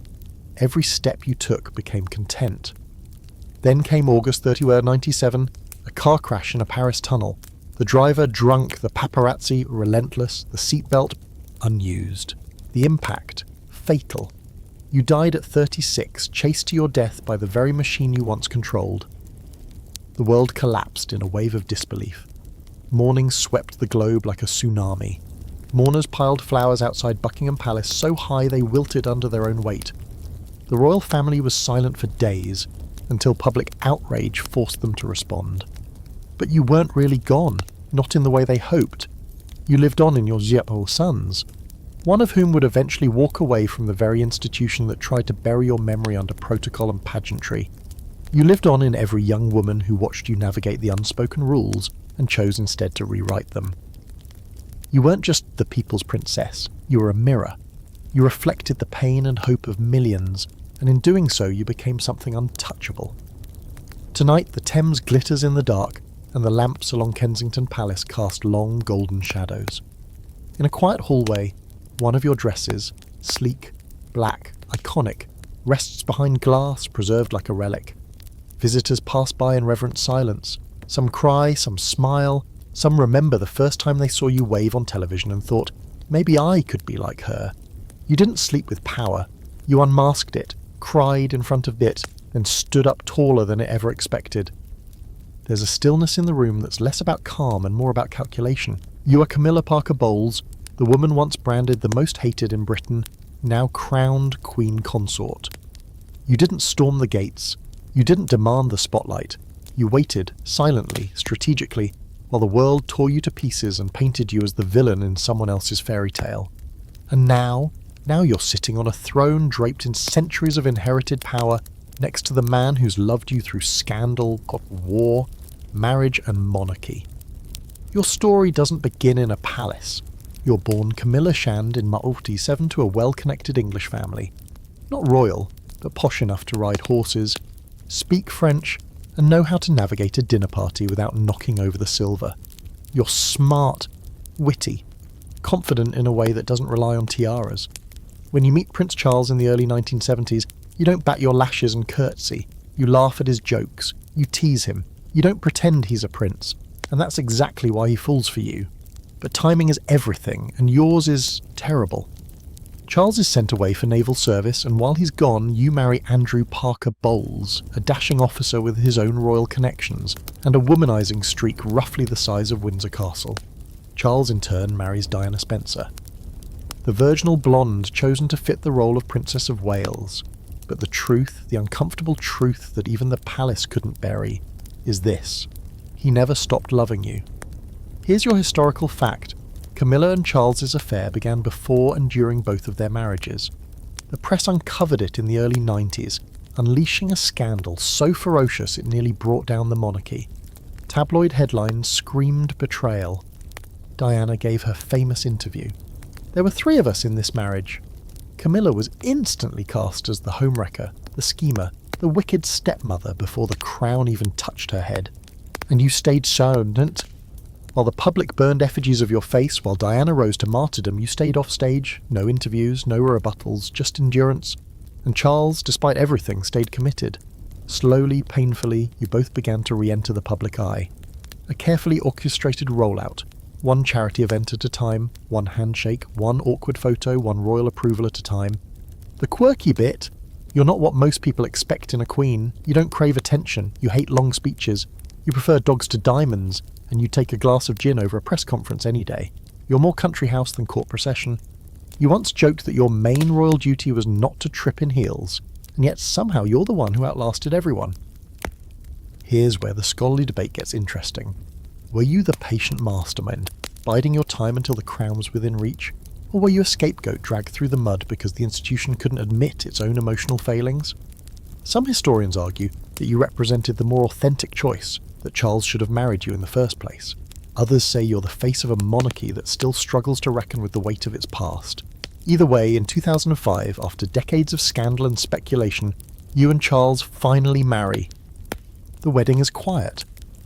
Every step you took became content. Then came August 31, 97, a car crash in a Paris tunnel. The driver drunk, the paparazzi relentless, the seatbelt unused. The impact fatal. You died at 36, chased to your death by the very machine you once controlled. The world collapsed in a wave of disbelief. Mourning swept the globe like a tsunami. Mourners piled flowers outside Buckingham Palace so high they wilted under their own weight. The royal family was silent for days, until public outrage forced them to respond. But you weren't really gone, not in the way they hoped. You lived on in your Xiapo sons, one of whom would eventually walk away from the very institution that tried to bury your memory under protocol and pageantry. You lived on in every young woman who watched you navigate the unspoken rules and chose instead to rewrite them. You weren't just the people's princess, you were a mirror. You reflected the pain and hope of millions, and in doing so you became something untouchable. Tonight the Thames glitters in the dark, and the lamps along Kensington Palace cast long golden shadows. In a quiet hallway, one of your dresses, sleek, black, iconic, rests behind glass preserved like a relic. Visitors pass by in reverent silence. Some cry, some smile, some remember the first time they saw you wave on television and thought, maybe I could be like her. You didn't sleep with power. You unmasked it, cried in front of it, then stood up taller than it ever expected. There's a stillness in the room that's less about calm and more about calculation. You are Camilla Parker Bowles, the woman once branded the most hated in Britain, now crowned Queen Consort. You didn't storm the gates. You didn't demand the spotlight. You waited, silently, strategically, while the world tore you to pieces and painted you as the villain in someone else's fairy tale. And now you're sitting on a throne draped in centuries of inherited power, next to the man who's loved you through scandal, war, marriage, and monarchy. Your story doesn't begin in a palace. You're born Camilla Shand in Maorti 7 to a well-connected English family. Not royal, but posh enough to ride horses, speak French, and know how to navigate a dinner party without knocking over the silver. You're smart, witty, confident in a way that doesn't rely on tiaras. When you meet Prince Charles in the early 1970s, you don't bat your lashes and curtsy. You laugh at his jokes. You tease him. You don't pretend he's a prince. And that's exactly why he falls for you. But timing is everything, and yours is terrible. Charles is sent away for naval service, and while he's gone, you marry Andrew Parker Bowles, a dashing officer with his own royal connections, and a womanizing streak roughly the size of Windsor Castle. Charles in turn marries Diana Spencer. The virginal blonde chosen to fit the role of Princess of Wales. But the truth, the uncomfortable truth that even the palace couldn't bury, is this. He never stopped loving you. Here's your historical fact. Camilla and Charles's affair began before and during both of their marriages. The press uncovered it in the early 90s, unleashing a scandal so ferocious it nearly brought down the monarchy. Tabloid headlines screamed betrayal. Diana gave her famous interview. There were 3 of us in this marriage. Camilla was instantly cast as the homewrecker, the schemer, the wicked stepmother before the crown even touched her head. And you stayed silent. While the public burned effigies of your face, while Diana rose to martyrdom, you stayed off stage, no interviews, no rebuttals, just endurance. And Charles, despite everything, stayed committed. Slowly, painfully, you both began to re-enter the public eye. A carefully orchestrated rollout. One charity event at a time, one handshake, one awkward photo, one royal approval at a time. The quirky bit, you're not what most people expect in a queen. You don't crave attention, you hate long speeches. You prefer dogs to diamonds, and you take a glass of gin over a press conference any day. You're more country house than court procession. You once joked that your main royal duty was not to trip in heels, and yet somehow you're the one who outlasted everyone. Here's where the scholarly debate gets interesting. Were you the patient mastermind, biding your time until the crown was within reach? Or were you a scapegoat dragged through the mud because the institution couldn't admit its own emotional failings? Some historians argue that you represented the more authentic choice, that Charles should have married you in the first place. Others say you're the face of a monarchy that still struggles to reckon with the weight of its past. Either way, in 2005, after decades of scandal and speculation, you and Charles finally marry. The wedding is quiet,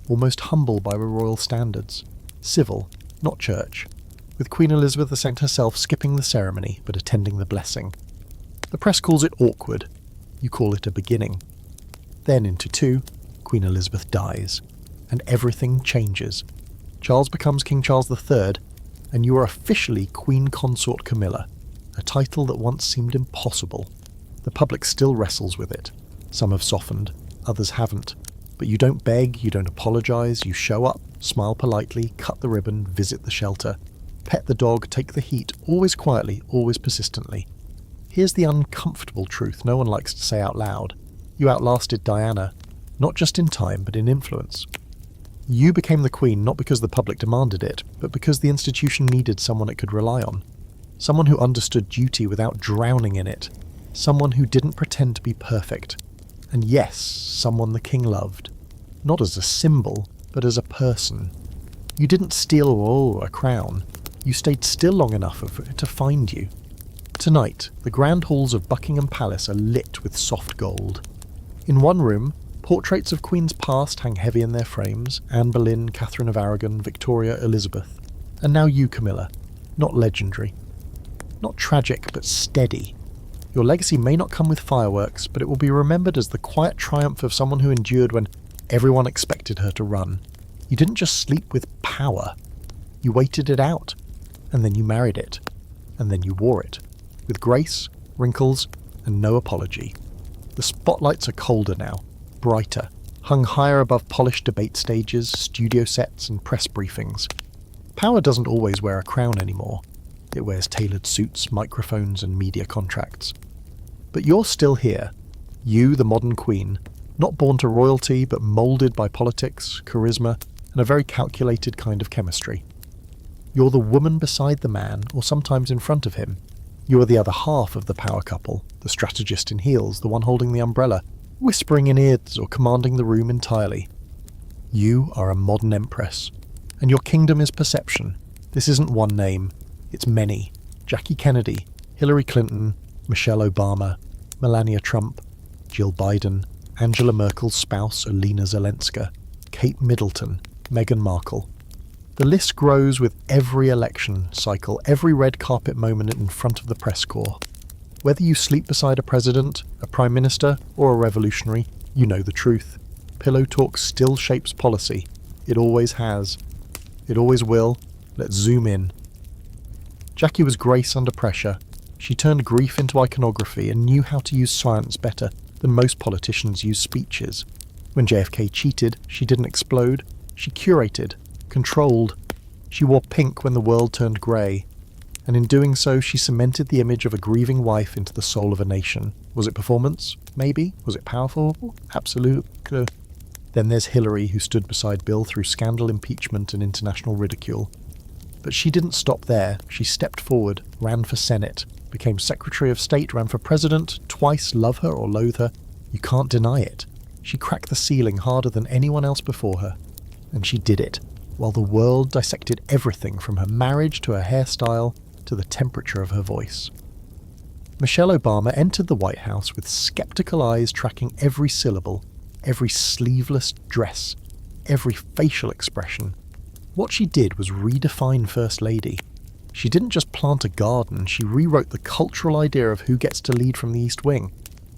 almost humble by royal standards. Civil, not church, with Queen Elizabeth II herself skipping the ceremony but attending the blessing. The press calls it awkward. You call it a beginning. Then into 2, Queen Elizabeth dies, and everything changes. Charles becomes King Charles III, and you are officially Queen Consort Camilla, a title that once seemed impossible. The public still wrestles with it. Some have softened, others haven't. But you don't beg, you don't apologise, you show up, smile politely, cut the ribbon, visit the shelter, pet the dog, take the heat, always quietly, always persistently. Here's the uncomfortable truth no one likes to say out loud. You outlasted Diana, not just in time, but in influence. You became the queen not because the public demanded it, but because the institution needed someone it could rely on. Someone who understood duty without drowning in it. Someone who didn't pretend to be perfect. And yes, someone the king loved. Not as a symbol, but as a person. You didn't steal a crown. You stayed still long enough for it to find you. Tonight, the grand halls of Buckingham Palace are lit with soft gold. In one room, portraits of queens past hang heavy in their frames. Anne Boleyn, Catherine of Aragon, Victoria, Elizabeth. And now you, Camilla. Not legendary. Not tragic, but steady. Your legacy may not come with fireworks, but it will be remembered as the quiet triumph of someone who endured when everyone expected her to run. You didn't just sleep with power. You waited it out. And then you married it. And then you wore it. With grace, wrinkles, and no apology. The spotlights are colder now, brighter, hung higher above polished debate stages, studio sets, and press briefings. Power doesn't always wear a crown anymore. It wears tailored suits, microphones, and media contracts. But you're still here. You, the modern queen, not born to royalty, but moulded by politics, charisma, and a very calculated kind of chemistry. You're the woman beside the man, or sometimes in front of him. You are the other half of the power couple, the strategist in heels, the one holding the umbrella, whispering in ears or commanding the room entirely. You are a modern empress, and your kingdom is perception. This isn't one name, it's many. Jackie Kennedy, Hillary Clinton, Michelle Obama, Melania Trump, Jill Biden, Angela Merkel's spouse Alina Zelenska, Kate Middleton, Meghan Markle. The list grows with every election cycle, every red carpet moment in front of the press corps. Whether you sleep beside a president, a prime minister, or a revolutionary, you know the truth. Pillow talk still shapes policy. It always has. It always will. Let's zoom in. Jackie was grace under pressure. She turned grief into iconography and knew how to use science better than most politicians use speeches. When JFK cheated, she didn't explode. She curated, controlled. She wore pink when the world turned grey. And in doing so, she cemented the image of a grieving wife into the soul of a nation. Was it performance? Maybe. Was it powerful? Absolutely. Then there's Hillary, who stood beside Bill through scandal, impeachment, and international ridicule. But she didn't stop there. She stepped forward, ran for Senate, became Secretary of State, ran for President, twice, love her or loathe her. You can't deny it. She cracked the ceiling harder than anyone else before her. And she did it, while the world dissected everything from her marriage to her hairstyle to the temperature of her voice. Michelle Obama entered the White House with skeptical eyes tracking every syllable, every sleeveless dress, every facial expression. What she did was redefine First Lady. She didn't just plant a garden, she rewrote the cultural idea of who gets to lead from the East Wing.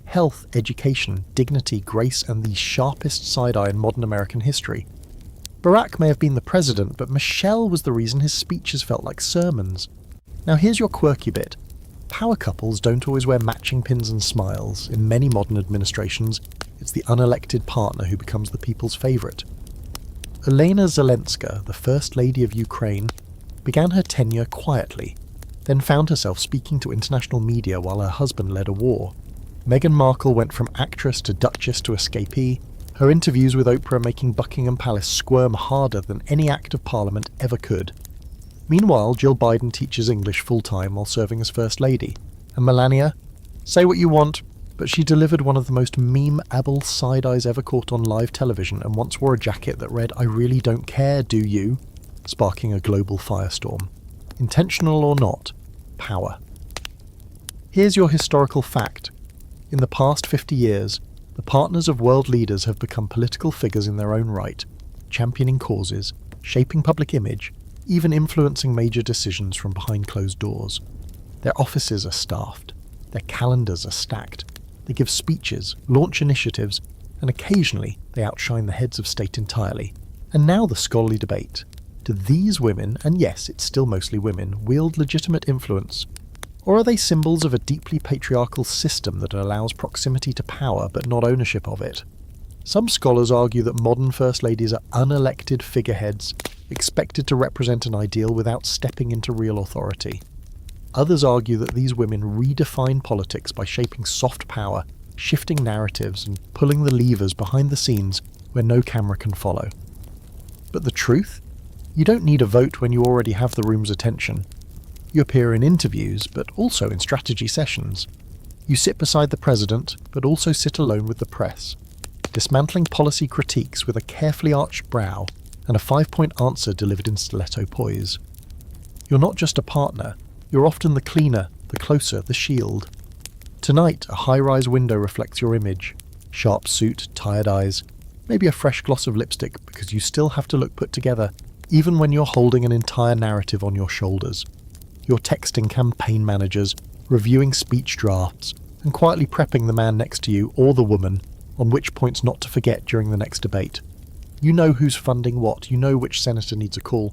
Health, education, dignity, grace, and the sharpest side-eye in modern American history. Barack may have been the president, but Michelle was the reason his speeches felt like sermons. Now here's your quirky bit. Power couples don't always wear matching pins and smiles. In many modern administrations, it's the unelected partner who becomes the people's favourite. Elena Zelenska, the First Lady of Ukraine, began her tenure quietly, then found herself speaking to international media while her husband led a war. Meghan Markle went from actress to duchess to escapee, her interviews with Oprah making Buckingham Palace squirm harder than any Act of Parliament ever could. Meanwhile, Jill Biden teaches English full-time while serving as First Lady. And Melania? Say what you want, but she delivered one of the most meme-able side-eyes ever caught on live television and once wore a jacket that read, "I really don't care, do you?" sparking a global firestorm. Intentional or not, power. Here's your historical fact. In the past 50 years, the partners of world leaders have become political figures in their own right, championing causes, shaping public image, even influencing major decisions from behind closed doors. Their offices are staffed, their calendars are stacked, they give speeches, launch initiatives, and occasionally they outshine the heads of state entirely. And now the scholarly debate. Do these women, and yes, it's still mostly women, wield legitimate influence? Or are they symbols of a deeply patriarchal system that allows proximity to power but not ownership of it? Some scholars argue that modern First Ladies are unelected figureheads, expected to represent an ideal without stepping into real authority. Others argue that these women redefine politics by shaping soft power, shifting narratives, and pulling the levers behind the scenes where no camera can follow. But the truth? You don't need a vote when you already have the room's attention. You appear in interviews, but also in strategy sessions. You sit beside the president, but also sit alone with the press, dismantling policy critiques with a carefully arched brow and a 5-point answer delivered in stiletto poise. You're not just a partner, you're often the cleaner, the closer, the shield. Tonight, a high-rise window reflects your image. Sharp suit, tired eyes, maybe a fresh gloss of lipstick because you still have to look put together, even when you're holding an entire narrative on your shoulders. You're texting campaign managers, reviewing speech drafts, and quietly prepping the man next to you, or the woman, on which points not to forget during the next debate. You know who's funding what, you know which senator needs a call,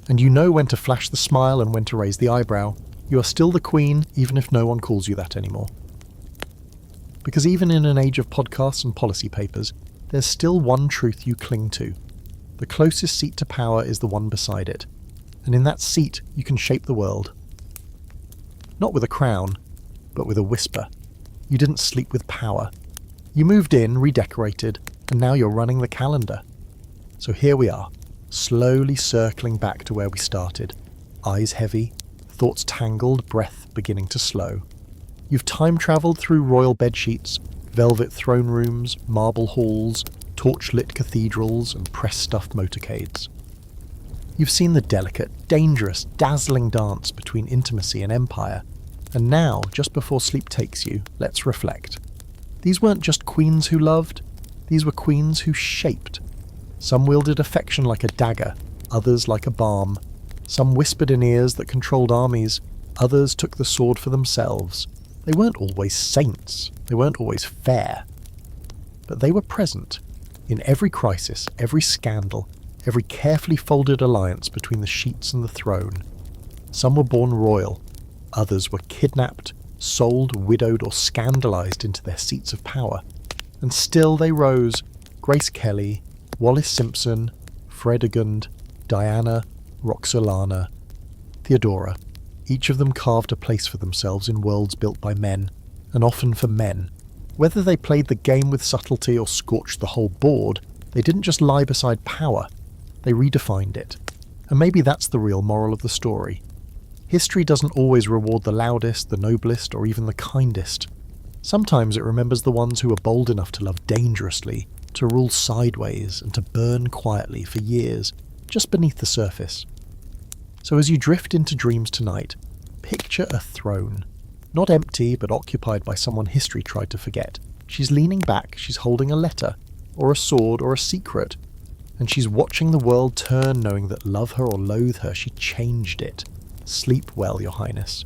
and you know when to flash the smile and when to raise the eyebrow. You are still the queen, even if no one calls you that anymore. Because even in an age of podcasts and policy papers, there's still one truth you cling to. The closest seat to power is the one beside it, and in that seat you can shape the world. Not with a crown, but with a whisper. You didn't sleep with power. You moved in, redecorated, and now you're running the calendar. So here we are, slowly circling back to where we started. Eyes heavy, thoughts tangled, breath beginning to slow. You've time-travelled through royal bedsheets, velvet throne rooms, marble halls, torch-lit cathedrals, and press-stuffed motorcades. You've seen the delicate, dangerous, dazzling dance between intimacy and empire. And now, just before sleep takes you, let's reflect. These weren't just queens who loved, these were queens who shaped. Some wielded affection like a dagger, others like a balm. Some whispered in ears that controlled armies, others took the sword for themselves. They weren't always saints, they weren't always fair. But they were present in every crisis, every scandal, every carefully folded alliance between the sheets and the throne. Some were born royal, others were kidnapped, sold, widowed, or scandalized into their seats of power. And still they rose: Grace Kelly, Wallis Simpson, Fredegund, Diana, Roxolana, Theodora. Each of them carved a place for themselves in worlds built by men, and often for men. Whether they played the game with subtlety or scorched the whole board, they didn't just lie beside power, they redefined it. And maybe that's the real moral of the story. History doesn't always reward the loudest, the noblest, or even the kindest. Sometimes it remembers the ones who are bold enough to love dangerously, to rule sideways, and to burn quietly for years, just beneath the surface. So as you drift into dreams tonight, picture a throne. Not empty, but occupied by someone history tried to forget. She's leaning back, she's holding a letter, or a sword, or a secret, and she's watching the world turn, knowing that love her or loathe her, she changed it. Sleep well, Your Highness.